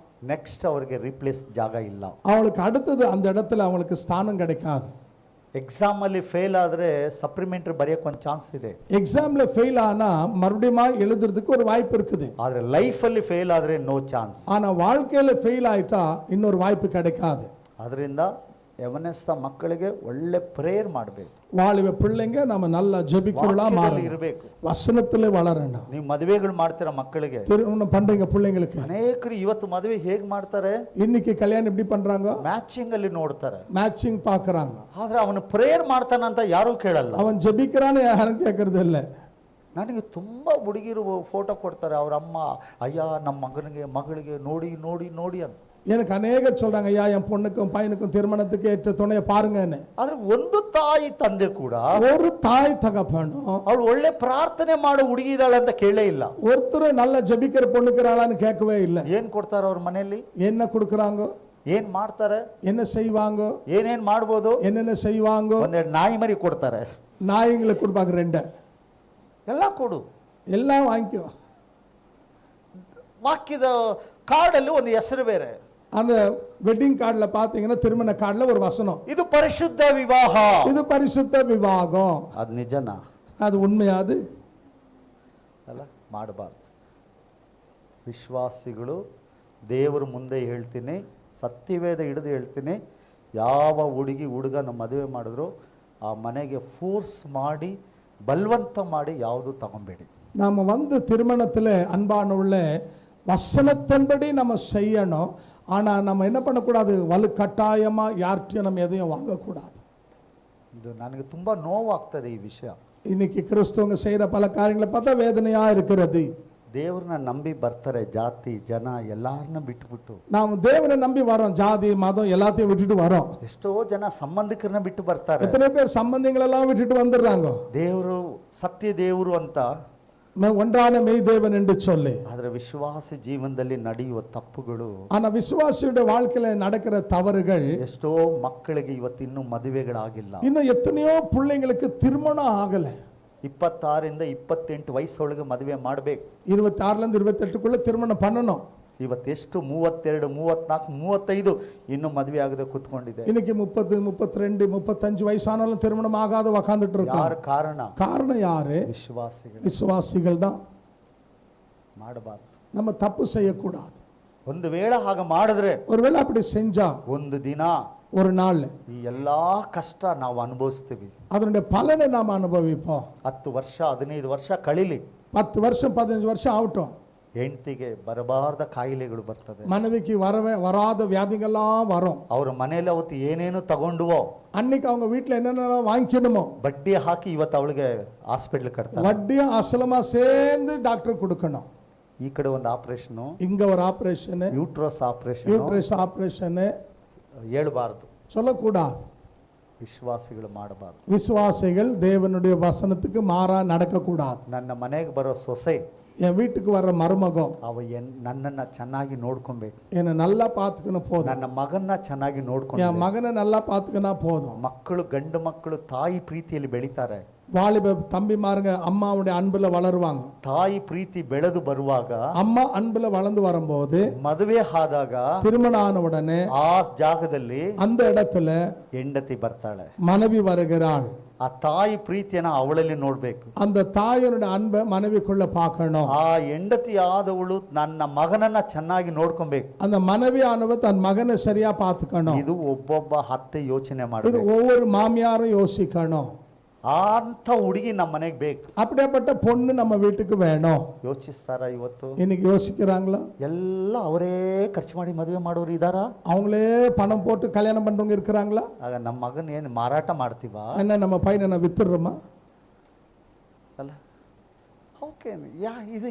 ನೆಕ್ಸ್ಟ್ ಅವರಿಗೆ ರಿಪ್ಲೇಸ್ ಜಾಗ ಇಲ್ಲ. அவங்களுக்கு அடுத்தது அந்த இடத்துல அவங்களுக்கு ஸ்தானம் கிடைக்காது. ಎಕ್ಸಾಮ್ ಅಲ್ಲಿ ಫೇಲ್ ಆದ್ರೆ ಸಪ್ಲಿಮೆಂಟರಿ ಬರೆಯಕ್ಕೆ ಒಂದು ಚಾನ್ಸ್ ಇದೆ. எக்ஸாம்ல ஃபெயில் ஆனா மறுபடியும் எழுதுறதுக்கு ஒரு வாய்ப்பு இருக்குது. ಆದ್ರೆ ಲೈಫ್ ಅಲ್ಲಿ ಫೇಲ್ ಆದ್ರೆ ನೋ ಚಾನ್ಸ್. ஆனா வாழ்க்கையில ஃபெயில் ஆயிட்டா இன்னொரு வாய்ப்பு கிடைக்காது. ಅದರಿಂದ ಯವನಸ್ಥ ಮಕ್ಕಳಿಗೆ ಒಳ್ಳೆ ಪ್ರೇಯರ್ ಮಾಡಬೇಕು. வாலிப பிள்ளைங்க நம்ம நல்லா ஜெபிக்கிறவளா மாறணும், ಇರಬೇಕು. வசனத்திலே வளரணும். ನೀವು ಮದುವೆಗಳು ಮಾಡ್ತೀರಾ ಮಕ್ಕಳಿಗೆ, திருமணம் பண்றீங்க பிள்ளைங்களுக்கு, ಅನೇಕರು ಇವತ್ತು ಮದುವೆ ಹೇಗೆ ಮಾಡ್ತಾರೆ, இன்னைக்கு கல்யாணம் எப்படி பண்றாங்க, ಮ್ಯಾಚಿಂಗ್ ಅಲ್ಲಿ ನೋಡ್ತಾರೆ, மேட்சிங் பார்க்கறாங்க. ಆದ್ರೆ ಅವನು ಪ್ರೇಯರ್ ಮಾಡ್ತಾನಂತ ಯಾರೂ ಕೇಳಲ್ಲ. அவன் ஜெபிக்கிறான்னு யாரும் கேட்கறது இல்லை. ನನಗೆ ತುಂಬ ಹುಡುಗಿರು ಫೋಟೋ ಕೊಡ್ತಾರೆ, ಅವ್ರ ಅಮ್ಮ ಅಯ್ಯ ನಮ್ಮ ಮಗಳಿಗೆ ನೋಡಿ ನೋಡಿ ನೋಡಿ ಅಂತ. எனக்கு அநேக சொல்றாங்க, ஐயா என் பொண்ணுக்கும் பையனுக்கும் திருமணத்துக்கு ஏற்ற துணையை பாருங்கன்னு. ಆದ್ರೆ ಒಂದು ತಾಯಿ ತಂದೆ ಕೂಡ, ஒரு தாய் தகப்பனும் ಅವಳು ಒಳ್ಳೆ ಪ್ರಾರ್ಥನೆ ಮಾಡೋ ಹುಡುಗಿ ಇದ್ದಾಳೆ ಅಂತ ಕೇಳೇ ಇಲ್ಲ. ஒருத்தர் நல்ல ஜெபிக்கிற பொண்ணுக்கிறாளான்னு கேட்கவே இல்லை. ಏನ್ ಕೊಡ್ತಾರ ಅವ್ರ ಮನೆಯಲ್ಲಿ, என்ன கொடுக்கறாங்க, ಏನ್ ಮಾಡ್ತಾರೆ, என்ன செய்வாங்க, ಏನೇನ್ ಮಾಡ್ಬೋದು, என்னென்ன செய்வாங்க. ಒಂದೆರಡು ನಾಯಿ ಮರಿ ಕೊಡ್ತಾರೆ, நாய்ங்களுக்கு கொடுப்பாங்க, ரெண்டு ಎಲ್ಲ ಕೊಡು, எல்லாம் வாங்கிக்கோ. ವಾಕ್ಯದ ಕಾರ್ಡಲ್ಲಿ ಒಂದು ಹೆಸರು ಬೇರೆ. அந்த வெட்டிங் கார்டில் பார்த்தீங்கன்னா திருமண கார்டில் ஒரு வசனம், ಇದು ಪರಿಶುದ್ಧ ವಿವಾಹ. இது பரிசுத்த விவாகம். ಅದು ನಿಜನಾ? அது உண்மையாது ಅಲ್ಲ, ಮಾಡಬಾರ್ದು. ವಿಶ್ವಾಸಿಗಳು ದೇವರ ಮುಂದೆ ಹೇಳ್ತೀನಿ, ಸತ್ಯವೇದ ಹಿಡಿದು ಹೇಳ್ತೀನಿ, ಯಾವ ಹುಡುಗಿ ಹುಡುಗನ ಮದುವೆ ಮಾಡಿದ್ರು ಆ ಮನೆಗೆ ಫೋರ್ಸ್ ಮಾಡಿ ಬಲವಂತ ಮಾಡಿ ಯಾವುದು ತಗೊಬೇಡಿ. நாம் வந்து திருமணத்தில் அன்பானுள்ள வசனத்தின்படி நம்ம செய்யணும். ஆனால் நம்ம என்ன பண்ணக்கூடாது, வலுக்கட்டாயமாக யார்கிட்டையும் நம்ம எதையும் வாங்கக்கூடாது. ಇದು ನನಗೆ ತುಂಬ ನೋವಾಗ್ತದೆ ಈ ವಿಷಯ. இன்னைக்கு கிறிஸ்துவங்க செய்கிற பல காரியங்களை பார்த்தா வேதனையாக இருக்கிறது. ದೇವ್ರನ್ನ ನಂಬಿ ಬರ್ತಾರೆ, ಜಾತಿ ಜನ ಎಲ್ಲಾರನ್ನ ಬಿಟ್ಟುಬಿಟ್ಟು. நாம் தேவனை நம்பி வரோம், ஜாதி மதம் எல்லாத்தையும் விட்டுட்டு வரோம். ಎಷ್ಟೋ ಜನ ಸಂಬಂಧಿಕರನ್ನ ಬಿಟ್ಟು ಬರ್ತಾರೆ. எத்தனை பேர் சம்பந்திங்களெல்லாம் விட்டுட்டு வந்துடுறாங்க. ದೇವರು ಸತ್ಯ ದೇವರು ಅಂತ, ஒன்றான மெய் தேவன் என்று சொல்லி. ಆದರೆ ವಿಶ್ವಾಸ ಜೀವನದಲ್ಲಿ ನಡೆಯುವ ತಪ್ಪುಗಳು, ஆனா விசுவாசியுடைய வாழ்க்கையில நடக்கிற தவறுகள், ಎಷ್ಟೋ ಮಕ್ಕಳಿಗೆ ಇವತ್ತು ಇನ್ನೂ ಮದುವೆಗಳಾಗಿಲ್ಲ. இன்னும் எத்தனையோ பிள்ளைங்களுக்கு திருமணம் ஆகல. 26ರಿಂದ 28 ವಯಸ್ಸೊಳಗೆ ಮದುವೆ ಮಾಡಬೇಕು. 26லேருந்து 28க்குள்ள திருமணம் பண்ணணும். ಇವತ್ತೆಷ್ಟು 32, 34, 35 ಇನ್ನೂ ಮದುವೆ ಆಗದೆ ಕೂತ್ಕೊಂಡಿದೆ. இன்னைக்கு 30, 32, 35 வயசானாலும் திருமணம் ஆகாத உட்கார்ந்துட்டு இருக்காங்க. ಯಾರು ಕಾರಣ? காரணம் யாரு? ವಿಶ್ವಾಸಿಗಳು. விசுவாசிகள் தான். ಮಾಡಬಾರ್ದು. நம்ம தப்பு செய்யக்கூடாது. ಒಂದು ವೇಳೆ ಹಾಗೆ ಮಾಡಿದ್ರೆ, ஒருவேளை அப்படி செஞ்சா ಒಂದು ದಿನ ஒரு நாள் ಈ ಎಲ್ಲಾ ಕಷ್ಟ ನಾವು ಅನುಭವಿಸ್ತೀವಿ. அதனுடைய பலனை நாம் அனுபவிப்போம். 10 ವರ್ಷ 15 ವರ್ಷ ಕಳಿಲಿ, 10 வருஷம் 15 வருஷம் ஆகட்டும், ಹೆಂಡತಿಗೆ ಬರಬಾರ್ದ ಕಾಯಿಲೆಗಳು ಬರ್ತದೆ, மனைவிக்கு வராத வியாதிகள்லாம் வரும். ಅವ್ರ ಮನೇಲಿ ಅವತ್ತು ಏನೇನು ತಗೊಂಡುವೋ, அன்னைக்கு அவங்க வீட்டில் என்னென்ன வாங்கிக்கணுமோ ಬಡ್ಡಿ ಹಾಕಿ ಇವತ್ತು ಅವಳಿಗೆ ಹಾಸ್ಪಿಟ್ಲ್ ಕಟ್ತಾರೆ. வட்டியும் அசலமா சேர்ந்து டாக்டர் கொடுக்கணும். ಈ ಕಡೆ ಒಂದು ಆಪರೇಷನ್, இங்க ஒரு operation, uterus operation, uterus operation ಹೇಳಬಾರ್ದು. சொல்லக்கூடாது. ವಿಶ್ವಾಸಿಗಳು ಮಾಡಬಾರ್ದು. விசுவாசிகள் தேவனுடைய வசனத்துக்கு மாறா நடக்கக்கூடாது. ನನ್ನ ಮನೆಗೆ ಬರೋ ಸೊಸೆ, என் வீட்டுக்கு வர்ற மருமகம் ನನ್ನನ್ನ ಚೆನ್ನಾಗಿ ನೋಡ್ಕೊಬೇಕು, என்னை நல்லா பார்த்துக்கணும் போதும். ನನ್ನ ಮಗನ್ನ ಚೆನ್ನಾಗಿ ನೋಡ್ಕೊಂಡು, என் மகனை நல்லா பார்த்துக்கினா போதும். ಮಕ್ಕಳು, ಗಂಡು ಮಕ್ಕಳು ತಾಯಿ ಪ್ರೀತಿಯಲ್ಲಿ ಬೆಳೀತಾರೆ. வாலிப தம்பிமாருங்க அம்மாவுடைய அன்புல வளருவாங்க. ತಾಯಿ ಪ್ರೀತಿ ಬೆಳೆದು ಬರುವಾಗ, அம்மா அன்புல வளர்ந்து வரும்போது, ಮದುವೆ ಆದಾಗ, திருமணம் ஆன உடனே ಆ ಜಾಗದಲ್ಲಿ அந்த இடத்துல ಹೆಂಡತಿ ಬರ್ತಾಳೆ, மனைவி வருகிறாள். ಆ ತಾಯಿ ಪ್ರೀತಿಯನ್ನ ಅವಳಲ್ಲಿ ನೋಡ್ಬೇಕು. அந்த தாயினுடைய அன்பை மனைவிக்குள்ள பார்க்கணும். ಆ ಹೆಂಡತಿ ಆದವಳು ನನ್ನ ಮಗನನ್ನ ಚೆನ್ನಾಗಿ ನೋಡ್ಕೊಬೇಕು. அந்த மனைவி ஆனவ தன் மகனை சரியா பார்த்துக்கணும். ಇದು ಒಬ್ಬೊಬ್ಬ ಅತ್ತೆ ಯೋಚನೆ இது ಮಾಡಬೇಕು. ஒவ்வொரு மாமியாரும் யோசிக்கணும். ಅಂತ ಹುಡುಗಿ ನಮ್ಮ ಮನೆಗೆ ಬೇಕು. அப்படியாப்பட்ட பொண்ணு நம்ம வீட்டுக்கு வேணும். ಯೋಚಿಸ್ತಾರ ಇವತ್ತು? இன்னைக்கு யோசிக்கிறாங்களா? ಎಲ್ಲ ಅವರೇ ಖರ್ಚು ಮಾಡಿ ಮದುವೆ ಮಾಡೋರು ಇದಾರ? அவங்களே பணம் போட்டு கல்யாணம் பண்றவங்க இருக்கிறாங்களா? ಆಗ ನಮ್ಮ ಮಗನ್ ಏನು ಮಾರಾಟ ಮಾಡ್ತೀವ? என்ன நம்ம பையனை நான் வித்துடுறோமா? ಅಲ್ಲ, ಓಕೆ. ಇದು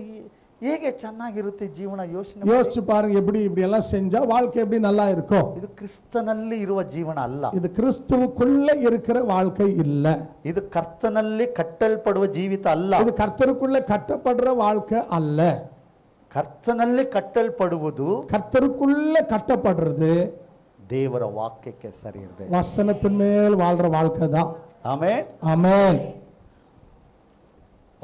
ಹೇಗೆ ಚೆನ್ನಾಗಿರುತ್ತೆ ಜೀವನ? யோசிச்சு பாருங்க, எப்படி இப்படி எல்லாம் செஞ்சா வாழ்க்கை எப்படி நல்லா இருக்கும். ಇದು ಕ್ರಿಸ್ತನಲ್ಲಿ ಇರುವ ಜೀವನ ಅಲ್ಲ. இது கிறிஸ்துவுக்குள்ள இருக்கிற வாழ்க்கை இல்ல. ಇದು ಕರ್ತನಲ್ಲಿ ಕಟ್ಟಲ್ಪಡುವ ಜೀವಿತ ಅಲ್ಲ. இது கர்த்தருக்குள்ள கட்டப்படுற வாழ்க்கை அல்ல. ಕರ್ತನಲ್ಲಿ ಕಟ್ಟಲ್ಪಡುವುದು, கர்த்தருக்குள்ள கட்டப்படுறது ದೇವರ ವಾಕ್ಯಕ್ಕೆ ಸರಿ ಇರಬೇಕು. வசனத்தின் மேல் வாழ்ற வாழ்க்கை தான். ಆಮೆನ್, ஆமென்.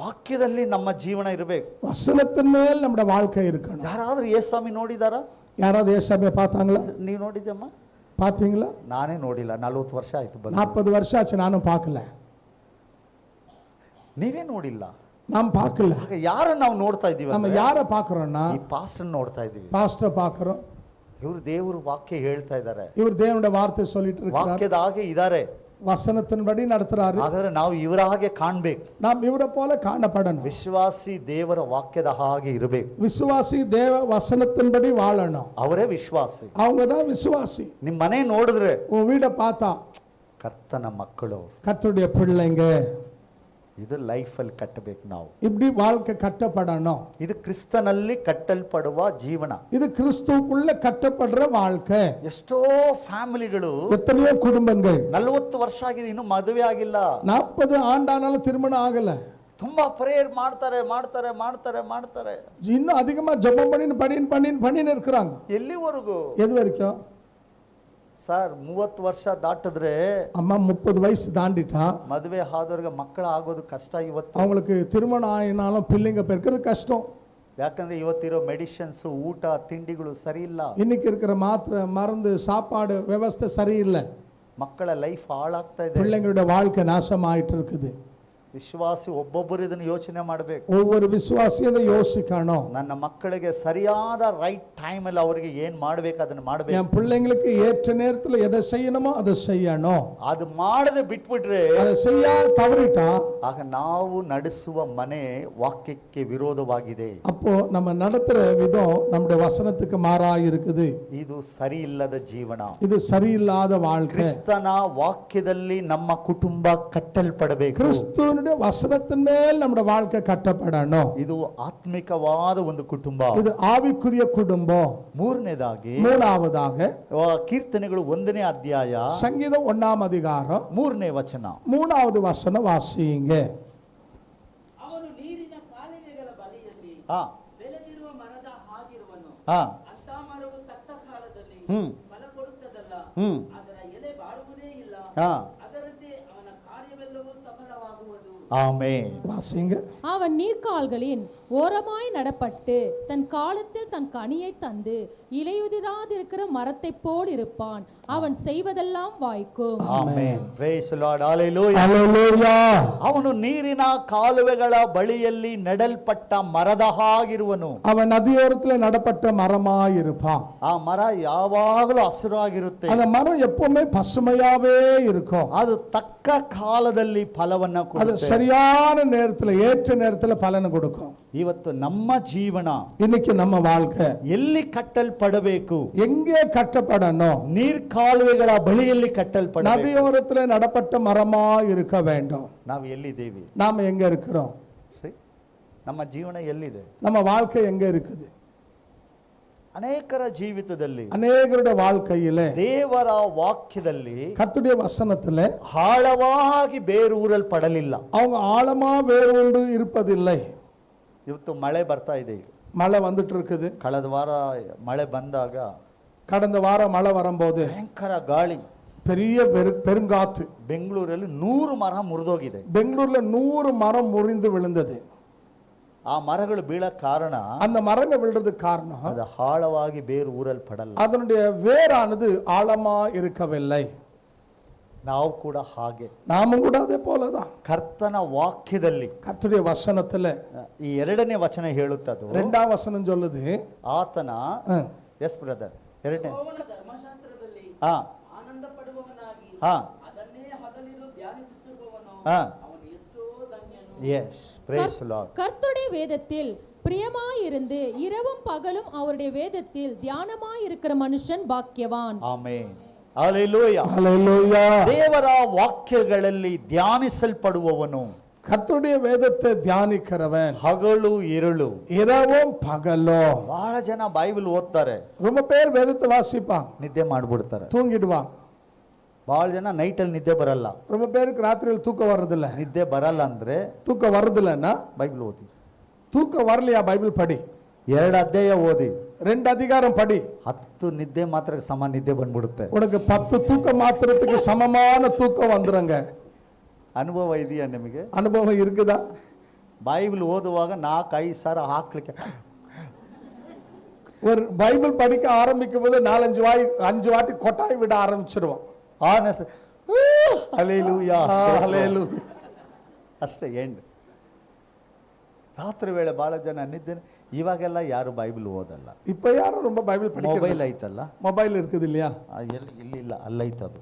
ವಾಕ್ಯದಲ್ಲಿ ನಮ್ಮ ಜೀವನ ಇರಬೇಕು. வசனத்தின் மேல் நம்முடைய வாழ்க்கை இருக்கணும். ಯಾರಾದ್ರೂ ಯೇಸುಸ್ವಾಮಿ ನೋಡಿದಾರ? யாராவது ஏசாமியை பார்த்தாங்களா? ನೀವು ನೋಡಿದ್ದಮ್ಮ? பார்த்தீங்களா? ನಾನೇ ನೋಡಿಲ್ಲ, 40 ವರ್ಷ ಆಯ್ತು ಬಂದು. 40 வருஷம் ஆச்சு, நானும் பார்க்கல. ನೀವೇ ನೋಡಿಲ್ಲ? நாம் பார்க்கல. ಯಾರು ನಾವು ನೋಡ್ತಾ ಇದೀವಿ? நம்ம யாரை பார்க்கறோம்னா, ಈ ಪಾಸ್ಟರ್ ನೋಡ್ತಾ ಇದೀವಿ. பாஸ்டர் பார்க்கறோம், ಇವರು ದೇವರು ವಾಕ್ಯ ಹೇಳ್ತಾ ಇದ್ದಾರೆ, இவர் தேவனுடைய வார்த்தை சொல்லிட்டு இருக்கிறார், ವಾಕ್ಯದ ಹಾಗೆ ಇದ್ದಾರೆ. வசனத்தின்படி நடத்துறாரு. ಹಾಗಾದ್ರೆ ನಾವು ಇವರ ಹಾಗೆ ಕಾಣ್ಬೇಕು, நாம் இவரை போல காணப்படணும். ವಿಶ್ವಾಸಿ ದೇವರ ವಾಕ್ಯದ ಹಾಗೆ ಇರಬೇಕು. விசுவாசி தேவ வசனத்தின்படி வாழணும். ಅವರೇ ವಿಶ್ವಾಸಿ. அவங்க தான் விசுவாசி. ನಿಮ್ಮ ಮನೆ ನೋಡಿದ್ರೆ உன் வீடை பார்த்தா ಕರ್ತನ ಮಕ್ಕಳು, கர்த்தருடைய பிள்ளைங்க, ಇದು ಲೈಫಲ್ಲಿ ಕಟ್ಟಬೇಕು ನಾವು. இப்படி வாழ்க்கை கட்டப்படணும். ಇದು ಕ್ರಿಸ್ತನಲ್ಲಿ ಕಟ್ಟಲ್ಪಡುವ ಜೀವನ. இது கிறிஸ்துவுக்குள்ள கட்டப்படுற வாழ்க்கை. ಎಷ್ಟೋ ಫ್ಯಾಮಿಲಿಗಳು, எத்தனையோ குடும்பங்கள் 40 ವರ್ಷ ಆಗಿದೆ, ಇನ್ನೂ ಮದುವೆ ಆಗಿಲ್ಲ. 40 ஆண்டானாலும் திருமணம் ஆகல. ತುಂಬಾ ಪ್ರೇಯರ್ ಮಾಡ್ತಾರೆ ಮಾಡ್ತಾರೆ ಮಾಡ್ತಾರೆ ಮಾಡ್ತಾರೆ, இன்னும் அதிகமா ஜெபம் பண்ணின்னு இருக்கிறாங்க. ಎಲ್ಲಿವರೆಗೂ? எது வரைக்கும்? ಸರ್ 30 ವರ್ಷ ದಾಟಿದ್ರೆ, அம்மா 30 வயசு தாண்டிட்டா ಮದುವೆ ಆದವ್ರಿಗೆ ಮಕ್ಕಳು ಆಗೋದು ಕಷ್ಟ ಇವತ್ತು. அவங்களுக்கு திருமணம் ஆயினாலும் பிள்ளைங்க பெருக்கிறது கஷ்டம். ಯಾಕಂದ್ರೆ ಇವತ್ತಿರೋ ಮೆಡಿಸಿನ್ಸ್, ಊಟ ತಿಂಡಿಗಳು ಸರಿ ಇಲ್ಲ. இன்னைக்கு இருக்கிற மாத்திரை மருந்து சாப்பாடு விவஸ்தை சரியில்லை. ಮಕ್ಕಳ ಲೈಫ್ ಹಾಳಾಗ್ತಾ ಇದೆ. பிள்ளைங்களுடைய வாழ்க்கை நாசமாயிட்டு இருக்குது. ವಿಶ್ವಾಸಿ ಒಬ್ಬೊಬ್ಬರು ಇದನ್ನು ಯೋಚನೆ ಮಾಡಬೇಕು. ஒவ்வொரு விசுவாசியும் இதை யோசிக்கணும். ನನ್ನ ಮಕ್ಕಳಿಗೆ ಸರಿಯಾದ ರೈಟ್ ಟೈಮ್ ಅಲ್ಲಿ ಅವರಿಗೆ ಏನ್ ಮಾಡ್ಬೇಕು ಅದನ್ನ ಮಾಡಬೇಕು. என் பிள்ளைங்களுக்கு ஏற்ற நேரத்துல எதை செய்யணுமோ அதை செய்யணும். ಅದು ಮಾಡದೆ ಬಿಟ್ಬಿಟ್ರೆ, அதை செய்ய தவறிட்டா, ಆಗ ನಾವು ನಡೆಸುವ ಮನೆ ವಾಕ್ಯಕ್ಕೆ ವಿರೋಧವಾಗಿದೆ. அப்போ நம்ம நடத்துற விதம் நம்முடைய வசனத்துக்கு மாறா இருக்குது. ಇದು ಸರಿ ಇಲ್ಲದ ಜೀವನ, இது சரியில்லாத வாழ்க்கை. ಕ್ರಿಸ್ತನ ವಾಕ್ಯದಲ್ಲಿ ನಮ್ಮ ಕುಟುಂಬ ಕಟ್ಟಲ್ಪಡಬೇಕು. கிறிஸ்துவினுடைய வசனத்தின் மேல் நம்முடைய வாழ்க்கை கட்டப்படணும். ಇದು ಆತ್ಮಿಕವಾದ ಒಂದು ಕುಟುಂಬ, இது ஆவிக்குரிய குடும்பம். ಮೂರನೇದಾಗಿ, மூணாவதாக ಕೀರ್ತನೆಗಳು 1ನೇ ಅಧ್ಯಾಯ சங்கீதம் 1ஆம் அதிகாரம் 3ನೇ ವಚನ, 3வது வசனம் வாசியுங்க. ಅವನು ನೀರಿನ ಕಾಲುವೆಗಳ ಬಳಿಯಲ್ಲಿ ಬೆಳೆದಿರುವ ಮರದ ಹಾಗಿರುವನು. ಅಂಥ ಮರವು ತಕ್ಕ ಕಾಲದಲ್ಲಿ ಫಲ ಕೊಡುತ್ತದಲ್ಲ, ಅದರ ಎಲೆ ಬಾಡುವುದೇ ಇಲ್ಲ, ಅದರಂತೆ ಅವನ ಕಾರ್ಯವೆಲ್ಲವೂ ಸಫಲವಾಗುವುದು. ಆಮೆನ್. வாசிங்க. அவன் நீர்க்கால்களின் ஓரமாய் நடப்பட்டு தன் காலத்தில் தன் கனியை தந்து இலையுதிராதிருக்கிற மரத்தை போல் இருப்பான். அவன் செய்வதெல்லாம் வாய்க்கும். Amen. Praise the Lord. Hallelujah. Hallelujah. ಅವನು ನೀರಿನ ಕಾಲುವೆಗಳ ಬಳಿಯಲ್ಲಿ ನೆಡಲ್ಪಟ್ಟ ಮರದ ಹಾಗಿರುವನು. அவன் நதியோரத்துல நடப்பட்ட மரமாய் இருப்பான். ಆ ಮರ ಯಾವಾಗಲೂ ಹಸಿರಾಗಿರುತ್ತೆ. அந்த மரம் எப்பவுமே பசுமையாவே இருக்கும். ಅದು ತಕ್ಕ ಕಾಲದಲ್ಲಿ ಫಲವನ್ನ அது ಕೊಡುತ್ತೆ. சரியான நேரத்துல ஏற்ற நேரத்துல பலன் கொடுக்கும். ಇವತ್ತು ನಮ್ಮ ಜೀವನ இன்னைக்கு நம்ம வாழ்க்கை ಎಲ್ಲಿ ಕಟ್ಟಲ್ಪಡಬೇಕು? எங்கே கட்டப்படணும்? ನೀರ್ ಕಾಲುವೆಗಳ ಬಳಿಯಲ್ಲಿ ಕಟ್ಟಲ್ಪಡಬೇಕು. நதியோரத்துல நடப்பட்ட மரமா இருக்க வேண்டும். ನಾವು ಎಲ್ಲಿದ್ದೇವೆ? நாம எங்க இருக்கிறோம்? ನಮ್ಮ ಜೀವನ ಎಲ್ಲಿದೆ? நம்ம வாழ்க்கை எங்க இருக்குது? ಅನೇಕರ ಜೀವಿತದಲ್ಲಿ, அநேகருடைய வாழ்க்கையிலே ದೇವರ ವಾಕ್ಯದಲ್ಲಿ கர்த்தருடைய வசனத்துல ಆಳವಾಗಿ ಬೇರೂರಲ್ಪಡಲಿಲ್ಲ. அவங்க ஆழமா வேரூண்டு இருப்பதில்லை. ಇವತ್ತು ಮಳೆ ಬರ್ತಾ ಇದೆ. மழை வந்துட்டு இருக்குது. ಕಳೆದ ವಾರ ಮಳೆ ಬಂದಾಗ கடந்த வாரம் மழை வரும்போது ಭಯಂಕರ ಗಾಳಿ, பெரிய பெருங்காத்து. ಬೆಂಗಳೂರಲ್ಲಿ 100 ಮರ ಮುರಿದೋಗಿದೆ. பெங்களூர்ல 100 மரம் முறிந்து விழுந்தது. ಆ ಮರಗಳು ಬೀಳ ಕಾರಣ, அந்த மரங்கள் விழுறதுக்கு காரணம் ಅದು ಆಳವಾಗಿ ಬೇರು ಊರಲ್ಪಡಲ್ಲ. அதனுடைய வேரானது ஆழமா இருக்கவில்லை. ನಾವು ಕೂಡ ಹಾಗೆ, நாமும் கூட அதே போலதான். ಕರ್ತನ ವಾಕ್ಯದಲ್ಲಿ கர்த்தருடைய வசனத்துல ಈ 2ನೇ ವಚನ ಹೇಳುತ್ತದು, 2ஆம் வசனம் சொல்லுது, ಆತನ ಎಸ್ ಬ್ರದರ್ 2ನೇ ಯೆಹೋವನ ಧರ್ಮಶಾಸ್ತ್ರದಲ್ಲಿ ಆನಂದ ಪಡುವವನಾಗಿ ಅದನ್ನೇ ಹಗಲಿರುಳು ಧ್ಯಾನಿಸುತ್ತಿರುವವನು ಅವನು ಎಷ್ಟೋ ಧನ್ಯನು. Yes praise the Lord. கர்த்தருடைய வேதத்தில் பிரியமாயிருந்து இரவும் பகலும் அவருடைய வேதத்தில் தியானமாயிருக்கிற மனுஷன் பாக்கியவான். ಆಮೆನ್. ಹalleluya. ஹalleluya. ದೇವರ ವಾಕ್ಯಗಳಲ್ಲಿ ಧ್ಯಾನಿಸಲ್ಪಡುವವನು, கர்த்தருடைய வேதத்தை தியானிக்கிறவன் ಹಗಲು ಇರುಳು, இரவும் பகலும். ಬಹಳ ಜನ ಬೈಬಲ್ ಓದ್ತಾರೆ, ரொம்ப பேர் வேதத்தை வாசிப்பாங்க, ನಿದ್ದೆ ಮಾಡ್ಬಿಡ್ತಾರೆ. தூங்கிடுவாங்க. ಬಹಳ ಜನ ನೈಟಲ್ಲಿ ನಿದ್ದೆ ಬರಲ್ಲ. ரொம்ப பேருக்கு ராத்திரியில் தூக்கம் வர்றதில்ல. ನಿದ್ದೆ ಬರಲ್ಲ ಅಂದ್ರೆ தூக்கம் வர்றதில்லைன்னா ಬೈಬಲ್ ಓದಿ. தூக்கம் வரலையா? பைபிள் படி. 2 ಅಧ್ಯಾಯ ಓದಿ, 2 அதிகாரம் படி. 10 ನಿದ್ದೆ ಮಾತ್ರ ಸಮ ನಿದ್ದೆ ಬಂದ್ಬಿಡುತ್ತೆ. உனக்கு 10 தூக்க மாத்திரத்துக்கு சமமான தூக்கம் வந்துருங்க. ಅನುಭವ ಇದೆಯಾ ನಿಮಗೆ? அனுபவம் இருக்குதா? ಬೈಬಲ್ ಓದುವಾಗ 4-5 ಸಾರ ಹಾಕ್ಲಿಕ್ಕೆ, ஒரு பைபிள் படிக்க ஆரம்பிக்கும் போது 4-5 வாட்டி கொட்டாய் விட ஆரம்பிச்சிருவோம். ಹalleluya ஹalleluya. ಅಷ್ಟೇ. ಎಂಡ್ ರಾತ್ರಿ ವೇಳೆ ಭಾಳ ಜನ ನಿದ್ದೇನೆ. ಇವಾಗೆಲ್ಲ ಯಾರು ಬೈಬಲ್ ಓದಲ್ಲ. இப்ப யாரும் ரொம்ப பைபிள் படிக்கிறது ಮೊಬೈಲ್ ಐತಲ್ಲ, மொபைல் இருக்குது இல்லையா? ಎಲ್ಲಿ ಇಲ್ಲ, ಅಲ್ಲೈತೆ ಅದು.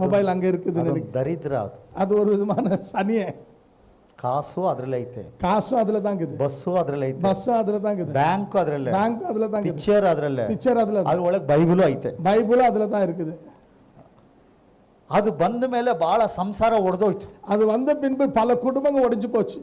மொபைல் அங்க இருக்குது ಅದು நினைக்கிறேன். ದರಿದ್ರ ಅದು. அது ஒரு விதமான சனியே. ಕಾಸು ಅದ್ರಲ್ಲಿ ಐತೆ, காசும் அதுல தான் இருக்குது, ಬಸ್ಸು ಅದ್ರಲ್ಲಿ ಐತೆ, பஸ்ஸும் அதுல தான் இருக்குது, ಬ್ಯಾಂಕು ಅದ್ರಲ್ಲೇ, பேங்க் அதுல தான் இருக்குது, ಪಿಕ್ಚರ್ ಅದ್ರಲ್ಲೇ, பிக்சர் அதுல தான், ಅದ್ರ ಒಳಗೆ ಬೈಬಲು ಐತೆ. பைபிளும் அதுல தான் இருக்குது. ಅದು ಬಂದ ಮೇಲೆ ಬಹಳ ಸಂಸಾರ ಒಡೆದೋಯ್ತು. அது வந்த பின்பு பல குடும்பங்கள் உடைஞ்சு போச்சு.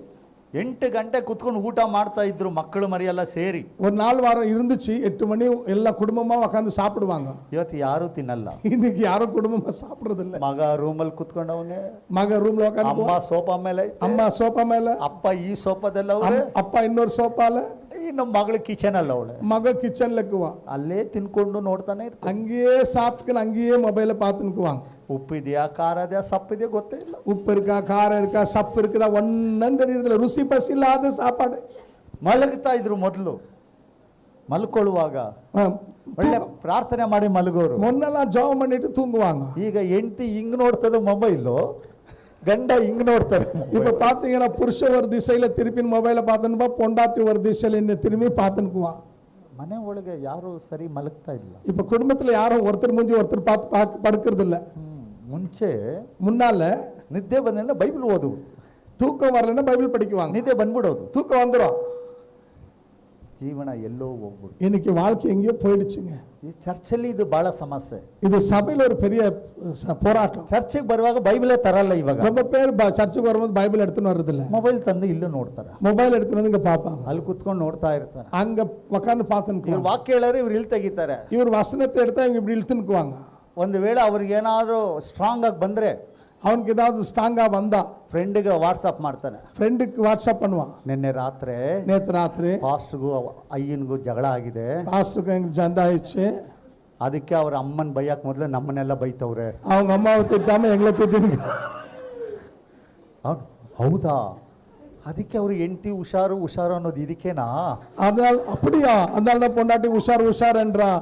8 ಗಂಟೆ ಕುತ್ಕೊಂಡು ಊಟ ಮಾಡ್ತಾ ಇದ್ರು ಮಕ್ಕಳು ಮರಿಯೆಲ್ಲ ಸೇರಿ. ஒரு நாள் வாரம் இருந்துச்சு, 8 மணி எல்லா குடும்பமா உட்காந்து சாப்பிடுவாங்க. ಇವತ್ತು ಯಾರು ತಿನ್ನಲ್ಲ. இன்னைக்கு யாரும் குடும்பமா சாப்பிடுறது இல்ல. ಮಗ ರೂಮಲ್ಲಿ ಕುತ್ಕೊಂಡವನೆ, மக ரூம்ல உட்காந்து, ಅಮ್ಮ ಸೋಫಾ ಮೇಲೆ ಐತೆ, அம்மா சோஃபா மேல, ಅಪ್ಪ ಈ ಸೋಫಾದಲ್ಲಿ ಅವಳೆ, அப்பா இன்னொரு சோஃபால, ಇನ್ನು ಮಗಳು ಕಿಚನ್ ಅಲ್ಲ ಅವಳೆ, மக கிச்சன்ல இருக்குவா. ಅಲ್ಲೇ ತಿನ್ಕೊಂಡು ನೋಡ್ತಾನೆ ಇರ್ತಾನೆ. அங்கேயே சாப்பிட்டு அங்கேயே மொபைல பார்த்துக்குவாங்க. ಉಪ್ಪಿದೆಯಾ, ಖಾರ ಇದೆಯಾ, ಸಪ್ಪಿದೆಯಾ ಗೊತ್ತೇ ಇಲ್ಲ. உப்பு இருக்கா, காரம் இருக்கா, சப்பு இருக்குதா, ஒன்னும் தெரியறதில்ல. ருசி பசி இல்லாத சாப்பாடு. ಮಲಗ್ತಾ ಇದ್ರು ಮೊದಲು, ಮಲ್ಕೊಳ್ಳುವಾಗ ಒಳ್ಳೆ ಪ್ರಾರ್ಥನೆ ಮಾಡಿ ಮಲಗೋರು. முன்னெல்லாம் ஜெபம் பண்ணிட்டு தூங்குவாங்க. ಈಗ ಹೆಂಡತಿ ಹಿಂಗ್ ನೋಡ್ತದೆ ಮೊಬೈಲು, ಗಂಡ ಹಿಂಗ್ ನೋಡ್ತಾರೆ. இப்ப பாத்தீங்கன்னா புருஷன் ஒரு திசையில திருப்பி மொபைல பார்த்துன்னு, பொண்டாட்டி ஒரு திசையில என்ன திரும்பி பார்த்துக்குவான். ಮನೆ ಒಳಗೆ ಯಾರು ಸರಿ ಮಲಗ್ತಾ ಇಲ್ಲ. இப்ப குடும்பத்துல யாரும் ஒருத்தர் மூஞ்சி ஒருத்தர் பார்த்து படுக்கிறது இல்ல. ಮುಂಚೆ முன்னால ನಿದ್ದೆ ಬಂದ್ರೆ ಬೈಬಲ್ ಓದು, தூக்கம் வரலன்னா பைபிள் படிக்குவாங்க, ನಿದ್ದೆ ಬಂದ್ಬಿಡೋದು, தூக்கம் வந்துடும். ಜೀವನ ಎಲ್ಲೋ ಹೋಗ್ಬಿಡು. இன்னைக்கு வாழ்க்கை எங்கேயோ போயிடுச்சுங்க. ಈ ಚರ್ಚಲ್ಲಿ ಇದು ಬಹಳ ಸಮಸ್ಯೆ. இது சபையில ஒரு பெரிய போராட்டம். ಚರ್ಚೆಗೆ ಬರುವಾಗ ಬೈಬಲೇ ತರಲ್ಲ. ಇವಾಗ ரொம்ப பேர் சர்ச்சுக்கு வரும்போது பைபிள் எடுத்துன்னு வர்றது இல்ல, ಮೊಬೈಲ್ ತಂದು ಇಲ್ಲೂ ನೋಡ್ತಾರೆ, மொபைல் எடுத்துன்னு வந்து இங்க பார்ப்பாங்க, ಅಲ್ಲಿ ಕುತ್ಕೊಂಡು ನೋಡ್ತಾ ಇರ್ತಾರೆ. அங்க உட்காந்து பார்த்துன்னு, ಇವ್ರು ವಾಕ್ಯ ಹೇಳಿದ್ರೆ ಇವ್ರು ಇಲ್ಲಿ ತೆಗಿತಾರೆ. இவர் வசனத்தை எடுத்தா இவங்க இப்படி இழுத்துக்குவாங்க. ಒಂದು ವೇಳೆ ಅವ್ರಿಗೆ ಏನಾದರೂ ಸ್ಟ್ರಾಂಗ್ ಆಗಿ ಬಂದ್ರೆ, அவனுக்கு ஏதாவது ஸ்ட்ராங்கா வந்தா ಫ್ರೆಂಡ್ಗೆ ವಾಟ್ಸಪ್ ಮಾಡ್ತಾನೆ, ஃப்ரெண்டுக்கு வாட்ஸ்அப் பண்ணுவான். ನಿನ್ನೆ ರಾತ್ರಿ நேற்று ராத்திரி ಪಾಸ್ಟ್ಗೂ ಅಯ್ಯನ್ಗೂ ಜಗಳ ಆಗಿದೆ, பாஸ்டருக்கு எங்களுக்கு சண்டை ஆயிடுச்சு, ಅದಕ್ಕೆ ಅವ್ರ ಅಮ್ಮನ ಬೈಯಕ್ಕೆ ಮೊದಲೇ ನಮ್ಮನ್ನೆಲ್ಲ ಬೈತವ್ರೆ. அவங்க அம்மாவை திட்டாம எங்களை திட்டு. ಹೌದಾ? ಅದಕ್ಕೆ ಅವ್ರು ಹೆಂಡತಿ ಹುಷಾರು ಅನ್ನೋದು ಇದಕ್ಕೇನಾ? அதனால அப்படியா, அதனால தான் பொண்டாட்டி உஷார் என்றா.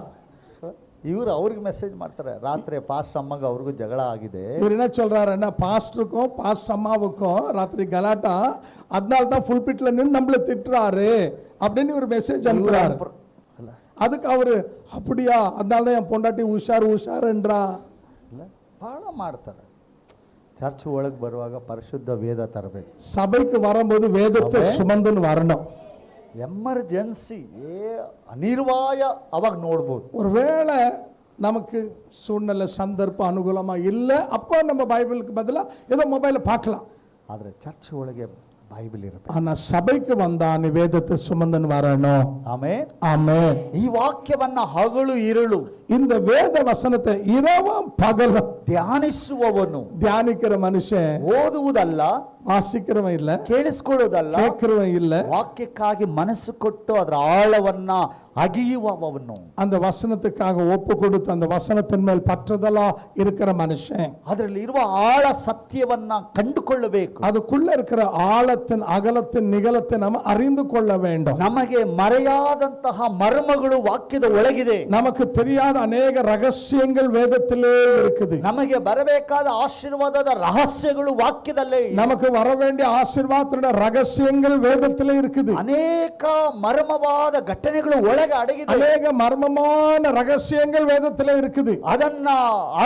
ಇವ್ರು ಅವ್ರಿಗೆ ಮೆಸೇಜ್ ಮಾಡ್ತಾರೆ, ರಾತ್ರಿ ಪಾಸ್ಟ್ ಅಮ್ಮಗ ಅವ್ರಿಗೂ ಜಗಳ ಆಗಿದೆ. இவர் என்ன சொல்றாருன்னா, பாஸ்டருக்கும் பாஸ்ட் அம்மாவுக்கும் ராத்திரி கலாட்டா, அதனால தான் புல்பிட்ல நின்று நம்மள திட்டுறாரு அப்படின்னு ஒரு மெசேஜ் அனுப்புறாரு. அதுக்கு அவரு அப்படியா, அதனால தான் என் பொண்டாட்டி உஷார் என்றா. ಬಹಳ ಮಾಡ್ತಾರೆ. ಚರ್ಚ್ ಒಳಗೆ ಬರುವಾಗ ಪರಿಶುದ್ಧ ವೇದ ತರಬೇಕು. சபைக்கு வரும்போது வேதத்தை சுமந்துன்னு வரணும். ಎಮರ್ಜೆನ್ಸಿ ಅನಿರ್ವಾಯ ಅವಾಗ ನೋಡ್ಬೋದು. ஒருவேளை நமக்கு சூழ்நிலை சந்தர்ப்பம் அனுகூலமா இல்லை, அப்போ நம்ம பைபிளுக்கு பதிலாக ஏதோ மொபைலை பார்க்கலாம். ಆದರೆ ಚರ್ಚ್ ಒಳಗೆ ಬೈಬಲ್ ಇರಬೇಕು. ஆனா சபைக்கு வந்தா நீ வேதத்தை சுமந்துன்னு வரணும். ಆಮೇನ್ ஆமென். ಈ ವಾಕ್ಯವನ್ನ ಹಗಲು ಇರುಳು இந்த வேத வசனத்தை இரவும் பகலும் ಧ್ಯಾನಿಸುವವನು, தியானிக்கிற மனுஷன் ಓದುವುದಲ್ಲ, வாசிக்கிறவன் இல்ல, ಕೇಳಿಸ್ಕೊಳ್ಳೋದಲ್ಲ, கேட்கிறவன் இல்ல, ವಾಕ್ಯಕ್ಕಾಗಿ ಮನಸ್ಸು ಕೊಟ್ಟು ಅದರ ಆಳವನ್ನ ಅಗಿಯುವವನು, அந்த வசனத்துக்காக ஒப்பு கொடுத்து அந்த வசனத்தின் மேல் பற்றுதலா இருக்கிற மனுஷன், ಅದರಲ್ಲಿ ಇರುವ ಆಳ ಸತ್ಯವನ್ನ ಕಂಡುಕೊಳ್ಳಬೇಕು. அதுக்குள்ள இருக்கிற ஆழத்தின் அகலத்தின் நிகழத்தை நம்ம அறிந்து கொள்ள வேண்டும். ನಮಗೆ ಮರೆಯಾದಂತಹ ಮರ್ಮಗಳು ವಾಕ್ಯದ ಒಳಗಿದೆ. நமக்கு தெரியாத அநேக ரகசியங்கள் வேதத்திலே இருக்குது. ನಮಗೆ ಬರಬೇಕಾದ ಆಶೀರ್ವಾದದ ರಹಸ್ಯಗಳು ವಾಕ್ಯದಲ್ಲೇ ಇದೆ. நமக்கு வர வேண்டிய ஆசீர்வாதத்தோட ரகசியங்கள் வேதத்திலே இருக்குது. ಅನೇಕ ಮರ್ಮವಾದ ಘಟನೆಗಳು ಒಳಗೆ ಅಡಗಿದೆ. அநேக மர்மமான ரகசியங்கள் வேதத்திலே இருக்குது. ಅದನ್ನ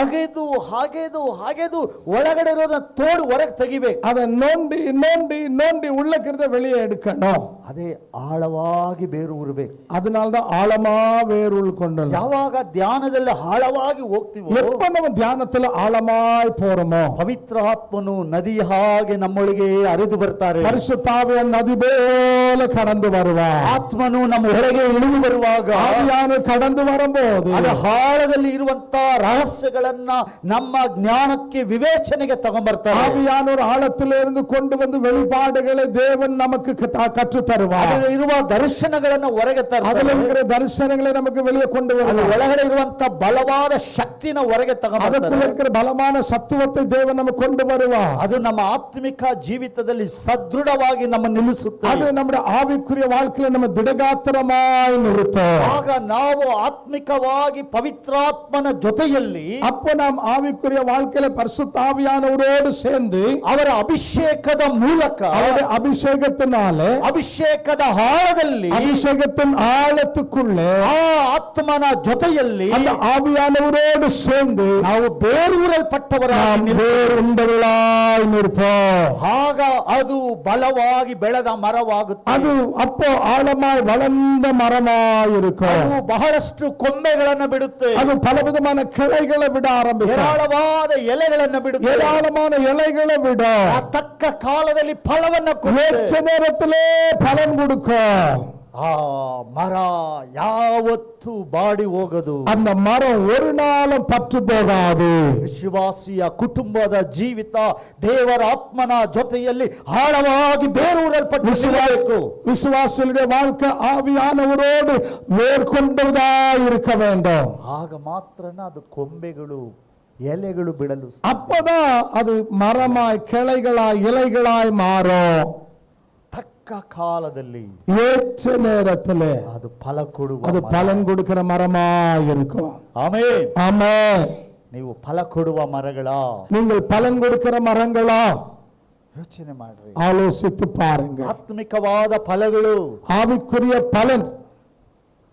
ಅಗೆದು ಹಾಗೆದು ಒಳಗಡೆ ಇರೋದನ್ನ ತೋಡು ಹೊರಗೆ ತೆಗಿಬೇಕು. அதை நோண்டி நோண்டி நோண்டி உள்ளக்கிறத வெளியே எடுக்கணும். ಅದೇ ಆಳವಾಗಿ ಬೇರು ಊರಬೇಕು. அதனால்தான் ஆழமா வேருள் கொண்டு ಯಾವಾಗ ಧ್ಯಾನದಲ್ಲಿ ಆಳವಾಗಿ ಹೋಗ್ತೀವೋ, எப்ப நம்ம தியானத்துல ஆழமாய் போறோமோ, ಪವಿತ್ರ ಆತ್ಮನು ನದಿ ಹಾಗೆ ನಮ್ಮೊಳಗೆ ಹರಿದು ಬರ್ತಾರೆ. பரிசுத்தாவிய நதி போல கடந்து வருவார். ಆತ್ಮನು ನಮ್ಮ ಹೊರಗೆ ಇಳಿದು ಬರುವಾಗ, ஆவியானவர் கடந்து வரும்போது ಅದರ ಆಳದಲ್ಲಿ ಇರುವಂತಹ ರಹಸ್ಯಗಳನ್ನ ನಮ್ಮ ಜ್ಞಾನಕ್ಕೆ ವಿವೇಚನೆಗೆ ತಗೊಂಡ್ಬರ್ತಾರೆ. ஆவியானவர் ஆழத்திலிருந்து கொண்டு வந்து வெளிப்பாடுகளை தேவன் நமக்கு கற்றுத் தருவார். ಅದರಲ್ಲಿ ಇರುವ ದರ್ಶನಗಳನ್ನ ಹೊರಗೆ அதுல ತರ್ತಾರೆ. இருக்கிற தரிசனங்களை நமக்கு வெளியே கொண்டு ಅಲ್ಲಿ வருவார். ಒಳಗಡೆ ಇರುವಂತ ಬಲವಾದ ಶಕ್ತಿನ ಹೊರಗೆ அதுக்குள்ள ತಗೊಂಡ್ಬರ್ತಾರೆ. இருக்கிற பலமான சத்துவத்தை தேவன் நமக்கு கொண்டு வருவார். ಅದು ನಮ್ಮ ಆತ್ಮಿಕ ಜೀವಿತದಲ್ಲಿ ಸದೃಢವಾಗಿ ನಮ್ಮ அது ನಿಲ್ಲಿಸುತ್ತದೆ. நம்முடைய ஆவிக்குரிய வாழ்க்கையில நம்ம திடகாத்திரமாய் நிறுத்தோம். ಆಗ ನಾವು ಆತ್ಮಿಕವಾಗಿ ಪವಿತ್ರಾತ್ಮನ ಜೊತೆಯಲ್ಲಿ அப்ப நாம் ஆவிக்குரிய வாழ்க்கையில பரிசுத்த ஆவியானவரோடு சேர்ந்து ಅವರ ಅಭಿಷೇಕದ ಮೂಲಕ அவருடைய அபிஷேகத்தினாலே ಅಭಿಷೇಕದ ಆಳದಲ್ಲಿ அபிஷேகத்தின் ஆழத்துக்குள்ளே ಆ ಆತ್ಮನ ಜೊತೆಯಲ್ಲಿ அந்த ஆவியானவரோடு சேர்ந்து ನಾವು ಬೇರೂರಲ್ಪಟ್ಟವರಾಗಿ நாம் வேறுண்டவர்களாய் நிற்போம். ಆಗ ಅದು ಬಲವಾಗಿ ಬೆಳೆದ ಮರವಾಗುತ್ತೆ. அது அப்போ ஆழமாய் வளர்ந்த மரமாய் இருக்கும். ಅದು ಬಹಳಷ್ಟು ಕೊಂಬೆಗಳನ್ನು ಬಿಡುತ್ತೆ. அது பலவிதமான கிளைகளை விட ஆரம்பிக்கும். ಹೇರಳವಾದ ಎಲೆಗಳನ್ನು ಬಿಡುತ್ತೆ. ஏராளமான இலைகளை விடும். ಆ ತಕ್ಕ ಕಾಲದಲ್ಲಿ ಫಲವನ್ನು ಕೊಡುತ್ತೆ. ஏற்ற நேரத்திலே பலன் கொடுக்கும். ಆ ಮರ ಯಾವತ್ತು ಬಾಡಿ ಹೋಗದು. அந்த மரம் ஒரு நாளும் பற்று போகாது. ವಿಶ್ವಾಸಿಯ ಕುಟುಂಬದ ಜೀವಿತ ದೇವರ ಆತ್ಮನ ಜೊತೆಯಲ್ಲಿ ಆಳವಾಗಿ ಬೇರೂರಲ್ಪಟ್ಟಿರಬೇಕು. விசுவாசிகளுடைய வாழ்க்கை ஆவியானவரோடு வேர்கொண்டதாய் இருக்க வேண்டும். ಆಗ ಮಾತ್ರನ ಅದು ಕೊಂಬೆಗಳು ಎಲೆಗಳು ಬಿಡಲು அப்பதான் அது மரமாய் கிளைகளாய் இலைகளாய் மாறும். ತಕ್ಕ ಕಾಲದಲ್ಲಿ ஏற்ற நேரத்திலே ಅದು ಫಲ ಕೊಡುವ அது பலன் கொடுக்கிற மரமாய் இருக்கும். ಆಮೆನ್. ஆமென். ನೀವು ಫಲ ಕೊಡುವ ಮರಗಳ நீங்கள் பலன் கொடுக்கிற மரங்களா? ಯೋಚನೆ ಮಾಡ್ರಿ, ஆலோசித்து பாருங்க. ಆತ್ಮಿಕವಾದ ಫಲಗಳು ஆவிக்குரிய பலன்,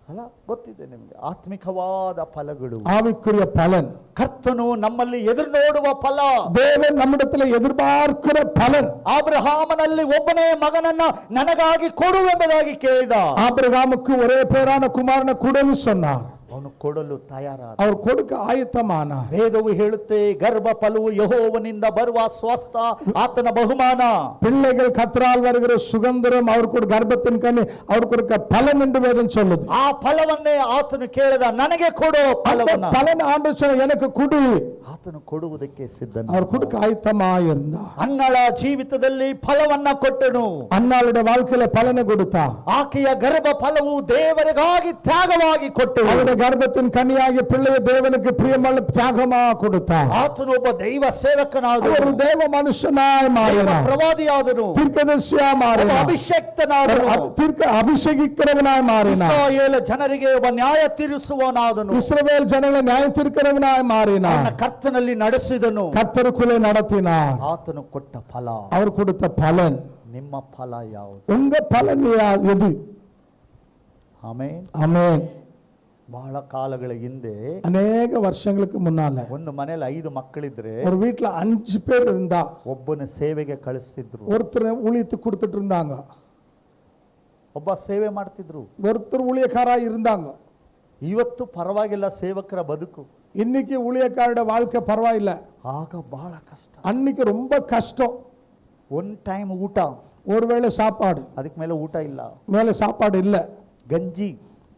ಅಲ್ಲ ಗೊತ್ತಿದೆ ನಿಮಗೆ, ಆತ್ಮಿಕವಾದ ಫಲಗಳು, ஆவிக்குரிய பலன். ಕರ್ತನು ನಮ್ಮಲ್ಲಿ ಎದುರು ನೋಡುವ ಫಲ, தேவன் நம்மிடத்தில் எதிர்பார்க்கிற பலன். ಆಬ್ರಹಾಮನಲ್ಲಿ ಒಬ್ಬನೇ ಮಗನನ್ನ ನನಗಾಗಿ ಕೊಡುವೆಂಬುದಾಗಿ ಕೇಳಿದ. ஆபிரகாமுக்கு ஒரே பேரான குமாரனை கொடுன்னு சொன்னார். ಅವನು ಕೊಡಲು ತಯಾರಾದ. அவர் கொடுக்க ஆயத்தமானார். ವೇದವು ಹೇಳುತ್ತೆ, ಗರ್ಭ ಫಲವು ಯೆಹೋವನಿಂದ ಬರುವ ಸ್ವಸ್ಥ ಆತನ ಬಹುಮಾನ. பிள்ளைகள் கர்த்தரால் வருகிற சுகந்திரம், அவருக்கு ஒரு கர்ப்பத்தின் கனி, அவருக்கு ஒரு பலன் என்று வேதம் சொல்லுது. ಆ ಫಲವನ್ನೇ ಆತನು ಕೇಳಿದ, ನನಗೆ ಕೊಡು ಫಲವನ್ನ. பலன் ஆண்டு சொன்ன, எனக்கு கொடு. ಆತನು ಕೊಡುವುದಕ್ಕೆ ಸಿದ್ಧನ. அவர் கொடுக்க ஆயத்தமாயிருந்தார். ಅನ್ನಳ ಜೀವಿತದಲ್ಲಿ ಫಲವನ್ನ ಕೊಟ್ಟನು. அன்னாளுடைய வாழ்க்கையில பலனை கொடுத்தா. ಆಕೆಯ ಗರ್ಭ ಫಲವು ದೇವರಿಗಾಗಿ ತ್ಯಾಗವಾಗಿ ಕೊಟ್ಟಳು. அவருடைய கர்ப்பத்தின் கனியாகிய பிள்ளையை தேவனுக்கு பிரியமான தியாகமா கொடுத்தார். ಆತನು ಒಬ್ಬ ದೈವ ಸೇವಕನಾದನು. ஒரு தேவ மனுஷனாய் மாறினார். ಪ್ರವಾದಿಯಾದನು. தீர்க்கதரிசியா மாறினார். ಅಭಿಷಕ್ತನಾದನು. அபிஷேகிக்கிறவனாய் மாறினார். ಇಸ್ರಾಯೇಲ ಜನರಿಗೆ ಒಬ್ಬ ನ್ಯಾಯ ತೀರಿಸುವವನಾದನು. இஸ்ரவேல் ஜனங்களை நியாயம் தீர்க்கிறவனாய் மாறினார். ಕರ್ತನಲ್ಲಿ ನಡೆಸಿದನು. கர்த்தருக்குள்ளே நடத்தினார். ಆತನು ಕೊಟ್ಟ ಫಲ, அவர் கொடுத்த பலன். ನಿಮ್ಮ ಫಲ ಯಾವುದು? உங்க பலன் எது? ಆಮೆನ್. ஆமென். ಬಹಳ ಕಾಲಗಳ ಹಿಂದೆ, அநேக வருஷங்களுக்கு முன்னால ಒಂದು ಮನೆಯಲ್ಲಿ 5 ಮಕ್ಕಳಿದ್ರೆ ஒரு வீட்டுல 5 பேர் இருந்தா ಒಬ್ಬನ ಸೇವೆಗೆ ಕಳಿಸ್ತಿದ್ರು. ஒருத்தர் ஊழியத்துக்கு கொடுத்துட்டு இருந்தாங்க. ಒಬ್ಬ ಸೇವೆ ಮಾಡ್ತಿದ್ರು. ஒருத்தர் ஊழியக்காரா இருந்தாங்க. ಇವತ್ತು ಪರವಾಗಿಲ್ಲ ಸೇವಕರ ಬದುಕು. இன்னைக்கு ஊழியக்காரோட வாழ்க்கை பரவாயில்ல. ಆಗ ಬಹಳ ಕಷ್ಟ. அன்னைக்கு ரொம்ப கஷ்டம். ಒನ್ ಟೈಮ್ ಊಟ, ஒருவேளை சாப்பாடு, ಅದಕ್ಕೆ ಮೇಲೆ ಊಟ ಇಲ್ಲ. மேல சாப்பாடு இல்ல. ಗಂಜಿ,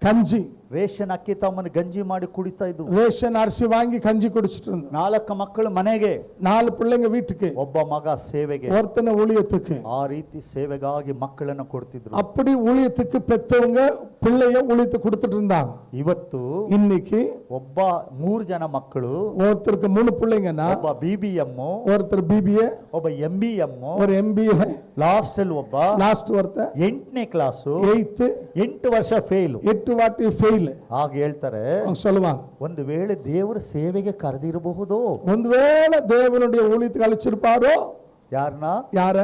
கஞ்சி, ರೇಷನ್ ಅಕ್ಕಿ ತಮ್ಮನ್ನು ಗಂಜಿ ಮಾಡಿ ಕುಡಿತಾ ಇದ್ರು. ரேஷன் அரிசி வாங்கி கஞ்சி குடிச்சிட்டு இருந்தாங்க. 4 ಮಕ್ಕಳು ಮನೆಗೆ, 4 பிள்ளைங்க வீட்டுக்கு, ಒಬ್ಬ ಮಗ ಸೇವೆಗೆ. ஒருத்தனை ஊழியத்துக்கு. ಆ ರೀತಿ ಸೇವೆಗಾಗಿ ಮಕ್ಕಳನ್ನು ಕೊಡ್ತಿದ್ರು. அப்படி ஊழியத்துக்கு பெற்றவங்க பிள்ளைய ஊழியத்துக்கு கொடுத்துட்டு இருந்தாங்க. ಇವತ್ತು இன்னைக்கு ಒಬ್ಬ 3 ಜನ ಮಕ್ಕಳು, ஒருத்தருக்கு 3 பிள்ளைங்கன்னா ಒಬ್ಬ BBM, ஒருத்தர் BBA, ಒಬ್ಬ MBM, ஒரு MBA, ಲಾಸ್ಟ್ ಅಲ್ಲಿ ಒಬ್ಬ லாஸ்ட் ஒருத்தர் 8ನೇ ಕ್ಲಾಸು, 8th, 8 ವರ್ಷ ಫೇಲ್. 8 வாட்டி ஃபெயில். ಆಗ ಹೇಳ್ತಾರೆ, அவங்க சொல்லுவாங்க, ಒಂದು ವೇಳೆ ದೇವರ ಸೇವೆಗೆ ಕರೆದಿರಬಹುದು. ஒருவேளை தேவனுடைய ஊழியத்துக்கு அழைச்சிருப்பாரோ. ಯಾರನ್ನ? யார?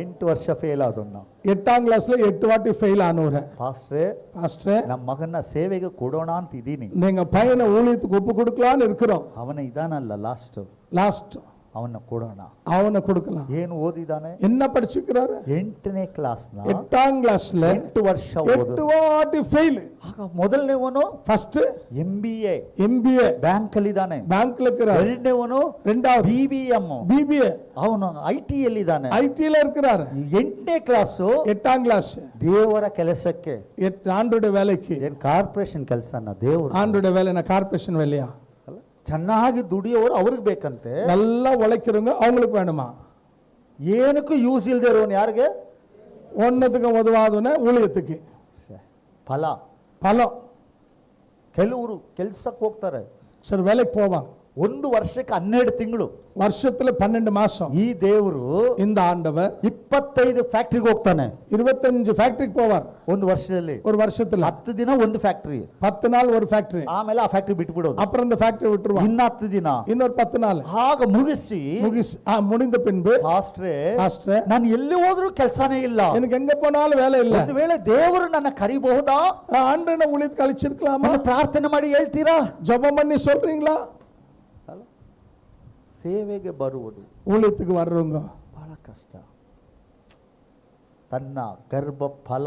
8 ವರ್ಷ ಫೇಲ್ ಆದವನ್ನ. 8ஆம் கிளாஸ்ல 8 வாட்டி ஃபெயில் ஆனவர. ಪಾಸ್ಟ್ರೇ, ನಮ್ಮ ಮಗನ ಸೇವೆಗೆ ಕೊಡೋಣ ಅಂತ ಇದೀನಿ. நீங்க பையனை ஊழியத்துக்கு ஒப்பு கொடுக்கலாம்னு இருக்கிறோம். ಅವನ ಇದಾನಲ್ಲ லாஸ்ட் ಅವನ್ನ ಕೊಡೋಣ. அவனை கொடுக்கலாம். ಏನು ಓದಿದಾನೆ? என்ன படிச்சிருக்கிறாரு? 8ನೇ ಕ್ಲಾಸ್ನ 8ஆம் கிளாஸ்ல 8 ವರ್ಷ 8 வாட்டி ஃபெயில். ಆಗ ಮೊದಲನೇವನು ஃபர்ஸ்ட் MBA, MBA ಬ್ಯಾಂಕ್ ಅಲ್ಲಿ ಇದ್ದಾನೆ. பேங்க்ல இருக்கிறார். ಎರಡನೇವನು ரெண்டாவது BBM, BBA ಅವನು IT ಅಲ್ಲಿ ಇದ್ದಾನೆ. ஐடில இருக்கிறார். 8ನೇ ಕ್ಲಾಸು 8ஆம் கிளாஸ் ದೇವರ ಕೆಲಸಕ್ಕೆ. ஆண்டோட வேலைக்கு. ಏನ್ ಕಾರ್ಪೊರೇಷನ್ ಕೆಲಸನ ದೇವರು? ஆண்டோட வேலை என்ன கார்ப்பரேஷன் வேலையா? ಚೆನ್ನಾಗಿ ದುಡಿಯೋರು ಅವ್ರಿಗೆ ಬೇಕಂತೆ. நல்லா உழைக்கிறவங்க அவங்களுக்கு வேணுமா? ಏನಕ್ಕೂ ಯೂಸ್ ಇಲ್ದೇ ಇರೋನು ಯಾರಿಗೆ? ஒன்னத்துக்கு உதவாதவன ஊழியத்துக்கு. ಫಲ. பலம். ಕೆಲವರು ಕೆಲಸಕ್ಕೆ ಹೋಗ್ತಾರೆ, சரி வேலைக்கு போவாங்க. ಒಂದು ವರ್ಷಕ್ಕೆ 12 ತಿಂಗಳು. வருஷத்துல 12 மாசம் ಈ ದೇವರು இந்த ஆண்டவர் 25 ಫ್ಯಾಕ್ಟರಿಗೆ ಹೋಗ್ತಾನೆ. 25 ஃபேக்டரிக்கு போவார் ಒಂದು ವರ್ಷದಲ್ಲಿ. ஒரு வருஷத்துல 10 ದಿನ ಒಂದು ಫ್ಯಾಕ್ಟರಿ, 10 நாள் ஒரு ஃபேக்டரி, ಆಮೇಲೆ ಆ ಫ್ಯಾಕ್ಟರಿ ಬಿಟ್ಬಿಡೋದು. அப்புறம் இந்த ஃபேக்டரி விட்டுருவான். ಇನ್ನ 10 ದಿನ, இன்னொரு 10 நாள் ಆಗ ಮುಗಿಸಿ முடிந்த பின்பு ಪಾಸ್ಟ್ರೇ பாஸ்டர் ನಾನು ಎಲ್ಲಿ ಹೋದ್ರೂ ಕೆಲಸನೇ ಇಲ್ಲ, எனக்கு எங்க போனாலும் வேலை இல்ல, ಒಂದು ವೇಳೆ ದೇವರು ನನ್ನ ಕರಿಬಹುದಾ, ஆண்டவனை ஊழியத்துக்கு அழைச்சிருக்கலாமா, ಪ್ರಾರ್ಥನೆ ಮಾಡಿ ಹೇಳ್ತೀರಾ, ஜெபம் பண்ணி சொல்றீங்களா? ಸೇವೆಗೆ ಬರುವುದು ஊழியத்துக்கு வர்றவங்க ಬಹಳ ಕಷ್ಟ. ತನ್ನ ಗರ್ಭ ಫಲ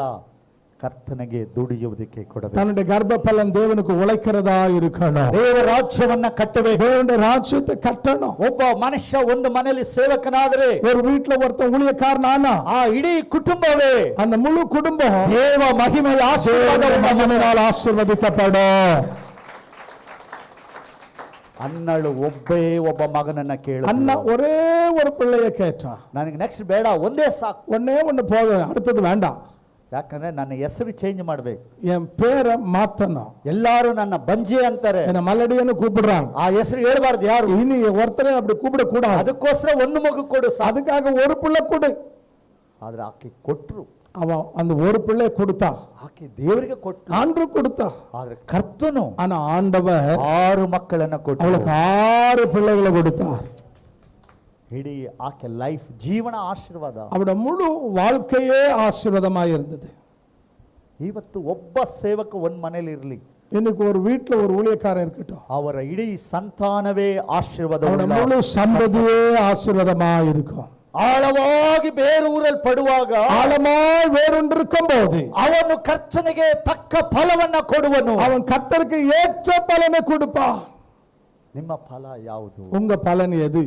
ಕರ್ತನಿಗೆ ದುಡಿಯುವುದಕ್ಕೆ ಕೊಡಬೇಕು. தன்னுடைய கர்ப்ப பலன் தேவனுக்கு உழைக்கிறதா இருக்கணும். ದೇವ ರಾಜ್ಯವನ್ನ ಕಟ್ಟಬೇಕು. தேவனுடைய ராஜ்யத்தை கட்டணும். ಒಬ್ಬ ಮನುಷ್ಯ ಒಂದು ಮನೆಯಲ್ಲಿ ಸೇವಕನಾದರೆ, ஒரு வீட்டுல ஒருத்தன் ஊழியக்காரனானா ಆ ಇಡೀ ಕುಟುಂಬವೇ, அந்த முழு குடும்பம் ದೇವ ಮಹಿಮೆಯ ஆசீர்வாதத்தால் ஆசீர்வதிக்கப்படும். ಅನ್ನಳು ಒಬ್ಬೇ ಒಬ್ಬ ಮಗನನ್ನ ಕೇಳು. அண்ணா ஒரே ஒரு பிள்ளைய கேட்டா, ನನಗೆ ನೆಕ್ಸ್ಟ್ ಬೇಡ, ಒಂದೇ ಸಾಕು, ஒன்னே ஒண்ணு போதும், அடுத்தது வேண்டாம். ಯಾಕಂದ್ರೆ ನನ್ನ ಹೆಸರು ಚೇಂಜ್ ಮಾಡ್ಬೇಕು, என் பேரை மாத்தணும். ಎಲ್ಲಾರು ನನ್ನ ಬಂಜೆ ಅಂತಾರೆ, என்ன மல்லடின்னு கூப்பிடுறாங்க. ಆ ಹೆಸರು ಹೇಳ್ಬಾರ್ದು ಯಾರು. இனி ஒருத்தரை அப்படி கூப்பிட கூடாது. ಅದಕ್ಕೋಸ್ಕರ ಒಂದು ಮಗು ಕೊಡು, அதுக்காக ஒரு பிள்ளை கொடு. ಆದ್ರೆ ಆಕೆ ಕೊಟ್ರು, அவ அந்த ஒரு பிள்ளை கொடுத்தா, ಆಕೆ ದೇವರಿಗೆ ಕೊಟ್ರು, ஆண்டு கொடுத்தா. ಆದ್ರೆ ಕರ್ತನು ஆனா ஆண்டவர் 6 ಮಕ್ಕಳನ್ನ ಕೊಟ್ಟು அவளுக்கு 6 பிள்ளைகளை கொடுத்தார். ಇಡೀ ಆಕೆ ಲೈಫ್ ಜೀವನ ಆಶೀರ್ವಾದ, அவருடைய முழு வாழ்க்கையே ஆசீர்வாதமாய் இருந்தது. ಇವತ್ತು ಒಬ್ಬ ಸೇವಕ ಒಂದ್ ಮನೇಲಿ ಇರಲಿ, இன்னைக்கு ஒரு வீட்டுல ஒரு ஊழியக்காரன் இருக்கட்டும், ಅವರ ಇಡೀ ಸಂತಾನವೇ ಆಶೀರ್ವಾದ, அவருடைய முழு சந்ததியே ஆசீர்வாதமாய் இருக்கும். ಆಳವಾಗಿ ಬೇರೂರಲ್ಪಡುವಾಗ, ஆழமாய் வேறொன்றிருக்கும் போது ಅವನು ಕರ್ತನಿಗೆ ತಕ್ಕ ಫಲವನ್ನ ಕೊಡುವನು. அவன் கர்த்தருக்கு ஏற்ற பலனை கொடுப்பான். ನಿಮ್ಮ ಫಲ ಯಾವುದು? உங்க பலன் எது?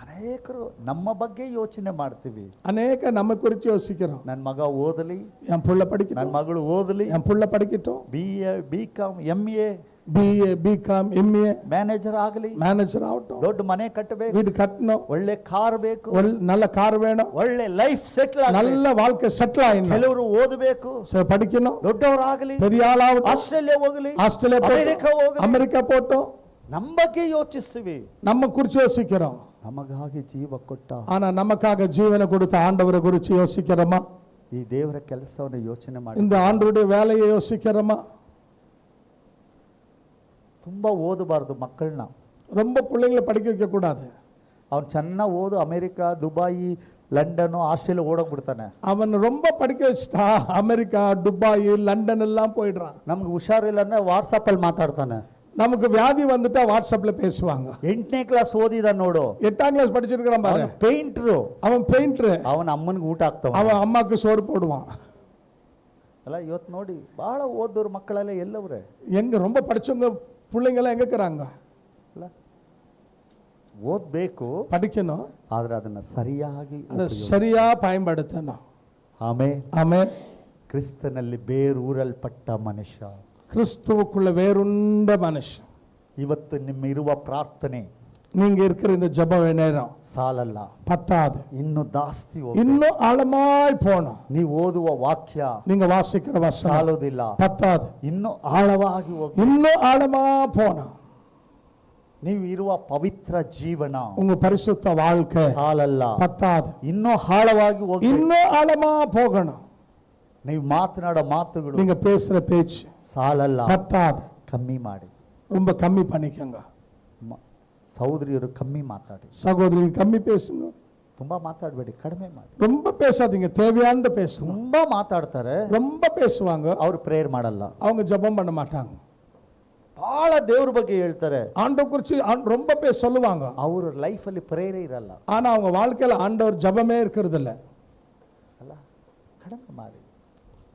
ಅನೇಕರು ನಮ್ಮ ಬಗ್ಗೆ ಯೋಚನೆ ಮಾಡ್ತೀವಿ. அநேக நம்ம குறித்து யோசிக்கிறோம். ನನ್ನ ಮಗ ಓದಲಿ, என் புள்ள ನನ್ನ படிக்கட்டும், ಮಗಳು ಓದಲಿ, என் புள்ள படிக்கட்டும், BA BCom MA BA BCom MA manager ಆಗಲಿ, மேனேஜர் ஆகட்டும், ದೊಡ್ಡ ಮನೆ ಕಟ್ಟಬೇಕು, வீடு கட்டணும், ಒಳ್ಳೆ ಕಾರ್ ಬೇಕು, நல்ல கார் வேணும், ಒಳ್ಳೆ ಲೈಫ್ ಸೆಟ್ಲ್ ಆಗಲಿ, நல்ல வாழ்க்கை செட்டில் ஆயிடணும், ಕೆಲವರು ಓದಬೇಕು, படிக்கணும், ದೊಡ್ಡವರಾಗಲಿ, பெரிய ஆளாகட்டும், ಆಸ್ಟ್ರೇಲಿಯಾ ಹೋಗಲಿ, ஆஸ்திரேலியா ಅಮೆರಿಕಾ ಹೋಗಲಿ, அமெரிக்கா போட்டோம். ನಮ್ಮ ಬಗ್ಗೆ ಯೋಚಿಸ್ತೀವಿ. நம்ம குறித்து யோசிக்கிறோம். ನಮಗಾಗಿ ಜೀವ ಕೊಟ್ಟ ஆனா நமக்காக ஜீவனை கொடுத்த ஆண்டவரை குறித்து யோசிக்கிறோமா? ಈ ದೇವರ ಕೆಲಸವನ್ನು ಯೋಚನೆ ಮಾಡಿ, இந்த ஆண்டவருடைய வேலையை யோசிக்கிறோமா? ತುಂಬಾ ಓದಬಾರ್ದು ಮಕ್ಕಳನ್ನ, ரொம்ப பிள்ளைங்களை படிக்க வைக்க கூடாது. ಅವ್ನು ಚೆನ್ನಾಗಿ ಓದು, ಅಮೆರಿಕಾ, ದುಬಾಯಿ, ಲಂಡನ್, ಆಸ್ಟ್ರೇಲಿಯಾ ಓಡೋಗ್ಬಿಡ್ತಾನೆ. அவன் ரொம்ப படிக்க வச்சுட்டா அமெரிக்கா, துபாய், லண்டன் எல்லாம் போயிடுறான். ನಮ್ಗೆ ಹುಷಾರಿಲ್ಲ ಅಂದ್ರೆ ವಾಟ್ಸಪ್ ಅಲ್ಲಿ ಮಾತಾಡ್ತಾನೆ. நமக்கு வியாதி வந்துட்டா வாட்ஸ்அப்ல பேசுவாங்க. 8ನೇ ಕ್ಲಾಸ್ ಓದಿದ ನೋಡು, 8ஆம் கிளாஸ் படிச்சிருக்கான் பாரு, ಪೇಂಟ್ರು, அவன் பெயிண்டர், ಅವನ ಅಮ್ಮನಿಗೆ ಊಟ ಆಗ್ತಾವ, அவன் அம்மாக்கு சோறு போடுவான். ಅಲ್ಲ ಇವತ್ತು ನೋಡಿ ಬಹಳ ಓದೋರು ಮಕ್ಕಳೆಲ್ಲ ಎಲ್ಲವ್ರೆ, எங்க ரொம்ப படிச்சவங்க பிள்ளைங்க எல்லாம் எங்க இருக்கிறாங்க? ಅಲ್ಲ ಓದ್ಬೇಕು, படிக்கணும், ಆದ್ರೆ ಅದನ್ನ ಸರಿಯಾಗಿ அதை சரியா பயன்படுத்தணும். ಆಮೇಲೆ ஆமென். ಕ್ರಿಸ್ತನಲ್ಲಿ ಬೇರೂರಲ್ಪಟ್ಟ ಮನುಷ್ಯ, கிறிஸ்துவுக்குள்ள வேறுண்ட மனுஷன். ಇವತ್ತು ನಿಮ್ಮ ಇರುವ ಪ್ರಾರ್ಥನೆ, நீங்க இருக்கிற இந்த ஜெப நேரம் ಸಾಲಲ್ಲ, பத்தாது, ಇನ್ನು ಜಾಸ್ತಿ இன்னும் ஆழமாய் போகணும். ನೀವು ಓದುವ ವಾಕ್ಯ நீங்க வாசிக்கிற வசனம் ಸಾಲೋದಿಲ್ಲ, பத்தாது, ಇನ್ನು ಆಳವಾಗಿ ಹೋಗಿ, இன்னும் ஆழமா போகணும். ನೀವು ಇರುವ ಪವಿತ್ರ ಜೀವನ, உங்க பரிசுத்த வாழ்க்கை ಸಾಲಲ್ಲ, பத்தாது, ಇನ್ನೂ ಆಳವಾಗಿ ಹೋಗಿ, இன்னும் ஆழமா போகணும். ನೀವು ಮಾತನಾಡೋ ಮಾತುಗಳು நீங்க பேசுற பேச்சு ಸಾಲಲ್ಲ, பத்தாது, ಕಮ್ಮಿ ಮಾಡಿ. ரொம்ப கம்மி பண்ணிக்கங்க. ಸಹೋದರಿಯರು ಕಮ್ಮಿ ಮಾತಾಡಿ, சகோதரி கம்மி பேசுங்க, ತುಂಬಾ ಮಾತಾಡಬೇಡಿ, ಕಡಿಮೆ ಮಾಡಿ. ரொம்ப பேசாதீங்க, தேவையானத பேசுங்க. ತುಂಬಾ ಮಾತಾಡ್ತಾರೆ, ரொம்ப பேசுவாங்க, ಅವ್ರು ಪ್ರೇಯರ್ ಮಾಡಲ್ಲ, அவங்க ஜெபம் பண்ண மாட்டாங்க. ಬಹಳ ದೇವ್ರ ಬಗ್ಗೆ ಹೇಳ್ತಾರೆ, ஆண்டவர் குறித்து ரொம்ப சொல்லுவாங்க, ಅವ್ರ ಲೈಫಲ್ಲಿ ಪ್ರೇಯರೇ ಇರಲ್ಲ. ஆனா அவங்க வாழ்க்கையில ஆண்டவர் ஜெபமே இருக்கிறது இல்ல. ಅಲ್ಲ, ಕಡಿಮೆ ಮಾಡಿ,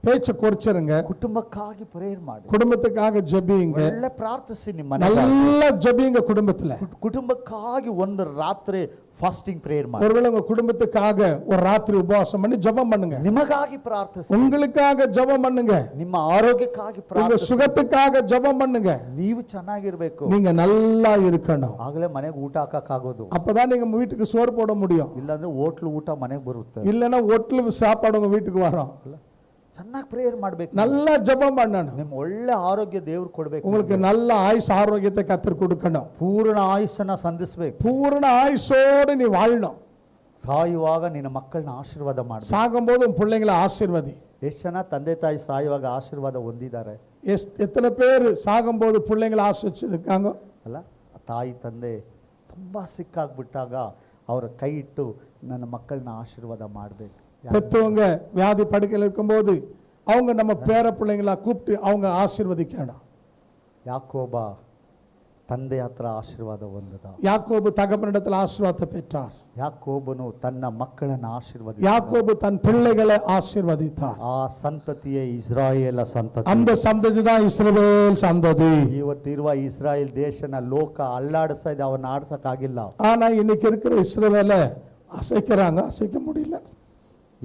பேச்சை குறைச்சிருங்க, ಕುಟುಂಬಕ್ಕಾಗಿ ಪ್ರೇಯರ್ ಮಾಡಿ, குடும்பத்துக்காக ஜெபிங்க, ಒಳ್ಳೆ ಪ್ರಾರ್ಥಿಸಿ, ನಿಮ್ಮ நல்லா ஜெபிங்க குடும்பத்துல. ಕುಟುಂಬಕ್ಕಾಗಿ ಒಂದು ರಾತ್ರಿ ಫಾಸ್ಟಿಂಗ್ ಪ್ರೇಯರ್ ಮಾಡಿ, ஒருவேளை உங்க குடும்பத்துக்காக ஒரு ராத்திரி உபவாசம் பண்ணி ஜெபம் பண்ணுங்க, ನಿಮಗಾಗಿ ಪ್ರಾರ್ಥಿಸಿ, உங்களுக்காக ஜெபம் பண்ணுங்க, ನಿಮ್ಮ ಆರೋಗ್ಯಕ್ಕಾಗಿ உங்க ಪ್ರಾರ್ಥಿಸಿ, சுகத்துக்காக ஜெபம் பண்ணுங்க. ನೀವು ಚೆನ್ನಾಗಿರ್ಬೇಕು, நீங்க நல்லா இருக்கணும், ಆಗಲೇ ಮನೆಗೆ ಊಟ ಹಾಕಕ್ಕಾಗೋದು. அப்பதான் நீங்க வீட்டுக்கு சோறு போட முடியும். ಇಲ್ಲಾಂದ್ರೆ ಹೋಟ್ಲು ಊಟ ಮನೆಗೆ ಬರುತ್ತೆ. இல்லைன்னா ஒட்டுல சாப்பாடு உங்க வீட்டுக்கு வரும். ಚೆನ್ನಾಗಿ ಪ್ರೇಯರ್ ಮಾಡ್ಬೇಕು. நல்லா ஜெபம் பண்ணணும். ನಿಮ್ ಒಳ್ಳೆ ಆರೋಗ್ಯ ದೇವ್ರು ಕೊಡ್ಬೇಕು. உங்களுக்கு நல்ல ஆயுசு ஆரோக்கியத்தை கர்த்தர் கொடுக்கணும். ಪೂರ್ಣ ಆಯುಸ್ಸನ್ನ ಸಂಧಿಸ್ಬೇಕು. பூரண ஆயுசோடு நீ வாழணும். ಸಾಯುವಾಗ ನಿನ್ನ ಮಕ್ಕಳನ್ನ ಆಶೀರ್ವಾದ ಮಾಡು. சாகும்போது உன் பிள்ளைங்களை ஆசீர்வதி. ಎಷ್ಟು ಜನ ತಂದೆ ತಾಯಿ ಸಾಯುವಾಗ ಆಶೀರ್ವಾದ ಹೊಂದಿದ್ದಾರೆ? எத்தனை பேர் சாகும்போது பிள்ளைங்களை ஆசீர்வதிச்சிருக்காங்க? ಅಲ್ಲ, ತಾಯಿ ತಂದೆ ತುಂಬ ಸಿಕ್ಕಾಗ್ಬಿಟ್ಟಾಗ ಅವರ ಕೈ ಇಟ್ಟು ನನ್ನ ಮಕ್ಕಳನ್ನ ಆಶೀರ್ವಾದ ಮಾಡಬೇಕು. பெற்றவங்க வியாதி படுக்கையில் இருக்கும்போது அவங்க நம்ம பேர பிள்ளைங்களா கூப்பிட்டு அவங்க ஆசீர்வதிக்கணும். ಯಾಕೋಬ ತಂದೆ ಹತ್ರ ಆಶೀರ್ವಾದ ಹೊಂದದ. யாக்கோபு தகப்பனிடத்தில் ஆசீர்வாதத்தை பெற்றார். ಯಾಕೋಬನು ತನ್ನ ಮಕ್ಕಳನ್ನ ಆಶೀರ್ವದಿಸಿದ. யாக்கோபு தன் பிள்ளைகளை ஆசீர்வதித்தார். ಆ ಸಂತತಿಯೇ ಇಸ್ರಾಯೇಲ ಸಂತತಿ. அந்த சந்ததி தான் இஸ்ரவேல் சந்ததி. ಇವತ್ತಿರುವ ಇಸ್ರಾಯೇಲ್ ದೇಶನ ಲೋಕ ಅಲ್ಲಾಡಿಸ್ತಾ ಇದೆ, ಅವನ್ನ ಆಡ್ಸಕ್ಕಾಗಿಲ್ಲ. ஆனா இன்னைக்கு இருக்கிற இஸ்ரவேலை அசைக்கிறாங்க, அசைக்க முடியல.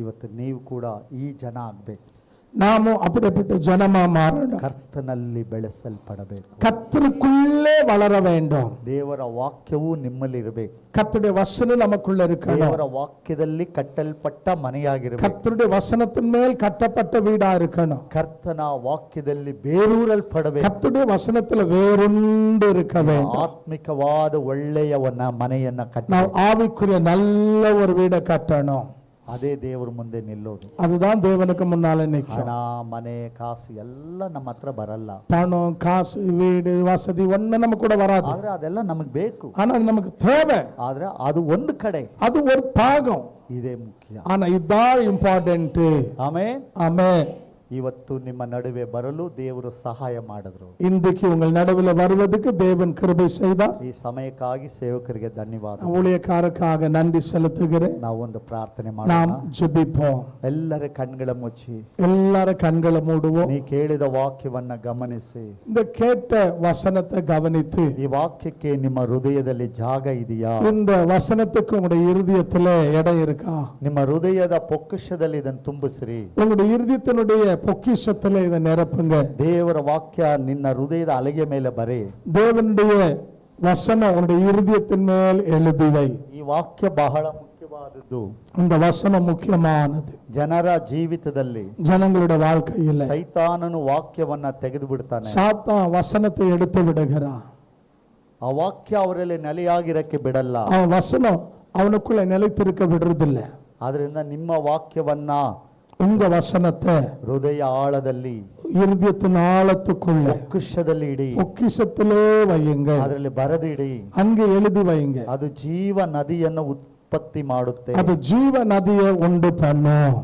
ಇವತ್ತು ನೀವು ಕೂಡ ಈ ಜನ ಆಗ್ಬೇಕು. நாமும் அப்படிப்பட்ட ஜனமா மாறணும். ಕರ್ತನಲ್ಲಿ ಬೆಳೆಸಲ್ಪಡಬೇಕು. கர்த்தருக்குள்ளே வளர வேண்டும். ದೇವರ ವಾಕ್ಯವೂ ನಿಮ್ಮಲ್ಲಿ ಇರಬೇಕು. கர்த்தருடைய வசனம் நமக்குள்ள இருக்கணும். ದೇವರ ವಾಕ್ಯದಲ್ಲಿ ಕಟ್ಟಲ್ಪಟ್ಟ ಮನೆಯಾಗಿರಬೇಕು. கர்த்தருடைய வசனத்தின் மேல் கட்டப்பட்ட வீடா இருக்கணும். ಕರ್ತನ ವಾಕ್ಯದಲ್ಲಿ ಬೇರೂರಲ್ಪಡಬೇಕು. கர்த்தருடைய வசனத்துல வேறுண்டு இருக்க வேண்டும். ಆತ್ಮಿಕವಾದ ಒಳ್ಳೆಯ ಮನೆಯನ್ನ ಕಟ್ಟ. ನಾವು ஆவிக்குரிய நல்ல ஒரு வீடை கட்டணும். ಅದೇ ದೇವರ ಮುಂದೆ ನಿಲ್ಲೋದು. அதுதான் தேவனுக்கு முன்னால நிற்கும். ಹಣ, ಮನೆ, ಕಾಸು ಎಲ್ಲ ನಮ್ಮ ಹತ್ರ ಬರಲ್ಲ. பணம், காசு, வீடு, வசதி ஒண்ணு நம்ம கூட வராது. ಆದ್ರೆ ಅದೆಲ್ಲ ನಮಗೆ ಬೇಕು. ஆனா அது நமக்கு தேவை. ಆದ್ರೆ ಅದು ಒಂದು ಕಡೆ, அது ஒரு பாகம். ಇದೇ ಮುಖ್ಯ. ஆனா இதுதான் இம்பார்ட்டன்ட். ಆಮೆನ್. ஆமென். ಇವತ್ತು ನಿಮ್ಮ ನಡುವೆ ಬರಲು ದೇವರು ಸಹಾಯ ಮಾಡಿದ್ರು. இன்றைக்கு உங்கள் நடுவில் வருவதற்கு தேவன் கிருபை செய்தார். ಈ ಸಮಯಕ್ಕಾಗಿ ಸೇವಕರಿಗೆ ಧನ್ಯವಾದ. ஊழியக்காரருக்காக நன்றி செலுத்துகிறேன். ನಾವು ಒಂದು ಪ್ರಾರ್ಥನೆ நாம் ಮಾಡೋಣ. ஜெபிப்போம். ಎಲ್ಲರ ಕಣ್ಗಳ ಮುಚ್ಚಿ எல்லார கண்களை மூடுவோம். ನೀ ಕೇಳಿದ ವಾಕ್ಯವನ್ನ ಗಮನಿಸಿ. இந்த கேட்ட வசனத்தை கவனித்து ಈ ವಾಕ್ಯಕ್ಕೆ ನಿಮ್ಮ ಹೃದಯದಲ್ಲಿ ಜಾಗ ಇದೆಯಾ? இந்த வசனத்துக்கு உங்களுடைய இருதயத்துல இடம் இருக்கா? ನಿಮ್ಮ ಹೃದಯದ ಪೊಕ್ಕಶದಲ್ಲಿ ಇದನ್ನು ತುಂಬಿಸ್ರಿ. உங்களுடைய இருதயத்தினுடைய பொக்கிஷத்துல இதை நிரப்புங்க. ದೇವರ ವಾಕ್ಯ ನಿನ್ನ ಹೃದಯದ ಅಲೆಗೆ ಮೇಲೆ ಬರೆ. தேவனுடைய வசனம் உன்னுடைய இருதயத்தின் மேல் எழுதி வை. ಈ ವಾಕ್ಯ ಬಹಳ ಮುಖ್ಯವಾದದ್ದು. இந்த வசனம் முக்கியமானது. ಜನರ ಜೀವಿತದಲ್ಲಿ ஜனங்களுடைய வாழ்க்கையில் ಸೈತಾನನು ವಾಕ್ಯವನ್ನ ತೆಗೆದು ಬಿಡ್ತಾನೆ. சாத்தான் வசனத்தை எடுத்து விடுகிறான். ಆ ವಾಕ್ಯ ಅವರಲ್ಲಿ ನೆಲೆಯಾಗಿರಕ್ಕೆ ಬಿಡಲ್ಲ. அவன் வசனம் அவனுக்குள்ள நிலைத்திருக்க விடுறதில்லை. ಆದ್ರಿಂದ ನಿಮ್ಮ ವಾಕ್ಯವನ್ನ உங்க வசனத்தை ಹೃದಯ ಆಳದಲ್ಲಿ, இருதயத்தின் ஆழத்துக்குள்ள ಪೊಕ್ಕಶದಲ್ಲಿ ಇಡಿ. பொக்கிஷத்திலே வையுங்க. ಅದರಲ್ಲಿ ಬರೆದಿಡಿ. அங்கே எழுதி வையுங்க. ಅದು ಜೀವ ನದಿಯನ್ನು ಉತ್ಪತ್ತಿ ಮಾಡುತ್ತೆ. அது ஜீவ நதியை உண்டு பண்ணும்.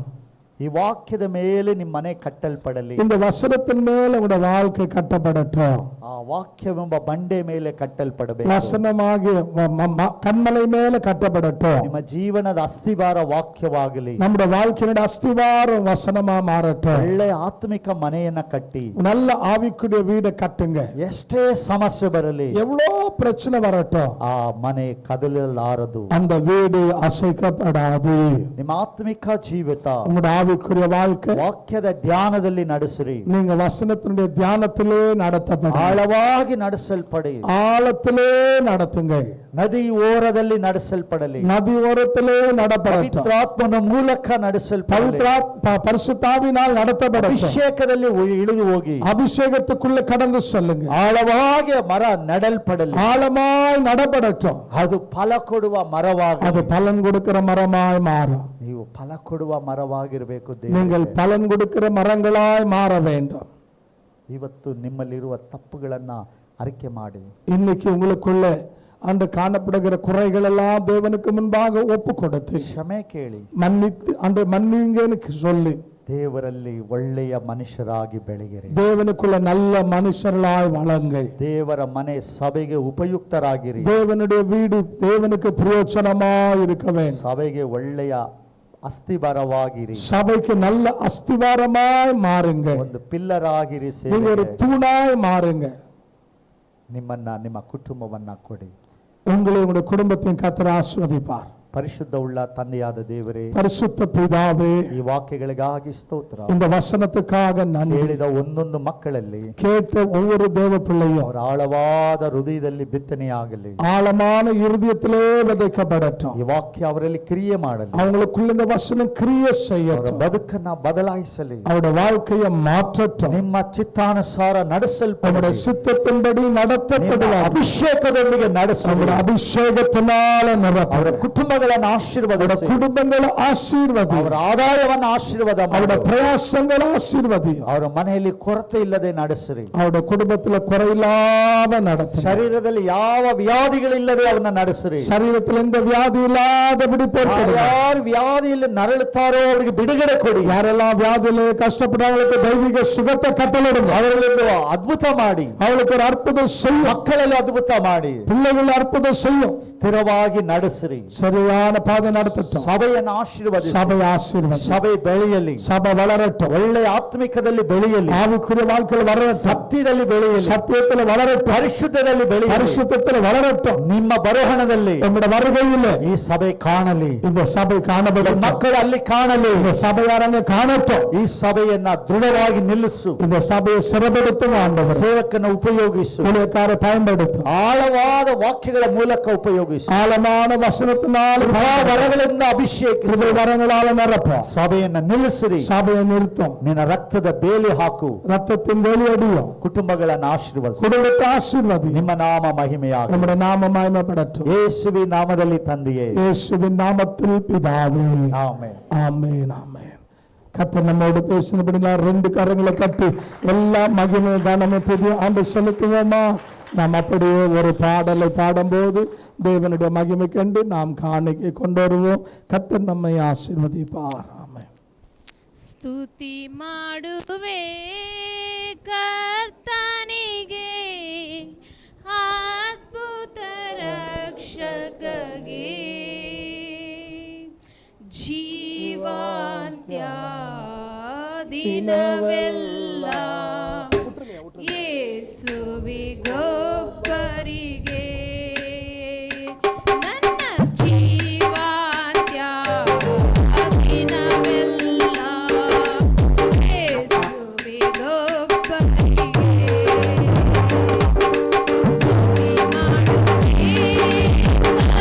ಈ ವಾಕ್ಯದ ಮೇಲೆ ನಿಮ್ಮ ಮನೆ ಕಟ್ಟಲ್ಪಡಲಿ. இந்த வசனத்தின் மேல உங்களுடைய வாழ்க்கை கட்டப்படட்டும். ಆ ವಾಕ್ಯವೆಂಬ ಬಂಡೆ ಮೇಲೆ ಕಟ್ಟಲ್ಪಡಬೇಕು. வசனமாகிய கண்மலை மேல கட்டப்படட்டும். ನಿಮ್ಮ ಜೀವನದ ಅಸ್ಥಿವಾರ ವಾಕ್ಯವಾಗಲಿ. நம்முடைய வாழ்க்கையோட அஸ்திவாரம் வசனமா மாறட்டும். ಒಳ್ಳೆ ಆತ್ಮಿಕ ಮನೆಯನ್ನ ಕಟ್ಟಿ நல்ல ஆவிக்குரிய வீடை கட்டுங்க. ಎಷ್ಟೇ ಸಮಸ್ಯೆ ಬರಲಿ, எவ்வளோ பிரச்சனை வரட்டும், ಆ ಮನೆ ಕದಲಲಾರದು. அந்த வீடு அசைக்கப்படாது. ನಿಮ್ಮ ಆತ್ಮಿಕ ಜೀವಿತ உங்களுடைய ஆவிக்குரிய வாழ்க்கை ವಾಕ್ಯದ ಧ್ಯಾನದಲ್ಲಿ ನಡೆಸಿರಿ. நீங்க வசனத்தினுடைய தியானத்திலே நடத்தப்படும். ಆಳವಾಗಿ ನಡೆಸಲ್ಪಡಿ. ஆழத்திலே நடத்துங்கள். ನದಿ ಓರದಲ್ಲಿ ನಡೆಸಲ್ಪಡಲಿ. நதி ஓரத்திலே நடப்படட்டும். ಪವಿತ್ರಾತ್ಮನ ಮೂಲಕ ನಡೆಸಲ್ಪಡಲಿ. பரிசுத்தாவினால் நடத்தப்படட்டும். ಅಭಿಷೇಕದಲ್ಲಿ ಇಳಿದು ಹೋಗಿ அபிஷேகத்துக்குள்ள கடந்து செல்லுங்க. ಆಳವಾಗಿ ಮರ ನೆಡಲ್ಪಡಲಿ. ஆழமாய் நடப்படட்டும். ಅದು ಫಲ ಕೊಡುವ ಮರವಾಗಿ, அது பலன் கொடுக்கிற மரமாய் மாறும். ನೀವು ಫಲ ಕೊಡುವ ಮರವಾಗಿರಬೇಕು. நீங்கள் பலன் கொடுக்கிற மரங்களாய் மாற வேண்டும். ಇವತ್ತು ನಿಮ್ಮಲ್ಲಿರುವ ತಪ್ಪುಗಳನ್ನ ಅರಿಕೆ ಮಾಡಿ, இன்னைக்கு உங்களுக்குள்ள அன்று காணப்படுகிற குறைகள் எல்லாம் தேவனுக்கு முன்பாக ஒப்பு கொடுத்து ಕ್ಷಮೆ ಕೇಳಿ, மன்னித்து அன்று மன்னிங்கன்னு சொல்லி ದೇವರಲ್ಲಿ ಒಳ್ಳೆಯ ಮನುಷ್ಯರಾಗಿ ಬೆಳೆಯಿರಿ. தேவனுக்குள்ள நல்ல மனுஷர்களாய் வளங்கள். ದೇವರ ಮನೆ ಸಭೆಗೆ ಉಪಯುಕ್ತರಾಗಿರಿ. தேவனுடைய வீடு தேவனுக்கு பிரயோஜனமாய் இருக்க வேண்டும். ಸಭೆಗೆ ಒಳ್ಳೆಯ ಅಸ್ಥಿವಾರವಾಗಿರಿ. சபைக்கு நல்ல அஸ்திவாரமாய் மாறுங்க. ಒಂದು ಪಿಲ್ಲರ್ ಆಗಿರಿ. நீங்க ஒரு தூணாய் மாறுங்க. ನಿಮ್ಮನ್ನ, ನಿಮ್ಮ ಕುಟುಂಬವನ್ನ ಕೊಡಿ. உங்களை உங்களுடைய குடும்பத்தையும் கர்த்தர் ஆசீர்வதிப்பார். ಪರಿಶುದ್ಧ ಉಳ್ಳ ತಂದೆಯಾದ ದೇವರೇ, பரிசுத்த பிதாவே, ಈ ವಾಕ್ಯಗಳಿಗಾಗಿ ಸ್ತೋತ್ರ. இந்த வசனத்துக்காக நன்றி. ಹೇಳಿದ ಒಂದೊಂದು ಮಕ್ಕಳಲ್ಲಿ கேட்ட ஒவ்வொரு தேவ பிள்ளையும் ಅವರ ಆಳವಾದ ಹೃದಯದಲ್ಲಿ ಬಿತ್ತನೆಯಾಗಲಿ, ஆழமான இருதயத்திலே விதைக்கப்படட்டும். ಈ ವಾಕ್ಯ ಅವರಲ್ಲಿ ಕ್ರಿಯೆ ಮಾಡಲಿ, அவங்களுக்குள்ள இந்த வசனம் கிரியை ಅವರ செய்யட்டும், ಬದುಕನ್ನ ಬದಲಾಯಿಸಲಿ, அவருடைய வாழ்க்கையை மாற்றட்டும், ನಿಮ್ಮ ಚಿತ್ತಾನುಸಾರ அவருடைய ನಡೆಸಲ್ಪಡಲಿ, சித்தத்தின்படி ನಿಮ್ಮ நடத்தப்படுவார், ಅಭಿಷೇಕದೊಂದಿಗೆ ನಡೆಸಲಿ, அவருடைய ಅಭಿಷೇಕத்தினால ಅವರ நிரப்ப, ಕುಟುಂಬಗಳನ್ನು ಆಶೀರ್ವದಿಸಿ, குடும்பங்களை ஆசீர்வதி, ಅವರ ಆದಾಯವನ್ನು ಆಶೀರ್ವಾದ அவருடைய ಮಾಡಿ, பிரயாசங்களை ஆசீர்வதி, ಅವರ ಮನೆಯಲ್ಲಿ ಕೊರತೆ ಇಲ್ಲದೆ ನಡೆಸಿರಿ, அவருடைய குடும்பத்துல குறையில்லாம நடத்து, ಶರೀರದಲ್ಲಿ ಯಾವ ವ್ಯಾಧಿಗಳಿಲ್ಲದೆ ಅವನ್ನ ನಡೆಸಿರಿ, சரீரத்தில் எந்த வியாதி இல்லாதபடி பொறுப்படுங்க. ಯಾರು ವ್ಯಾಧಿಯಲ್ಲಿ ನರಳುತ್ತಾರೋ ಅವರಿಗೆ ಬಿಡುಗಡೆ ಕೊಡಿ, யாரெல்லாம் வியாதியில கஷ்டப்படுறவங்களுக்கு தெய்வீக சுகத்தை கட்டளையிடுங்க, ಅವರಲ್ಲಿ ಅದ್ಭುತ ಮಾಡಿ, அவளுக்கு ஒரு அற்புதம் செய்யும், ಮಕ್ಕಳಲ್ಲಿ ಅದ್ಭುತ ಮಾಡಿ, பிள்ளைகள் அற்புதம் செய்யும், ಸ್ಥಿರವಾಗಿ ನಡೆಸಿರಿ, சரியான பாதை நடத்தட்டும், ಸಭೆಯನ್ನು ಆಶೀರ್ವದಿಸಿ, சபை ஆசீர்வாதம், ಸಭೆ ಬೆಳೆಯಲಿ, சபை வளரட்டும், ಒಳ್ಳೆಯ ಆತ್ಮಿಕದಲ್ಲಿ ಬೆಳೆಯಲಿ, ஆவிக்குரிய வாழ்க்கையில் வளரட்டும், ಸತ್ಯದಲ್ಲಿ ಬೆಳೆಯಲಿ, சத்தியத்துல வளரட்டும், ಪರಿಶುದ್ಧದಲ್ಲಿ ಬೆಳೆಯಲಿ, பரிசுத்தத்துல வளரட்டும், ನಿಮ್ಮ ಬರೋಹಣದಲ್ಲಿ நம்முடைய வருகையில ಈ ಸಭೆ ಕಾಣಲಿ, இந்த சபை காணப்படும், ಮಕ್ಕಳು ಅಲ್ಲಿ ಕಾಣಲಿ, இந்த சபையாரங்க காணட்டும், ಈ ಸಭೆಯನ್ನ ದೃಢವಾಗಿ ನಿಲ್ಲಿಸು, இந்த சபையை சிறப்படுத்தும் ஆண்டவர், ಸೇವಕನ ಉಪಯೋಗಿಸು, ஊழியக்கார பயன்படுத்தும், ಆಳವಾದ ವಾಕ್ಯಗಳ ಮೂಲಕ ಉಪಯೋಗಿಸು, ஆழமான வசனத்தினால் ವರಗಳಿಂದ ಅಭಿಷೇಕಿಸು, கிருபை வரங்களால நிரப்பும், ಸಭೆಯನ್ನ ನಿಲ್ಲಿಸಿರಿ, சபையை நிறுத்தும், ನಿನ್ನ ರಕ್ತದ ಬೇಲಿ ಹಾಕು, ரத்தத்தின் வெளியடியும், ಕುಟುಂಬಗಳನ್ನು ಆಶೀರ್ವದಿಸು, குடும்பத்தை ஆசீர்வதி, ನಿಮ್ಮ ನಾಮ ಮಹಿಮೆಯಾಗಲಿ, நம்முடைய நாம மகிமைப்படட்டும், ಯೇಸುವಿನ ನಾಮದಲ್ಲಿ ತಂದೆಯೇ, இயேசுவின் நாமத்தில் பிதாவே, ಆಮೆನ್. ஆமென், ஆமென். கர்த்தர் நம்மோடு பேசினபடினா 2 கரங்களை தட்டி எல்லா மகிமை கனமும் துதி ஆண்டு செலுத்துவோமா? நாம் அப்படியே ஒரு பாடலை பாடும்போது தேவனுடைய மகிமை கண்டு நாம் காணிக்கை கொண்டு வருவோம். கர்த்தர் நம்மை ஆசீர்வதிப்பார். ஆமென். ಸ್ತುತಿ ಮಾಡುವೆ ಕರ್ತನಿಗೆ, ಅದ್ಭುತ ರಕ್ಷಕಗೆ, ಜೀವಾಂತ್ಯ ದಿನವೆಲ್ಲ ಯೇಸುವಿಗೊಬ್ಬರಿಗೆ, ನನ್ನ ಜೀವಾಂತ್ಯ ದಿನವೆಲ್ಲ ಯೇಸುವಿಗೊಬ್ಬರಿಗೆ. ಸ್ತುತಿ ಮಾಡುವೆ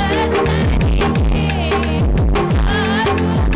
ಕರ್ತನಿಗೆ, ಅದ್ಭುತ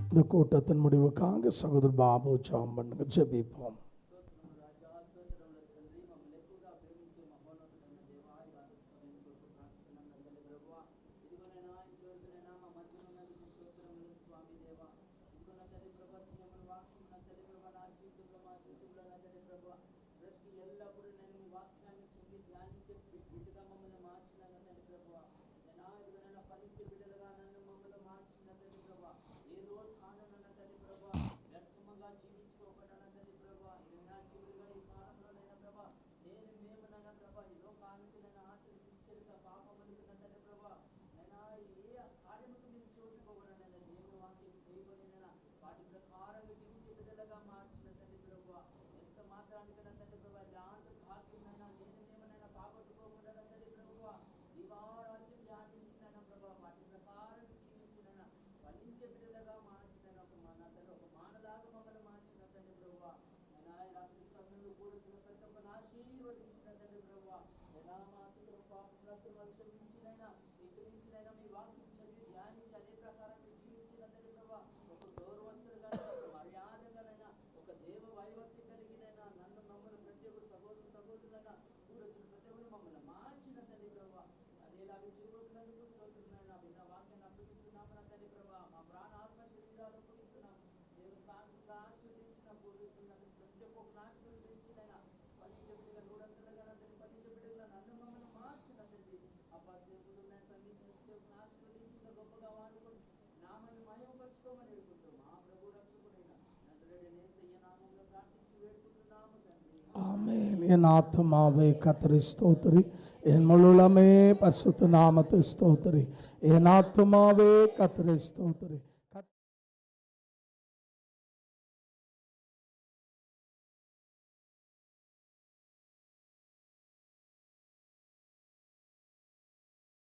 இந்த கூட்டத்தின் முடிவுக்காக சகோதரர் பாபு ஜெபம் பண்ணுங்க. ஜெபிப்போம். ஆமென். என் ஆத்துமாவே கர்த்தரை ஸ்தோத்திரி, என் முழுமே பரிசுத்த நாமத்தை ஸ்தோத்திரி. என் ஆத்துமாவே கர்த்தரை ஸ்தோத்திரி.